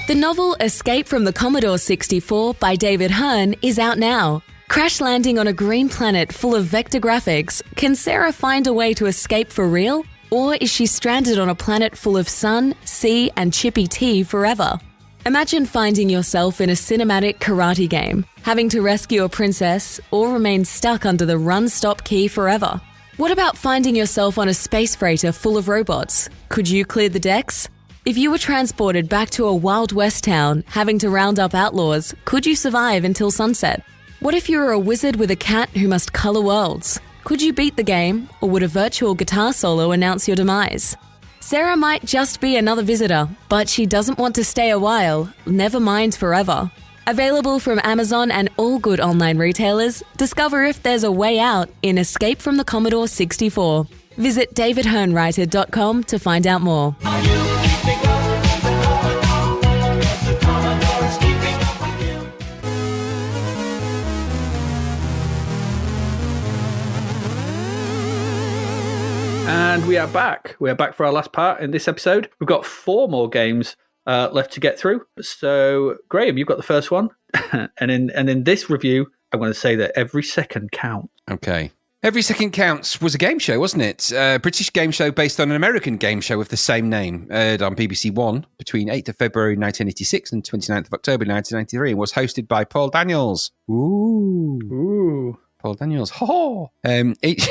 The novel Escape from the Commodore 64 by David Hearn is out now. Crash landing on a green planet full of vector graphics, can Sarah find a way to escape for real? Or is she stranded on a planet full of sun, sea, and chippy tea forever? Imagine finding yourself in a cinematic karate game, having to rescue a princess, or remain stuck under the run-stop key forever. What about finding yourself on a space freighter full of robots? Could you clear the decks? If you were transported back to a Wild West town, having to round up outlaws, could you survive until sunset? What if you were a wizard with a cat who must colour worlds? Could you beat the game, or would a virtual guitar solo announce your demise? Sarah might just be another visitor, but she doesn't want to stay a while, never mind forever. Available from Amazon and all good online retailers, discover if there's a way out in Escape from the Commodore 64. Visit davidhearnwriter.com to find out more. And we are back. We are back for our last part in this episode. We've got 4 more games left to get through. So, Graham, you've got the first one. and in this review, I'm going to say that every second counts. Okay. Every Second Counts was a game show, wasn't it? A British game show based on an American game show of the same name, aired on BBC One between 8th of February 1986 and 29th of October 1993, and was hosted by Paul Daniels. Ooh. Paul Daniels. Ho! It's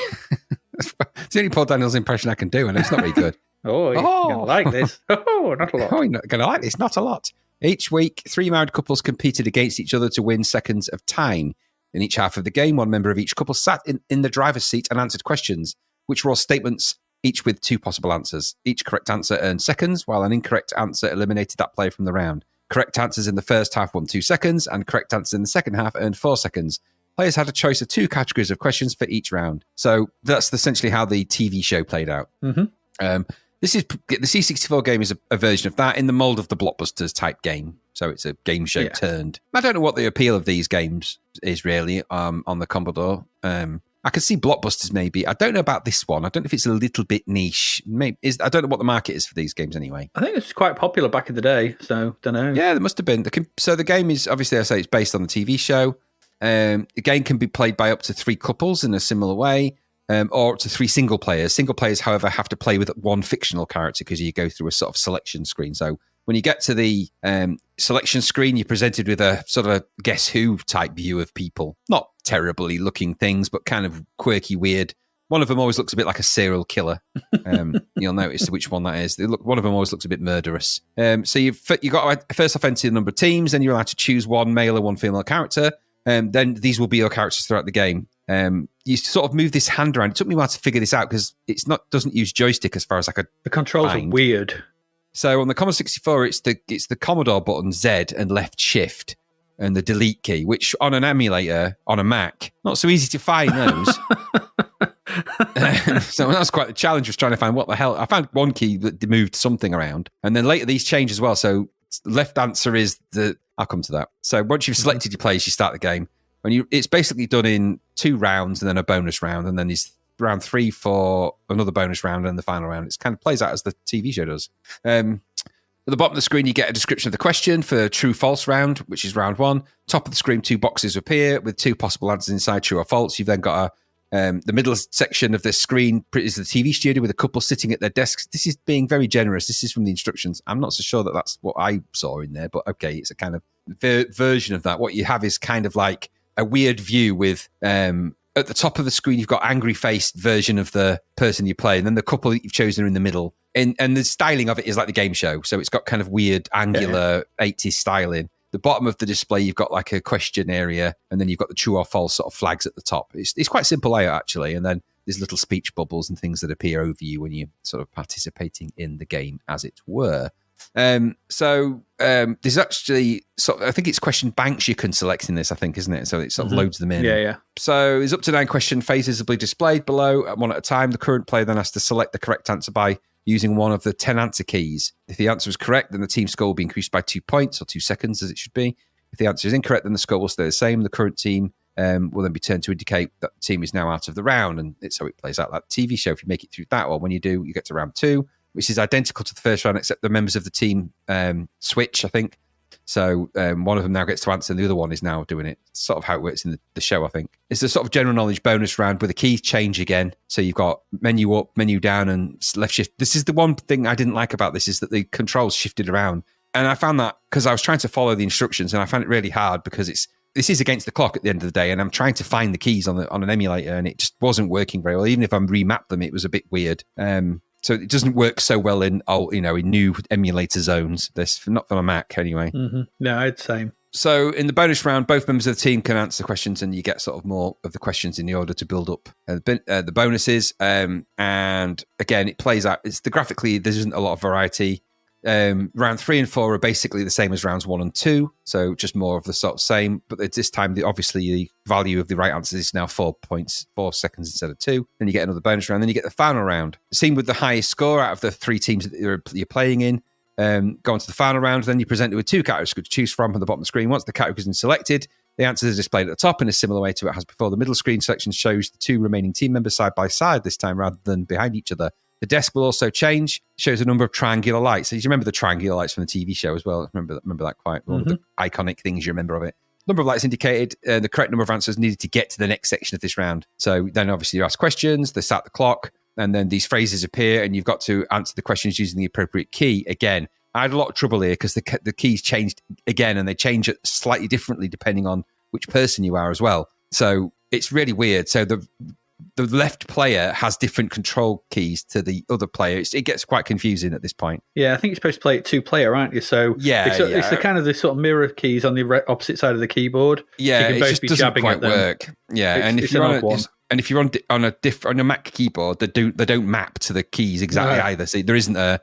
the only Paul Daniels impression I can do, and it's not very good. You're going to like this. Not a lot. You're not going to like this. Not a lot. Each week, 3 married couples competed against each other to win seconds of time. In each half of the game, one member of each couple sat in the driver's seat and answered questions, which were all statements, each with 2 possible answers. Each correct answer earned seconds, while an incorrect answer eliminated that player from the round. Correct answers in the first half won 2 seconds, and correct answers in the second half earned 4 seconds. Players had a choice of 2 categories of questions for each round. So that's essentially how the TV show played out. Mm-hmm. This is the C64 game is a version of that in the mold of the Blockbusters type game. So it's a game show turned. I don't know what the appeal of these games is really on the Commodore. I could see Blockbusters maybe. I don't know about this one. I don't know if it's a little bit niche. Maybe I don't know what the market is for these games anyway. I think it's quite popular back in the day, so don't know. Yeah, there must have been. So the game is obviously, I say it's based on the TV show. The game can be played by up to 3 couples in a similar way, or up to 3 single players. Single players, however, have to play with 1 fictional character because you go through a sort of selection screen. So when you get to the selection screen, you're presented with a sort of a Guess Who type view of people. Not terribly looking things, but kind of quirky, weird. One of them always looks a bit like a serial killer. You'll notice which one that is. One of them always looks a bit murderous. So you've got to first off enter the number of teams, then you're allowed to choose 1 male or 1 female character. Then these will be your characters throughout the game. You sort of move this hand around. It took me a while to figure this out because doesn't use joystick as far as I could. The controls find. are weird. So on the Commodore 64, it's the Commodore button Z and left shift and the delete key, which on an emulator on a Mac, not so easy to find those. So that was quite the challenge, was trying to find what the hell. I found one key that moved something around, and then later these change as well. So left answer is I'll come to that. So once you've selected your players, you start the game. It's basically done in 2 rounds and then a bonus round, and then there's round 3 for another bonus round and the final round. It kind of plays out as the TV show does. At the bottom of the screen, you get a description of the question for true-false round, which is round 1. Top of the screen, 2 boxes appear with 2 possible answers inside, true or false. You've then got the middle section of the screen is the TV studio with a couple sitting at their desks. This is being very generous. This is from the instructions. I'm not so sure that that's what I saw in there, but okay, it's a kind of version of that. What you have is kind of like a weird view with at the top of the screen, you've got angry-faced version of the person you play, and then the couple that you've chosen are in the middle. And the styling of it is like the game show. So it's got kind of weird, angular 80s styling. The bottom of the display, you've got like a question area, and then you've got the true or false sort of flags at the top. It's quite simple layout, actually. And then there's little speech bubbles and things that appear over you when you're sort of participating in the game, as it were. There's actually I think it's question banks you can select in this, I think, isn't it? So it sort of loads them in. Yeah. So there's up to 9 question phases visibly displayed below, one at a time. The current player then has to select the correct answer by using one of the 10 answer keys. If the answer is correct, then the team score will be increased by 2 points or 2 seconds, as it should be. If the answer is incorrect, then the score will stay the same. The current team will then be turned to indicate that the team is now out of the round, and it's how it plays out like TV show. If you make it through that, or when you do, you get to round 2, which is identical to the first round, except the members of the team switch, I think. So one of them now gets to answer, and the other one is now doing it. It's sort of how it works in the show, I think. It's a sort of general knowledge bonus round where the keys change again. So you've got menu up, menu down, and left shift. This is the one thing I didn't like about this, is that the controls shifted around. And I found that because I was trying to follow the instructions, and I found it really hard because this is against the clock at the end of the day, and I'm trying to find the keys on an emulator, and it just wasn't working very well. Even if I remapped them, it was a bit weird. So it doesn't work so well in new emulator zones. This not from a Mac anyway. Mm-hmm. No, it's same. So in the bonus round, both members of the team can answer questions, and you get sort of more of the questions in the order to build up the bonuses. And again, it plays out. Graphically, there isn't a lot of variety. Round 3 and 4 are basically the same as rounds 1 and 2, so just more of the sort of same, but at this time obviously the value of the right answers is now 4 points, 4 seconds instead of 2. Then you get another bonus round, then you get the final round. Same with the highest score out of the 3 teams that you're playing in. Go on to the final round, then you're presented with 2 categories to choose from at the bottom of the screen. Once the categories are selected, the answers are displayed at the top in a similar way to what it has before. The middle screen section shows the 2 remaining team members side by side this time rather than behind each other. The desk will also change, shows a number of triangular lights. So you remember the triangular lights from the TV show as well. Remember that quite one of the iconic things you remember of it. Number of lights indicated, the correct number of answers needed to get to the next section of this round. So then obviously you ask questions, they start the clock, and then these phrases appear, and you've got to answer the questions using the appropriate key. Again, I had a lot of trouble here because the keys changed again, and they change it slightly differently depending on which person you are as well. So it's really weird. So the left player has different control keys to the other player. It gets quite confusing at this point. Yeah, I think you're supposed to play it 2-player, aren't you? So it's the kind of the sort of mirror keys on the opposite side of the keyboard. Yeah, so you can it both just be doesn't jabbing quite at them. work. Yeah, and if you're on a Mac keyboard, they don't map to the keys exactly either. So there isn't the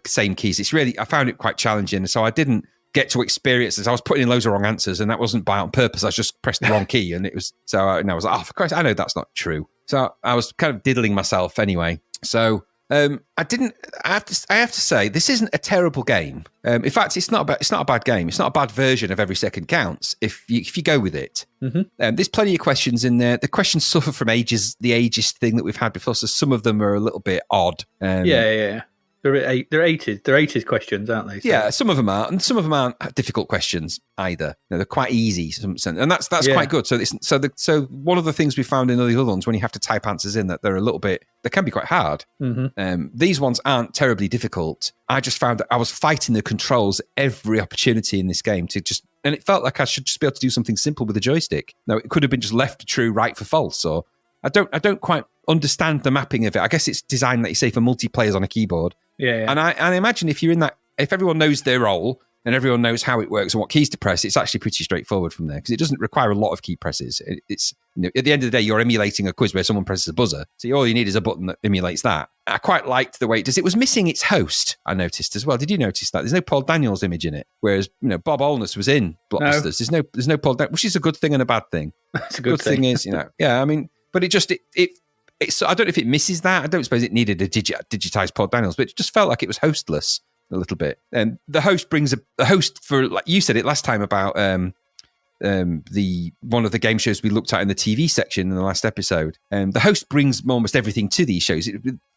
same keys. It's really, I found it quite challenging. So I didn't get to experience this. I was putting in loads of wrong answers, and that wasn't by on purpose. I just pressed the wrong key, and it was I was like, oh, for Christ, I know that's not true. So I was kind of diddling myself anyway. So I have to say, this isn't a terrible game. In fact, it's not a bad game. It's not a bad version of Every Second Counts if you go with it. Mm-hmm. There's plenty of questions in there. The questions suffer from the ageist thing that we've had before, so some of them are a little bit odd. Yeah. They're 80s questions, aren't they? So. Yeah, some of them are, and some of them aren't difficult questions either. They're quite easy, and that's quite good. So one of the things we found in the other ones, when you have to type answers in, that they can be quite hard. Mm-hmm. These ones aren't terribly difficult. I just found that I was fighting the controls every opportunity in this game and it felt like I should just be able to do something simple with a joystick. Now, it could have been just left for true, right for false, or I don't quite understand the mapping of it. I guess it's designed, like you say, for multiplayers on a keyboard. Yeah. And I imagine if everyone knows their role and everyone knows how it works and what keys to press, it's actually pretty straightforward from there, because it doesn't require a lot of key presses. It's at the end of the day, you're emulating a quiz where someone presses a buzzer, so all you need is a button that emulates that. I quite liked the way it does. It was missing its host, I noticed as well. Did you notice that? There's no Paul Daniels image in it, whereas Bob Olness was in Blockbusters. No. There's no Paul Daniels, which is a good thing and a bad thing. That's a good thing. Is, yeah, I mean, but it's, I don't know if it misses that. I don't suppose it needed a digitized Paul Daniels, but it just felt like it was hostless a little bit. And the host brings the host for, like you said it last time about the one of the game shows we looked at in the TV section in the last episode. The host brings almost everything to these shows.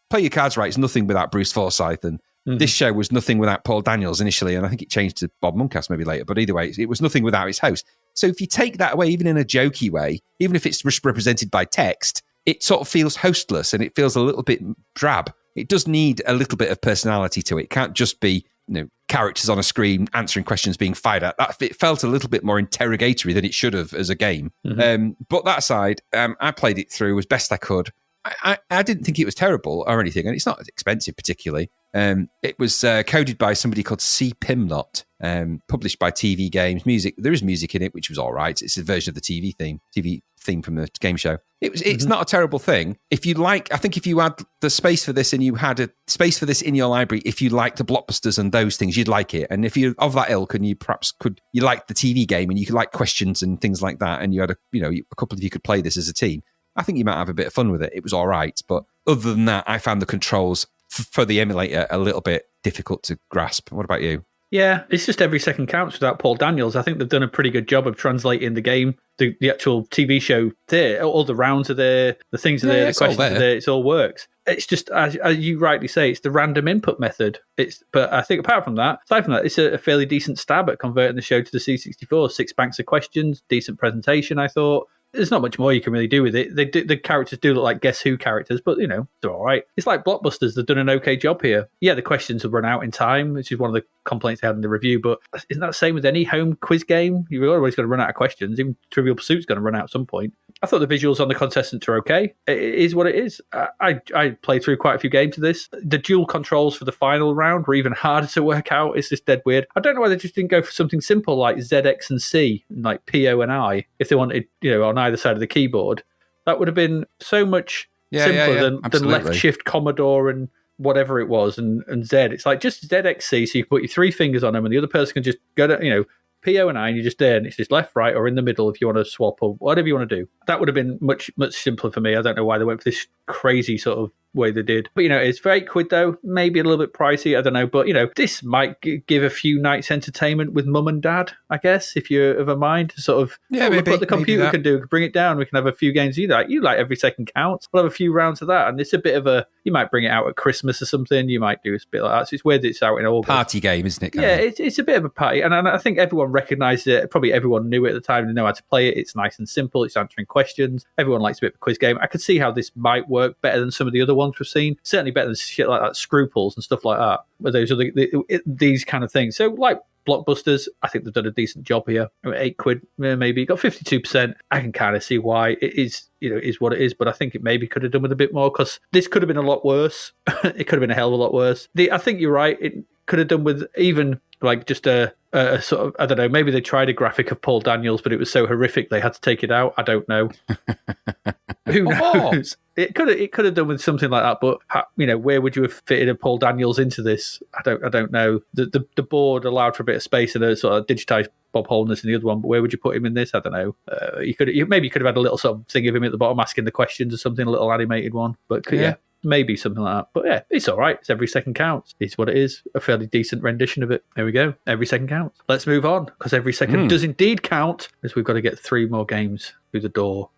Play Your Cards Right is nothing without Bruce Forsyth, and this show was nothing without Paul Daniels initially, and I think it changed to Bob Moncas maybe later. But either way, it was nothing without its host. So if you take that away, even in a jokey way, even if it's represented by text, it sort of feels hostless and it feels a little bit drab. It does need a little bit of personality to it. It can't just be characters on a screen answering questions being fired at. It felt a little bit more interrogatory than it should have as a game. Mm-hmm. But that aside, I played it through as best I could. I didn't think it was terrible or anything, and it's not expensive particularly. It was coded by somebody called C. Pimlott, published by TV Games. There is music in it, which was all right. It's a version of the TV theme from the game show. It's not a terrible thing. If you like, I think if you had the space for this and you had a space for this in your library, if you like the Blockbusters and those things, you'd like it. And if you're of that ilk and you like the TV game and you could like questions and things like that, and you had a couple of you could play this as a team, I think you might have a bit of fun with it. It was all right. But other than that, I found the controls for the emulator a little bit difficult to grasp. What about you? Yeah, it's just Every Second Counts without Paul Daniels. I think they've done a pretty good job of translating the game, the actual TV show there. All the rounds are there, the things are there, the questions are there. It all works. It's just, as you rightly say, it's the random input method. But I think aside from that, it's a fairly decent stab at converting the show to the C64. 6 banks of questions, decent presentation, I thought. There's not much more you can really do with it. The characters do look like Guess Who characters, but, they're all right. It's like Blockbusters. They've done an okay job here. Yeah, the questions will run out in time, which is one of the complaints they had in the review, but isn't that the same with any home quiz game? You're always going to run out of questions. Even Trivial Pursuit's going to run out at some point. I thought the visuals on the contestants are okay. It is what it is. I played through quite a few games of this. The dual controls for the final round were even harder to work out. It's just dead weird. I don't know why they just didn't go for something simple like ZX and C, like PO and I, if they wanted, on either side of the keyboard. That would have been so much simpler than left shift Commodore and whatever it was and Z. It's like just ZXC, so you can put your 3 fingers on them and the other person can just go to, PO and I, and you're just there, and it's just left, right, or in the middle if you want to swap or whatever you want to do. That would have been much, much simpler for me. I don't know why they went for this crazy sort of way they did. But, it's for £8 though, maybe a little bit pricey, I don't know. But, this might give a few nights entertainment with mum and dad, I guess, if you're of a mind to sort of, look what the computer can do, bring it down, we can have a few games you like Every Second Counts. We'll have a few rounds of that, and it's a bit of you might bring it out at Christmas or something, you might do a bit like that. So it's weird that it's out in August. Party game, isn't it? It's a bit of a party, and I think everyone recognised it. Probably everyone knew it at the time, they know how to play it. It's nice and simple, it's answering questions. Everyone likes a bit of a quiz game. I could see how this might work better than some of the other ones we've seen. Certainly better than shit like that, Scruples and stuff like that. But those are these kind of things. So like blockbusters. I think they've done a decent job here. £8, maybe. Got 52%. I can kind of see why it is. Is what it is, but I think it maybe could have done with a bit more, because this could have been a lot worse. It could have been a hell of a lot worse. I think you're right. It could have done with even like just a sort of, I don't know, maybe they tried a graphic of Paul Daniels, but it was so horrific they had to take it out. I don't know. Who knows? It could have done with something like that, but where would you have fitted a Paul Daniels into this? I don't know. The board allowed for a bit of space and a sort of digitized Bob Holness in the other one, but where would you put him in this? I don't know. You could have had a little sort of thing of him at the bottom asking the questions or something, a little animated one. But yeah. Maybe something like that. But yeah, it's all right. It's every second counts. It's what it is. A fairly decent rendition of it. There we go. Every second counts. Let's move on, because every second does indeed count, as we've got to get 3 more games through the door.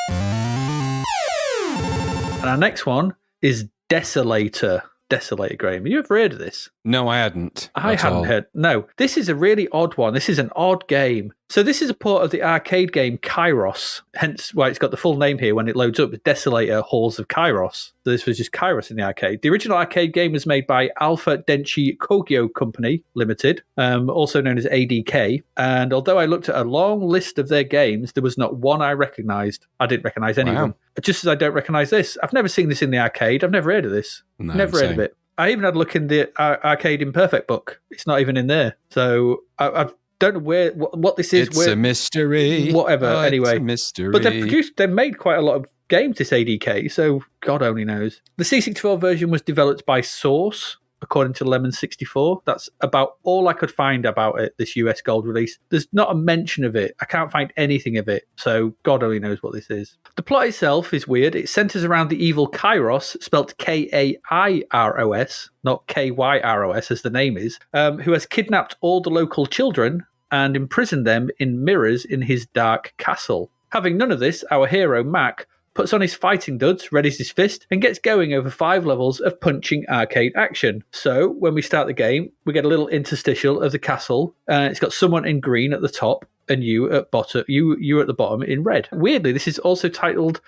And our next one is Desolator. Desolator, Graham. Have you ever heard of this? No, I hadn't. I hadn't heard. No, this is a really odd one. This is an odd game. So this is a port of the arcade game Kairos, hence why it's got the full name here when it loads up, Desolator Halls of Kairos. So this was just Kairos in the arcade. The original arcade game was made by Alpha Denshi Kogyo Company Limited, also known as ADK. And although I looked at a long list of their games, there was not one I recognised. I didn't recognise any of them. Just as I don't recognise this. I've never seen this in the arcade. I've never heard of this. No, never heard of it. I even had a look in the Arcade Imperfect book. It's not even in there. So I don't know what this is. It's a mystery. Whatever. Anyway, it's a mystery. But they made quite a lot of games, this ADK, so God only knows. The C64 version was developed by Source, according to Lemon64. That's about all I could find about it, this US Gold release. There's not a mention of it. I can't find anything of it, so God only knows what this is. The plot itself is weird. It centers around the evil Kairos, spelt Kairos, not Kyros as the name is, who has kidnapped all the local children and imprisoned them in mirrors in his dark castle. Having none of this, our hero, Mac, puts on his fighting duds, readies his fist, and gets going over 5 levels of punching arcade action. So, when we start the game, we get a little interstitial of the castle. It's got someone in green at the top, and you at the bottom in red. Weirdly, this is also titled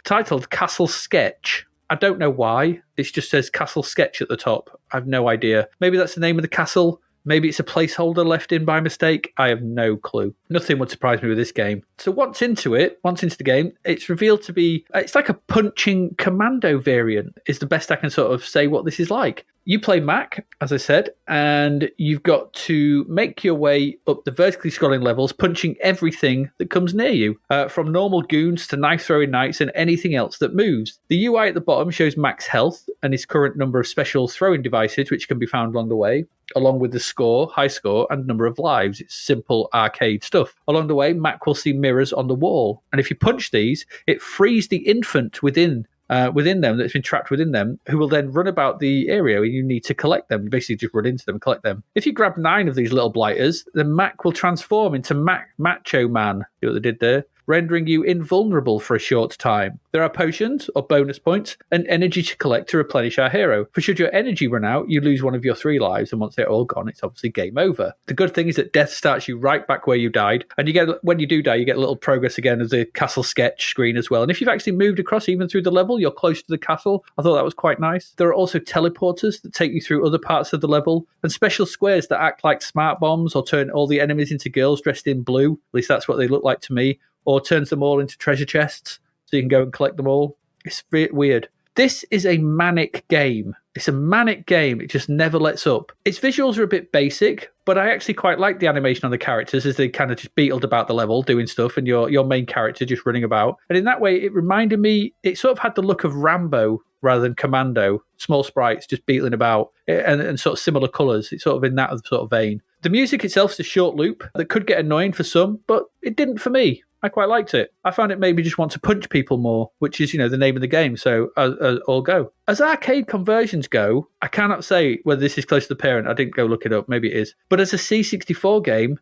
Castle Sketch. I don't know why. It just says Castle Sketch at the top. I have no idea. Maybe that's the name of the castle. Maybe it's a placeholder left in by mistake. I have no clue. Nothing would surprise me with this game. So once into the game, it's revealed to be, it's like a punching commando variant, is the best I can sort of say what this is like. You play Mac, as I said, and you've got to make your way up the vertically scrolling levels, punching everything that comes near you, from normal goons to knife-throwing knights and anything else that moves. The UI at the bottom shows Mac's health and his current number of special throwing devices, which can be found along the way, along with the score, high score, and number of lives. It's simple arcade stuff. Along the way, Mac will see mirrors on the wall, and if you punch these, it frees the infant within them that's been trapped within them, who will then run about the area where you need to collect them. You basically just run into them and collect them. If you grab 9 of these little blighters, then Mac will transform into Macho Man. See what they did there? Rendering you invulnerable for a short time. There are potions, or bonus points, and energy to collect to replenish our hero. For should your energy run out, you lose one of your 3 lives, and once they're all gone, it's obviously game over. The good thing is that death starts you right back where you died, and when you do die, you get a little progress again of the castle sketch screen as well. And if you've actually moved across even through the level, you're close to the castle. I thought that was quite nice. There are also teleporters that take you through other parts of the level, and special squares that act like smart bombs or turn all the enemies into girls dressed in blue. At least that's what they look like to me. Or turns them all into treasure chests, so you can go and collect them all. It's weird. This is a manic game. It's a manic game. It just never lets up. Its visuals are a bit basic, but I actually quite like the animation on the characters as they kind of just beetled about the level, doing stuff, and your main character just running about. And in that way, it reminded me, it sort of had the look of Rambo rather than Commando. Small sprites just beetling about, and sort of similar colours. It's sort of in that sort of vein. The music itself is a short loop that could get annoying for some, but it didn't for me. I quite liked it. I found it made me just want to punch people more, which is, the name of the game, so I'll go. As arcade conversions go, I cannot say whether this is close to the parent. I didn't go look it up. Maybe it is. But as a C64 game,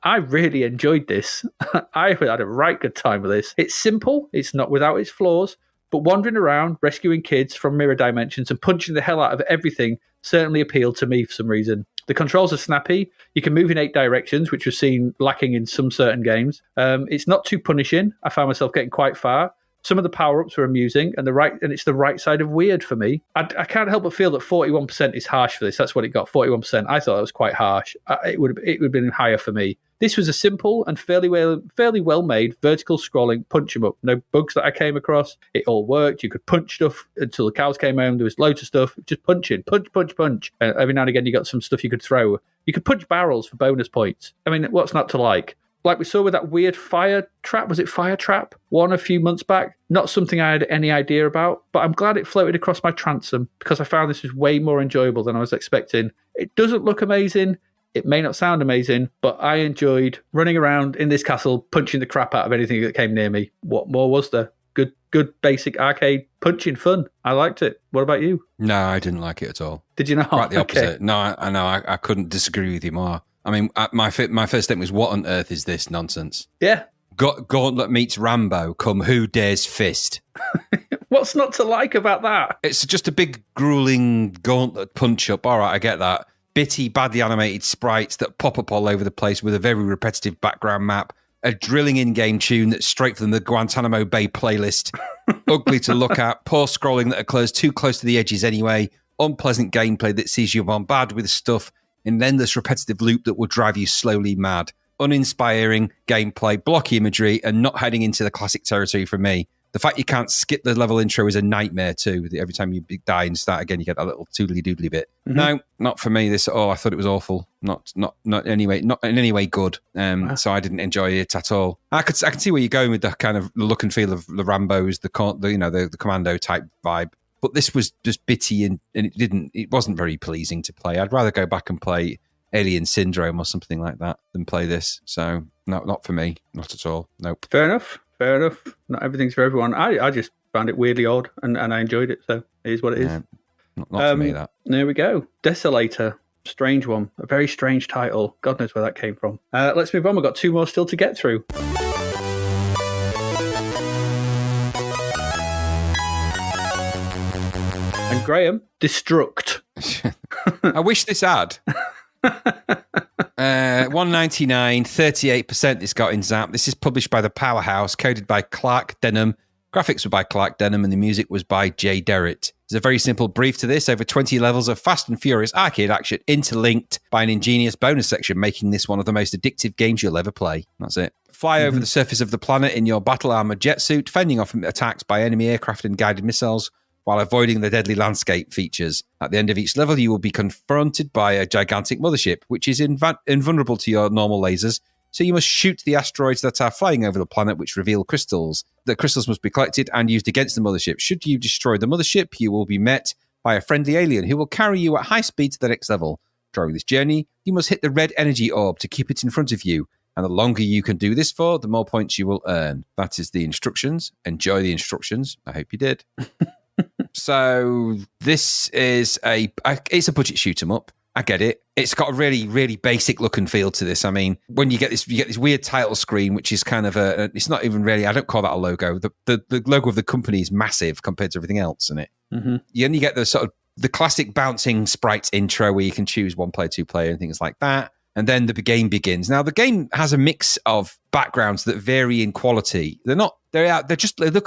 I really enjoyed this. I had a right good time with this. It's simple. It's not without its flaws. But wandering around, rescuing kids from mirror dimensions and punching the hell out of everything certainly appealed to me for some reason. The controls are snappy. You can move in 8 directions, which was seen lacking in some certain games. It's not too punishing. I found myself getting quite far. Some of the power-ups were amusing, and it's the right side of weird for me. I can't help but feel that 41% is harsh for this. That's what it got, 41%. I thought that was quite harsh. It would have been higher for me. This was a simple and fairly well made vertical scrolling punch 'em up. No bugs that I came across. It all worked. You could punch stuff until the cows came home. There was loads of stuff. Just punching, punch. And every now and again, you got some stuff you could throw. You could punch barrels for bonus points. I mean, what's not to like? Like we saw with that weird fire trap. Was it fire trap? One a few months back. Not something I had any idea about, but I'm glad it floated across my transom because I found this was way more enjoyable than I was expecting. It doesn't look amazing. It may not sound amazing, but I enjoyed running around in this castle, punching the crap out of anything that came near me. What more was there? Good basic arcade punching fun. I liked it. What about you? No, I didn't like it at all. Did you not? Quite the opposite. Okay. No, I know. I couldn't disagree with you more. I mean, my first statement was, what on earth is this nonsense? Yeah. Gauntlet meets Rambo, come who dares fist. What's not to like about that? It's just a big, grueling gauntlet punch-up. All right, I get that. Bitty, badly animated sprites that pop up all over the place with a very repetitive background map, a drilling in-game tune that's straight from the Guantanamo Bay playlist, ugly to look at, poor scrolling that occurs too close to the edges anyway, unpleasant gameplay that sees you bombarded with stuff, an endless repetitive loop that will drive you slowly mad, uninspiring gameplay, blocky imagery, and not heading into the classic territory for me. The fact you can't skip the level intro is a nightmare too. Every time you die and start again, you get that little toodly-doodly bit. Mm-hmm. No, not for me. This I thought it was awful. Not in any way good. So I didn't enjoy it at all. I can see where you're going with the kind of look and feel of the Rambos, the Commando type vibe. But this was just bitty and it wasn't very pleasing to play. I'd rather go back and play Alien Syndrome or something like that than play this. So not for me. Not at all. Nope. Fair enough. Not everything's for everyone. I just found it weirdly odd and I enjoyed it. So it is what it is. Yeah, not for me, that. There we go. Desolator. Strange one. A very strange title. God knows where that came from. Let's move on. We've got two more still to get through. And Graham, Destruct. I wish this had. 199, 38% this got in Zapped. This is published by the Powerhouse, coded by Clark Denham. Graphics were by Clark Denham, and the music was by Jay Derritt. There's a very simple brief to this. Over 20 levels of fast and furious arcade action interlinked by an ingenious bonus section, making this one of the most addictive games you'll ever play. That's it. Fly over the surface of the planet in your battle-armored jet suit, fending off attacks by enemy aircraft and guided missiles, while avoiding the deadly landscape features. At the end of each level, you will be confronted by a gigantic mothership, which is invulnerable to your normal lasers, so you must shoot the asteroids that are flying over the planet, which reveal crystals. The crystals must be collected and used against the mothership. Should you destroy the mothership, you will be met by a friendly alien who will carry you at high speed to the next level. During this journey, you must hit the red energy orb to keep it in front of you, and the longer you can do this for, the more points you will earn. That is the instructions. Enjoy the instructions. I hope you did. So this is it's a budget shoot 'em up. I get it. It's got a really, really basic look and feel to this. I mean, when you get this weird title screen, which is kind of it's not even really, I don't call that a logo. The logo of the company is massive compared to everything else in it. Mm-hmm. You only get the sort of the classic bouncing sprites intro where you can choose 1 player, 2 player and things like that. And then the game begins. Now, the game has a mix of backgrounds that vary in quality. They look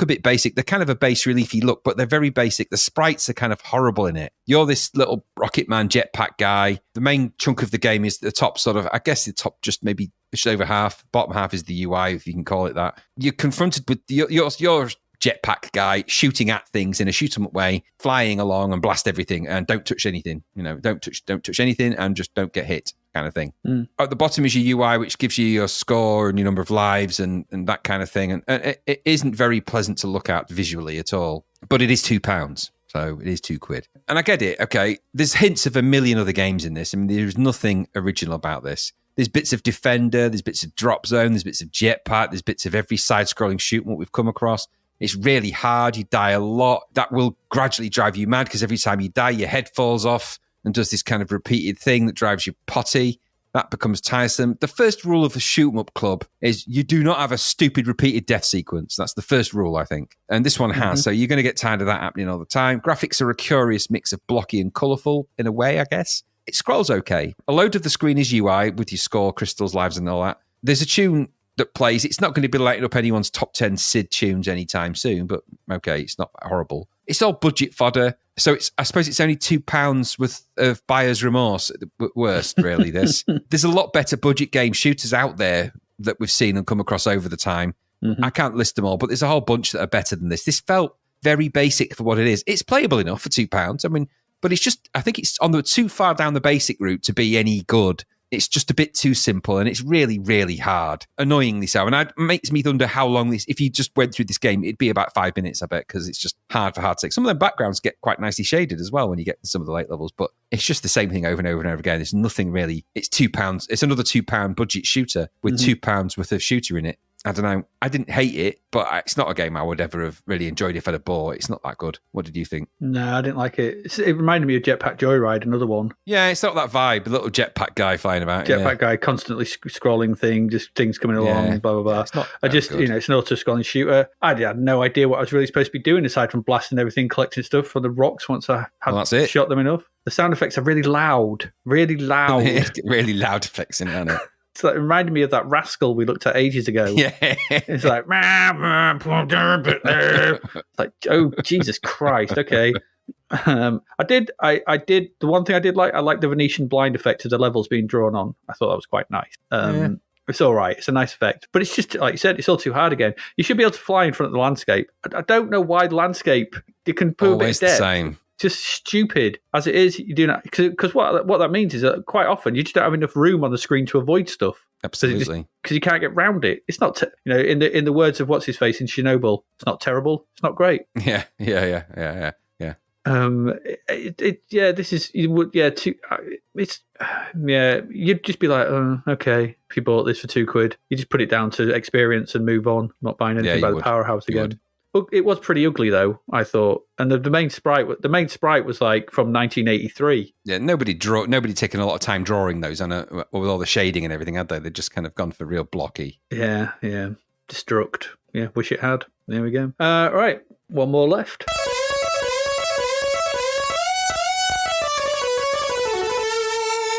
a bit basic. They're kind of a base reliefy look, but they're very basic. The sprites are kind of horrible in it. You're this little Rocket Man jetpack guy. The main chunk of the game is the top sort of, I guess the top just maybe just over half. Bottom half is the UI, if you can call it that. You're confronted with your jetpack guy shooting at things in a shoot 'em up way, flying along and blast everything and don't touch anything. Don't touch anything and just don't get hit, kind of thing. At the bottom is your UI, which gives you your score and your number of lives and that kind of thing. And it isn't very pleasant to look at visually at all. But it is £2. So it is £2. And I get it. Okay. There's hints of a million other games in this. I mean, there's nothing original about this. There's bits of Defender, there's bits of Drop Zone, there's bits of Jetpack, there's bits of every side-scrolling shoot what we've come across. It's really hard. You die a lot. That will gradually drive you mad because every time you die, your head falls off and does this kind of repeated thing that drives you potty. That becomes tiresome. The first rule of the shoot 'em up club is you do not have a stupid repeated death sequence. That's the first rule, I think. And this one has. So you're going to get tired of that happening all the time. Graphics are a curious mix of blocky and colourful in a way, I guess. It scrolls okay. A load of the screen is UI with your score, crystals, lives and all that. There's a tune that plays. It's not going to be lighting up anyone's top 10 SID tunes anytime soon, but okay, it's not horrible. It's all budget fodder. So I suppose it's only £2 worth of buyer's remorse at the worst, really, this. There's a lot better budget game shooters out there that we've seen and come across over the time. Mm-hmm. I can't list them all, but there's a whole bunch that are better than this. This felt very basic for what it is. It's playable enough for £2. I mean, but it's just, I think it's on the too far down the basic route to be any good. It's just a bit too simple, and it's really, really hard. Annoyingly so. And it makes me wonder how long this, if you just went through this game, it'd be about 5 minutes, I bet, because it's just hard for hard's sake. Some of the backgrounds get quite nicely shaded as well when you get to some of the late levels, but it's just the same thing over and over and over again. There's nothing really. It's £2. It's another £2 budget shooter with £2 worth of shooter in it. I don't know. I didn't hate it, but it's not a game I would ever have really enjoyed if I'd have bought. It's not that good. What did you think? No, I didn't like it. It reminded me of Jetpack Joyride, another one. Yeah, it's not that vibe. The little jetpack guy flying about. Jetpack guy constantly scrolling just things coming along, blah, blah, blah. It's not it's an auto-scrolling shooter. I had no idea what I was really supposed to be doing aside from blasting everything, collecting stuff from the rocks once I had shot them enough. The sound effects are really loud. Really loud. Really loud effects in it, aren't it? So it reminded me of that Rascal we looked at ages ago. Yeah. It's like, oh, Jesus Christ. Okay. I did. The one thing I did like, I liked the Venetian blind effect of the levels being drawn on. I thought that was quite nice. It's all right. It's a nice effect. But it's just, like you said, it's all too hard again. You should be able to fly in front of the landscape. I don't know why the landscape, you can put always a bit of depth. The same. Just stupid as it is. You do not, because what that means is that quite often you just don't have enough room on the screen to avoid stuff. Absolutely, because you can't get round it. It's not, in the words of what's his face in Chernobyl, it's not terrible. It's not great. Yeah. This is you'd just be like, oh, okay, if you bought this for £2, you just put it down to experience and move on. Not buying anything by the Powerhouse again. It was pretty ugly, though, I thought, and the main sprite was like from 1983. Yeah, nobody taken a lot of time drawing those with all the shading and everything, had they? They've just kind of gone for real blocky. Yeah. Destruct. Yeah, wish it had. There we go. Right, one more left.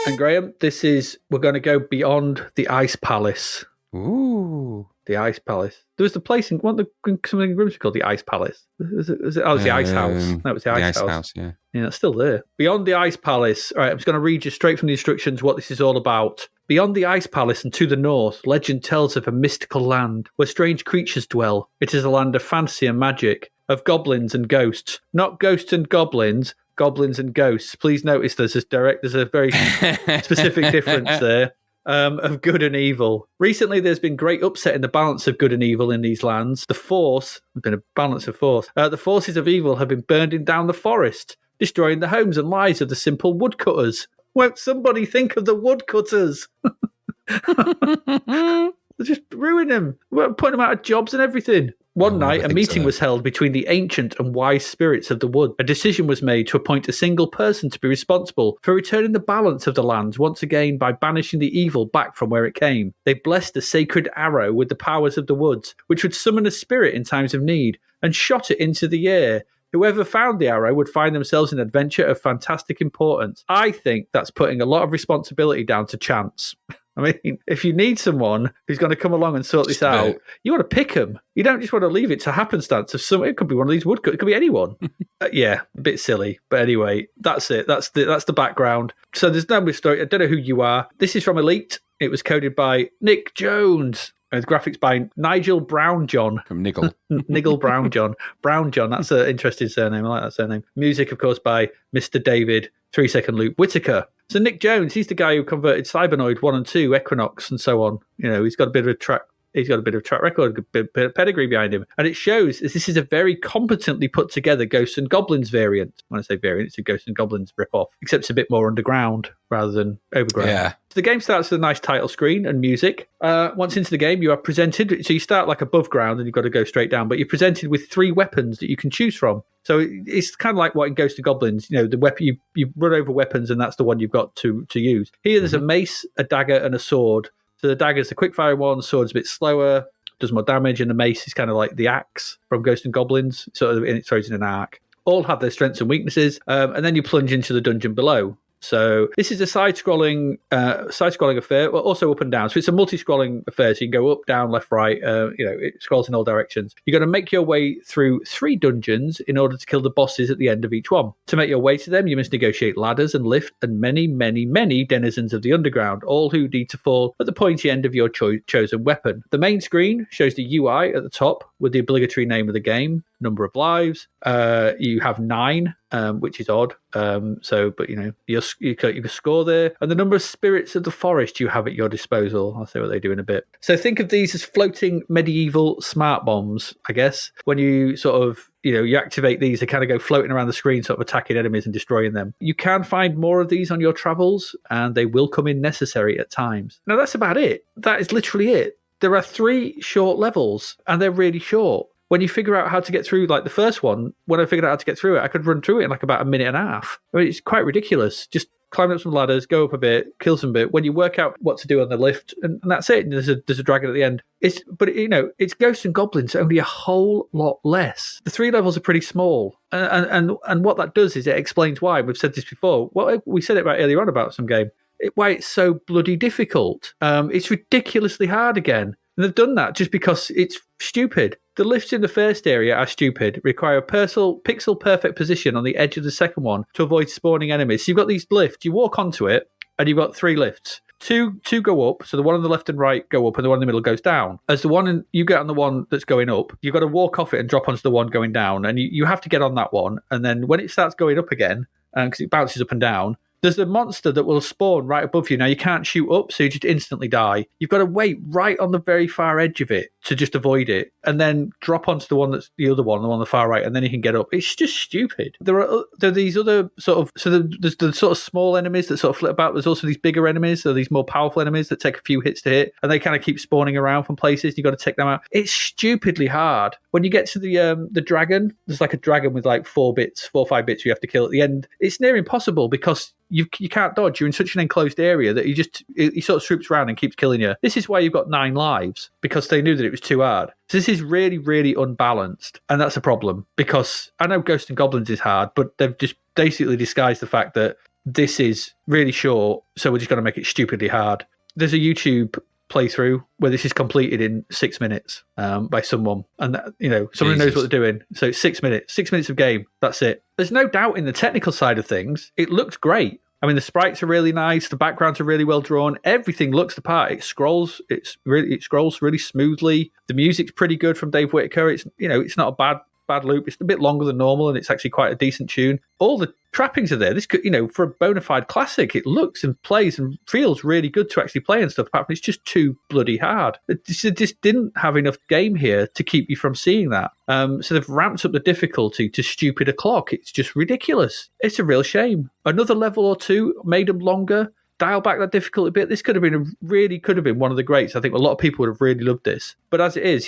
And Graham, we're going to go beyond the Ice Palace. Ooh. The Ice Palace. There was the place in something in Grimsby called the Ice Palace. Was it the Ice House. That was the Ice House. Yeah, it's still there. Beyond the Ice Palace. All right, I'm just going to read you straight from the instructions what this is all about. Beyond the Ice Palace and to the north, legend tells of a mystical land where strange creatures dwell. It is a land of fantasy and magic, of goblins and ghosts. Not ghosts and goblins, goblins and ghosts. Please notice there's a very specific difference there. Of good and evil. Recently, there's been great upset in the balance of good and evil in these lands. The forces of evil have been burning down the forest, destroying the homes and lives of the simple woodcutters. Won't somebody think of the woodcutters? They just ruin them. We're putting them out of jobs and everything. One night, a meeting was held between the ancient and wise spirits of the wood. A decision was made to appoint a single person to be responsible for returning the balance of the lands once again by banishing the evil back from where it came. They blessed a sacred arrow with the powers of the woods, which would summon a spirit in times of need, and shot it into the air. Whoever found the arrow would find themselves in an adventure of fantastic importance. I think that's putting a lot of responsibility down to chance. I mean, if you need someone who's going to come along and sort this out, you want to pick them. You don't just want to leave it to happenstance of some. It could be one of these woodcutters. It could be anyone. Yeah, a bit silly, but anyway, that's it. That's the background. So there's no story. I don't know who you are. This is from Elite. It was coded by Nick Jones. And graphics by Nigel Brownjohn. From Niggle. Niggle Brownjohn. Brownjohn, that's an interesting surname. I like that surname. Music, of course, by Mr. David 3-Second Loop Whitaker. So Nick Jones, he's the guy who converted Cybernoid 1 and 2, Equinox, and so on. He's got a bit of a track record, a bit of pedigree behind him. And it shows this is a very competently put together Ghosts and Goblins variant. When I say variant, it's a Ghosts and Goblins rip-off, except it's a bit more underground rather than overground. Yeah. So the game starts with a nice title screen and music. Once into the game, you are presented, so you start like above ground and you've got to go straight down, but you're presented with 3 weapons that you can choose from. So it's kind of like what in Ghosts and Goblins, the weapon you run over weapons and that's the one you've got to use. Here there's a mace, a dagger, and a sword. So the dagger's the quick-fire one, sword's a bit slower, does more damage, and the mace is kind of like the axe from Ghosts and Goblins, sort of it throws in an arc. All have their strengths and weaknesses, and then you plunge into the dungeon below. So this is a side-scrolling affair, well, also up and down. So it's a multi-scrolling affair. So you can go up, down, left, right. It scrolls in all directions. You're going to make your way through 3 dungeons in order to kill the bosses at the end of each one. To make your way to them, you must negotiate ladders and lift and many, many, many denizens of the underground, all who need to fall at the pointy end of your chosen weapon. The main screen shows the UI at the top with the obligatory name of the game, number of lives. You have 9, which is odd. But you can score there, and the number of spirits of the forest you have at your disposal. I'll say what they do in a bit. So think of these as floating medieval smart bombs, I guess. When you sort of you activate these, they kind of go floating around the screen, sort of attacking enemies and destroying them. You can find more of these on your travels, and they will come in necessary at times. Now that's about it. That is literally it. There are 3 short levels, and they're really short. When you figure out how to get through, like the first one, when I figured out how to get through it, I could run through it in like about a minute and a half. I mean, it's quite ridiculous. Just climb up some ladders, go up a bit, kill some bit. When you work out what to do on the lift, and that's it. There's a dragon at the end. It's Ghosts and Goblins, only a whole lot less. The 3 levels are pretty small, and what that does is it explains why. We've said this before. Well, we said it right earlier on about some game. Why it's so bloody difficult. It's ridiculously hard again. And they've done that just because it's stupid. The lifts in the first area are stupid, require a pixel perfect position on the edge of the second one to avoid spawning enemies. So you've got these lifts, you walk onto it, and you've got 3 lifts. Two go up, so the one on the left and right go up, and the one in the middle goes down. As you get on the one that's going up, you've got to walk off it and drop onto the one going down, and you have to get on that one. And then when it starts going up again, because it bounces up and down, there's a monster that will spawn right above you. Now, you can't shoot up, so you just instantly die. You've got to wait right on the very far edge of it to just avoid it, and then drop onto the one that's the other one, the one on the far right, and then you can get up. It's just stupid. There are these other sort of... So there's the sort of small enemies that sort of flit about. There's also these bigger enemies, so these more powerful enemies that take a few hits to hit, and they kind of keep spawning around from places. You've got to take them out. It's stupidly hard. When you get to the dragon, there's like a dragon with like 4 or 5 bits you have to kill at the end. It's near impossible because you can't dodge. You're in such an enclosed area that he sort of swoops around and keeps killing you. This is why you've got 9 lives, because they knew that it was too hard. So this is really, really unbalanced, and that's a problem, because I know Ghosts and Goblins is hard, but they've just basically disguised the fact that this is really short, so we're just going to make it stupidly hard. There's a YouTube playthrough where this is completed in 6 minutes by someone, and someone knows what they're doing. So 6 minutes of game, that's it. There's no doubt in the technical side of things, it looks great. I mean, the sprites are really nice, the backgrounds are really well drawn, everything looks the part. It scrolls really smoothly. The music's pretty good from Dave Whitaker. It's not a bad loop. It's a bit longer than normal, and it's actually quite a decent tune. All the trappings are there. This could, for a bona fide classic, it looks and plays and feels really good to actually play and stuff. Apart from it's just too bloody hard. It just didn't have enough game here to keep you from seeing that. So they've ramped up the difficulty to stupid o'clock. It's just ridiculous. It's a real shame. Another level or 2, made them longer. Dial back that difficulty bit. This could have been one of the greats. I think a lot of people would have really loved this. But as it is,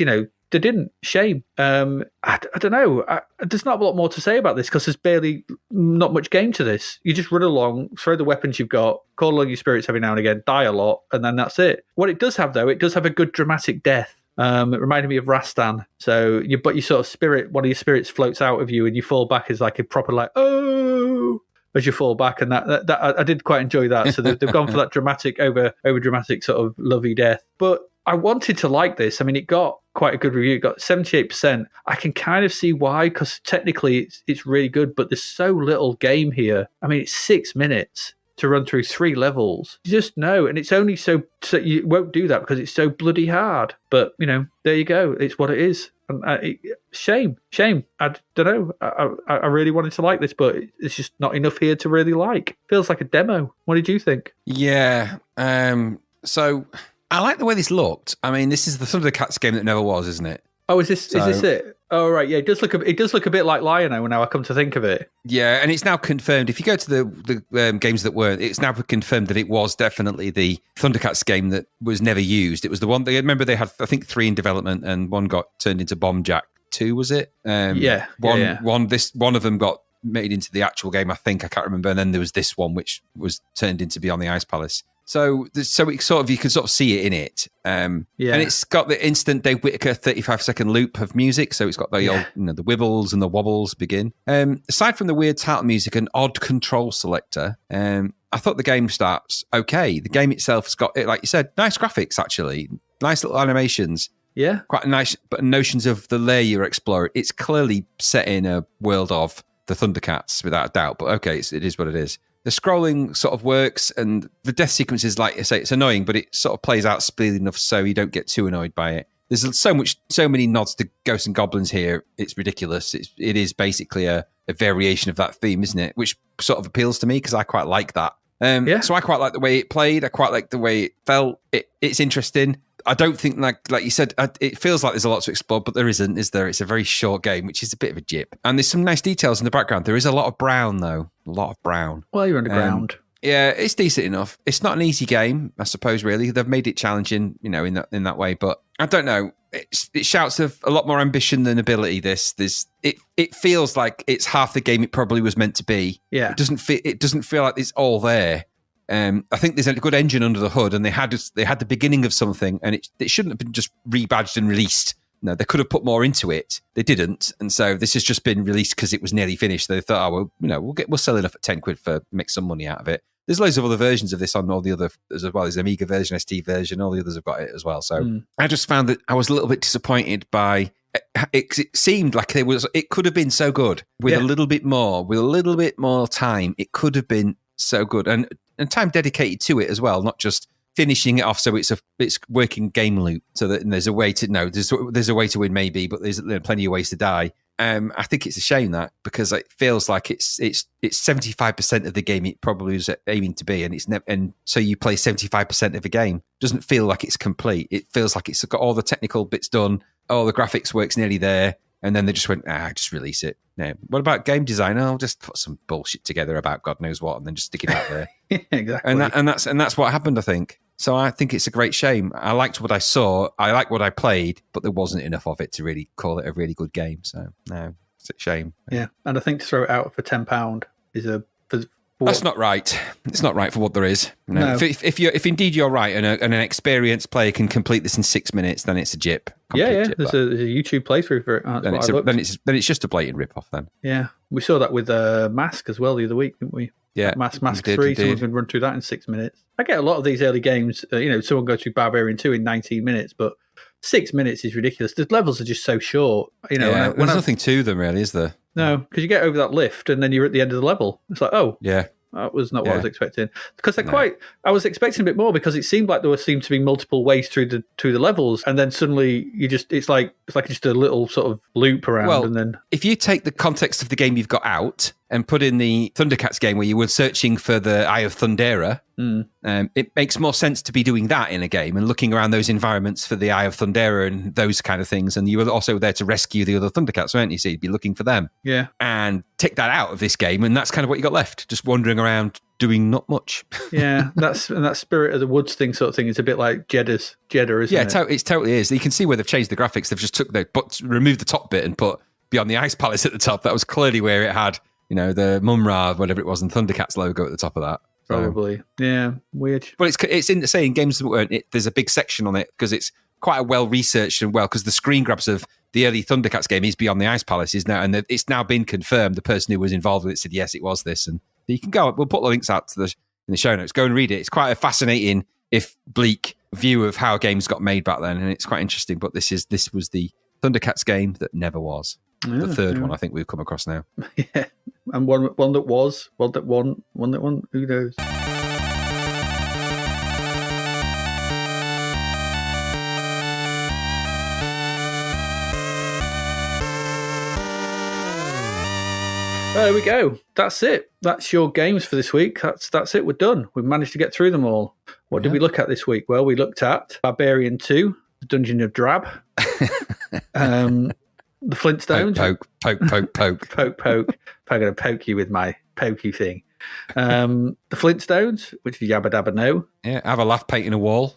they didn't. Shame. I don't know. There's not a lot more to say about this because there's not much game to this. You just run along, throw the weapons you've got, call along your spirits every now and again, die a lot, and then that's it. What it does have, though, it does have a good dramatic death. It reminded me of Rastan. So you sort of one of your spirits floats out of you, and you fall back as like a proper like, oh, as you fall back, and that I did quite enjoy that. So they've gone for that dramatic, over dramatic sort of lovey death. But I wanted to like this. I mean, it got quite a good review. It got 78%. I can kind of see why, because technically it's really good, but there's so little game here. I mean, it's 6 minutes to run through 3 levels. You just know, and it's only so you won't do that because it's so bloody hard. But, there you go. It's what it is. And shame. I don't know. I really wanted to like this, but it's just not enough here to really like. Feels like a demo. What did you think? Yeah. So I like the way this looked. I mean, this is the Thundercats game that never was, isn't it? Oh, is this it? Oh, right. Yeah, it does look a bit like Lion-O now I come to think of it. Yeah, and it's now confirmed. If you go to the games that weren't, it's now confirmed that it was definitely the Thundercats game that was never used. It was the one remember they had, I think, 3 in development, and one got turned into Bomb Jack 2, was it? One of them got made into the actual game, I think. I can't remember. And then there was this one which was turned into Beyond the Ice Palace. So it sort of, you can sort of see it in it. And it's got the instant Dave Whitaker 35-second loop of music. So it's got the old, the wibbles and the wobbles begin. Aside from the weird title music and odd control selector, I thought the game starts okay. The game itself has got, like you said, nice graphics, actually. Nice little animations. Yeah. Quite nice, but notions of the layer you're exploring. It's clearly set in a world of the Thundercats, without a doubt. But okay, it is what it is. The scrolling sort of works, and the death sequences, like I say, it's annoying, but it sort of plays out speedily enough so you don't get too annoyed by it. There's so many nods to Ghosts and Goblins here. It's ridiculous. It is basically a variation of that theme, isn't it? Which sort of appeals to me because I quite like that. So I quite like the way it played. I quite like the way it felt. It's interesting. I don't think, like you said, it feels like there's a lot to explore, but there isn't, is there? It's a very short game, which is a bit of a jip. And there's some nice details in the background. There is a lot of brown, though. A lot of brown. Well, you're underground. Yeah, it's decent enough. It's not an easy game, I suppose, really. They've made it challenging, in that way. But I don't know. It shouts of a lot more ambition than ability, it feels like it's half the game it probably was meant to be. Yeah. It doesn't feel like it's all there. I think there's a good engine under the hood, and they had the beginning of something, and it shouldn't have been just rebadged and released. No, they could have put more into it. They didn't, and so this has just been released because it was nearly finished. They thought, we'll sell enough at £10 for make some money out of it. There's loads of other versions of this on all the other as well. There's Amiga version, ST version, all the others have got it as well. So I just found that I was a little bit disappointed by. It seemed like it could have been so good with a little bit more time. It could have been so good, and time dedicated to it as well, not just finishing it off so it's working game loop. So that there's a way to there's a way to win maybe, but there's plenty of ways to die. I think it's a shame that, because it feels like it's 75% of the game it probably was aiming to be, and so you play 75% of a game. It doesn't feel like it's complete. It feels like it's got all the technical bits done, all the graphics work's nearly there, and then they just went, just release it. No. What about game design? I'll just put some bullshit together about God knows what, and then just stick it out there. Exactly. And that's what happened, I think. So I think it's a great shame. I liked what I saw. I liked what I played, but there wasn't enough of it to really call it a really good game. So no, it's a shame. Yeah, and I think to throw it out for £10 is that's not right. It's not right for what there is. No. If indeed you're right, and an experienced player can complete this in 6 minutes, then it's a jip. Jip, there's a YouTube playthrough for it. Then it's just a blatant rip-off. Then we saw that with Mask as well the other week, didn't we? Yeah, Mask 3. Someone can run through that in 6 minutes. I get a lot of these early games. Someone goes through Barbarian 2 in 19 minutes, but 6 minutes is ridiculous. The levels are just so short. There's nothing to them, really, is there? No, because you get over that lift and then you're at the end of the level. It's like, that was not what I was expecting. Because I was expecting a bit more, because it seemed like there seemed to be multiple ways through the levels, and then suddenly it's like just a little sort of loop around. Well, and then if you take the context of the game you've got out and put in the Thundercats game where you were searching for the Eye of Thundera, it makes more sense to be doing that in a game and looking around those environments for the Eye of Thundera and those kind of things. And you were also there to rescue the other Thundercats, weren't you? So you'd be looking for them. Yeah. And take that out of this game, and that's kind of what you got left, just wandering around doing not much. Yeah, that Spirit of the Woods thing sort of thing is a bit like Jeddah, isn't it? Yeah, it totally is. You can see where they've changed the graphics. They've just removed the top bit and put Beyond the Ice Palace at the top. That was clearly where it had, the Mumra, whatever it was, and Thundercats logo at the top of that. Probably. Yeah, weird. But it's in saying games that weren't. There's a big section on it because it's quite a well researched and because the screen grabs of the early Thundercats game is Beyond the Ice Palace and it's now been confirmed. The person who was involved with it said yes, it was this, and you can go. We'll put the links out in the show notes. Go and read it. It's quite a fascinating, if bleak, view of how games got made back then, and it's quite interesting. But this was the Thundercats game that never was. The third one I think we've come across now. Yeah, and one that was, one that won. Who knows? There we go. That's it. That's your games for this week. That's it. We're done. We've managed to get through them all. What did we look at this week? Well, we looked at Barbarian II, The Dungeon of Drab, the Flintstones. Poke. I'm going to poke you with my pokey thing. The Flintstones, which is Yabba Dabba No. Yeah, have a laugh painting a wall.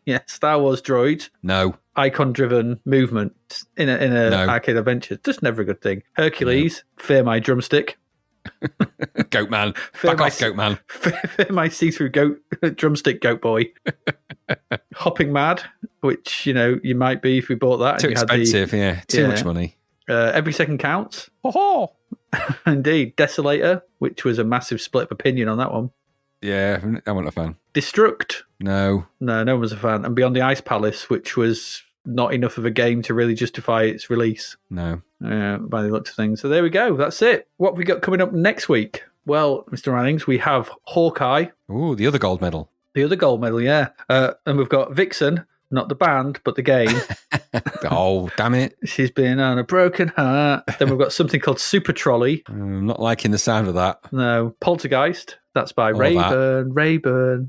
Yeah, Star Wars Droids. No. Icon-driven movement in a arcade adventure. Just never a good thing. Hercules, Fear My Drumstick. Goat Man. Back off, Goat Man. Fear My see-through drumstick goat boy. Hopping Mad, which, you might be if we bought that. Too expensive, too much money. Every Second Counts. Indeed. Desolator, which was a massive split of opinion on that one. Yeah, I wasn't a fan. Destruct. No. No one was a fan. And Beyond the Ice Palace, which was not enough of a game to really justify its release. No. By the looks of things. So there we go. That's it. What have we got coming up next week? Well, Mr. Rannings, we have Hawkeye. Ooh, the other gold medal. The other gold medal, yeah. And we've got Vixen, not the band, but the game. Oh, damn it. She's been on a broken heart. Then we've got something called Super Trolley. I'm not liking the sound of that. No, Poltergeist. That's by Rayburn. To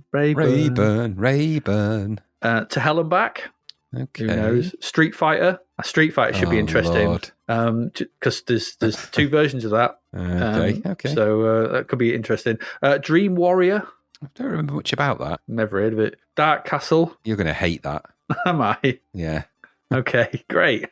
Hell and Back. Okay. Who knows? Street Fighter. A Street Fighter should be interesting. Because there's two versions of that. Okay. So that could be interesting. Dream Warrior. I don't remember much about that. Never heard of it. Dark Castle. You're going to hate that. Am I? Yeah. Okay, great.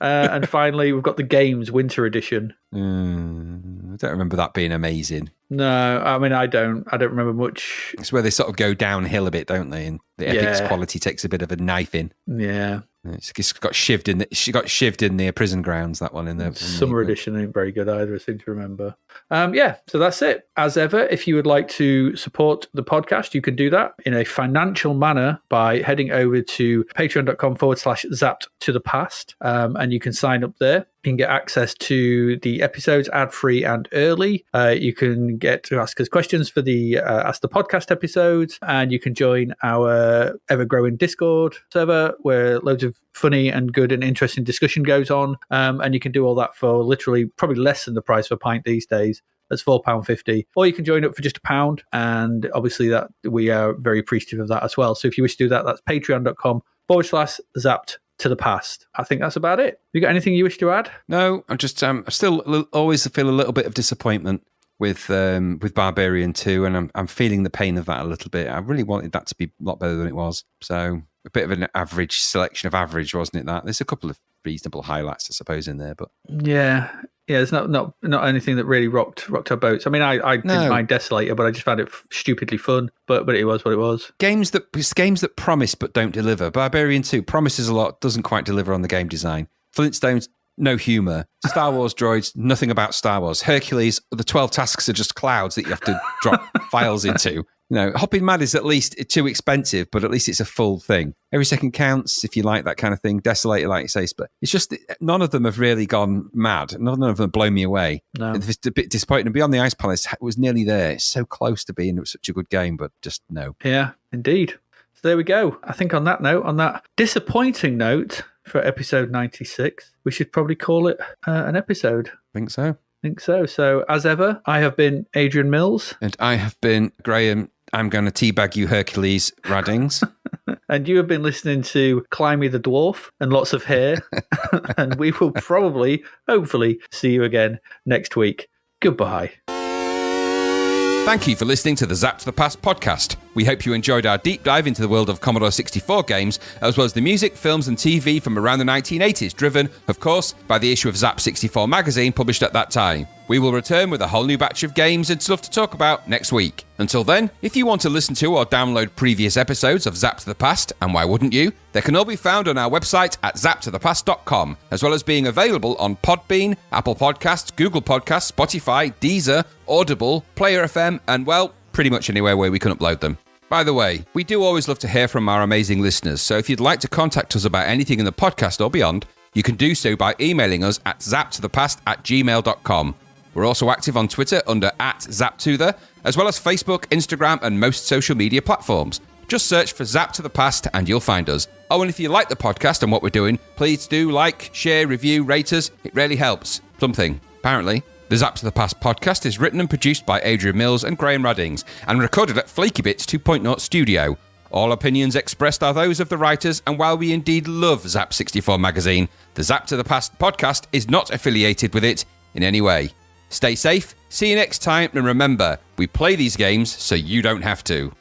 And finally, we've got the Games Winter Edition. I don't remember that being amazing. No, I mean, I don't remember much. It's where they sort of go downhill a bit, don't they? And the epic's quality takes a bit of a knife in. Yeah. It's got shivved in. She got shivved in the prison grounds. That one in the Summer Edition ain't very good either. I seem to remember. So that's it. As ever, if you would like to support the podcast, you can do that in a financial manner by heading over to patreon.com/zapped to the past, and you can sign up there. You can get access to the episodes ad-free and early. You can get to ask us questions for the Ask the Podcast episodes, and you can join our ever-growing Discord server where loads of funny and good and interesting discussion goes on, and you can do all that for literally probably less than the price of a pint these days. That's £4.50. Or you can join up for just £1, and obviously that we are very appreciative of that as well. So if you wish to do that, that's patreon.com/zapped to the past. I think that's about it. You got anything you wish to add? No, I'm just I still always feel a little bit of disappointment with Barbarian II, and I'm feeling the pain of that a little bit. I really wanted that to be a lot better than it was. So a bit of an average selection of average, wasn't it? That there's a couple of reasonable highlights, I suppose, in there, but yeah, it's not anything that really rocked our boats. I mean, I didn't mind Desolator, but I just found it stupidly fun. But it was what it was. Games that promise but don't deliver. Barbarian 2 promises a lot, doesn't quite deliver on the game design. Flintstones, no humour. Star Wars Droids, nothing about Star Wars. Hercules, the 12 tasks are just clouds that you have to drop files into. Hopping Mad is at least too expensive, but at least it's a full thing. Every second counts if you like that kind of thing. Desolator, like you say, but it's just none of them have really gone mad. None of them have blown me away. No. It's a bit disappointing. Beyond the Ice Palace was nearly there. It's so close to being such a good game, but just no. Yeah, indeed. So there we go. I think on that disappointing note for episode 96, we should probably call it an episode. Think so. So as ever, I have been Adrian Mills. And I have been Graham. I'm going to teabag you, Hercules Raddings. And you have been listening to Climby the Dwarf and lots of hair. And we will hopefully, see you again next week. Goodbye. Thank you for listening to the Zapped to the Past podcast. We hope you enjoyed our deep dive into the world of Commodore 64 games, as well as the music, films and TV from around the 1980s, driven, of course, by the issue of Zap 64 magazine published at that time. We will return with a whole new batch of games and stuff to talk about next week. Until then, if you want to listen to or download previous episodes of Zapped to the Past, and why wouldn't you, they can all be found on our website at zappedtothepast.com, as well as being available on Podbean, Apple Podcasts, Google Podcasts, Spotify, Deezer, Audible, Player FM, and, well, pretty much anywhere where we can upload them. By the way, we do always love to hear from our amazing listeners, so if you'd like to contact us about anything in the podcast or beyond, you can do so by emailing us at zappedtothepast@gmail.com. We're also active on Twitter under @ZapTother, as well as Facebook, Instagram, and most social media platforms. Just search for Zapped to the Past and you'll find us. Oh, and if you like the podcast and what we're doing, please do like, share, review, rate us. It really helps. Something, apparently. The Zapped to the Past podcast is written and produced by Adrian Mills and Graham Raddings, and recorded at Flaky Bits 2.0 Studio. All opinions expressed are those of the writers, and while we indeed love Zap 64 magazine, the Zapped to the Past podcast is not affiliated with it in any way. Stay safe, see you next time, and remember, we play these games so you don't have to.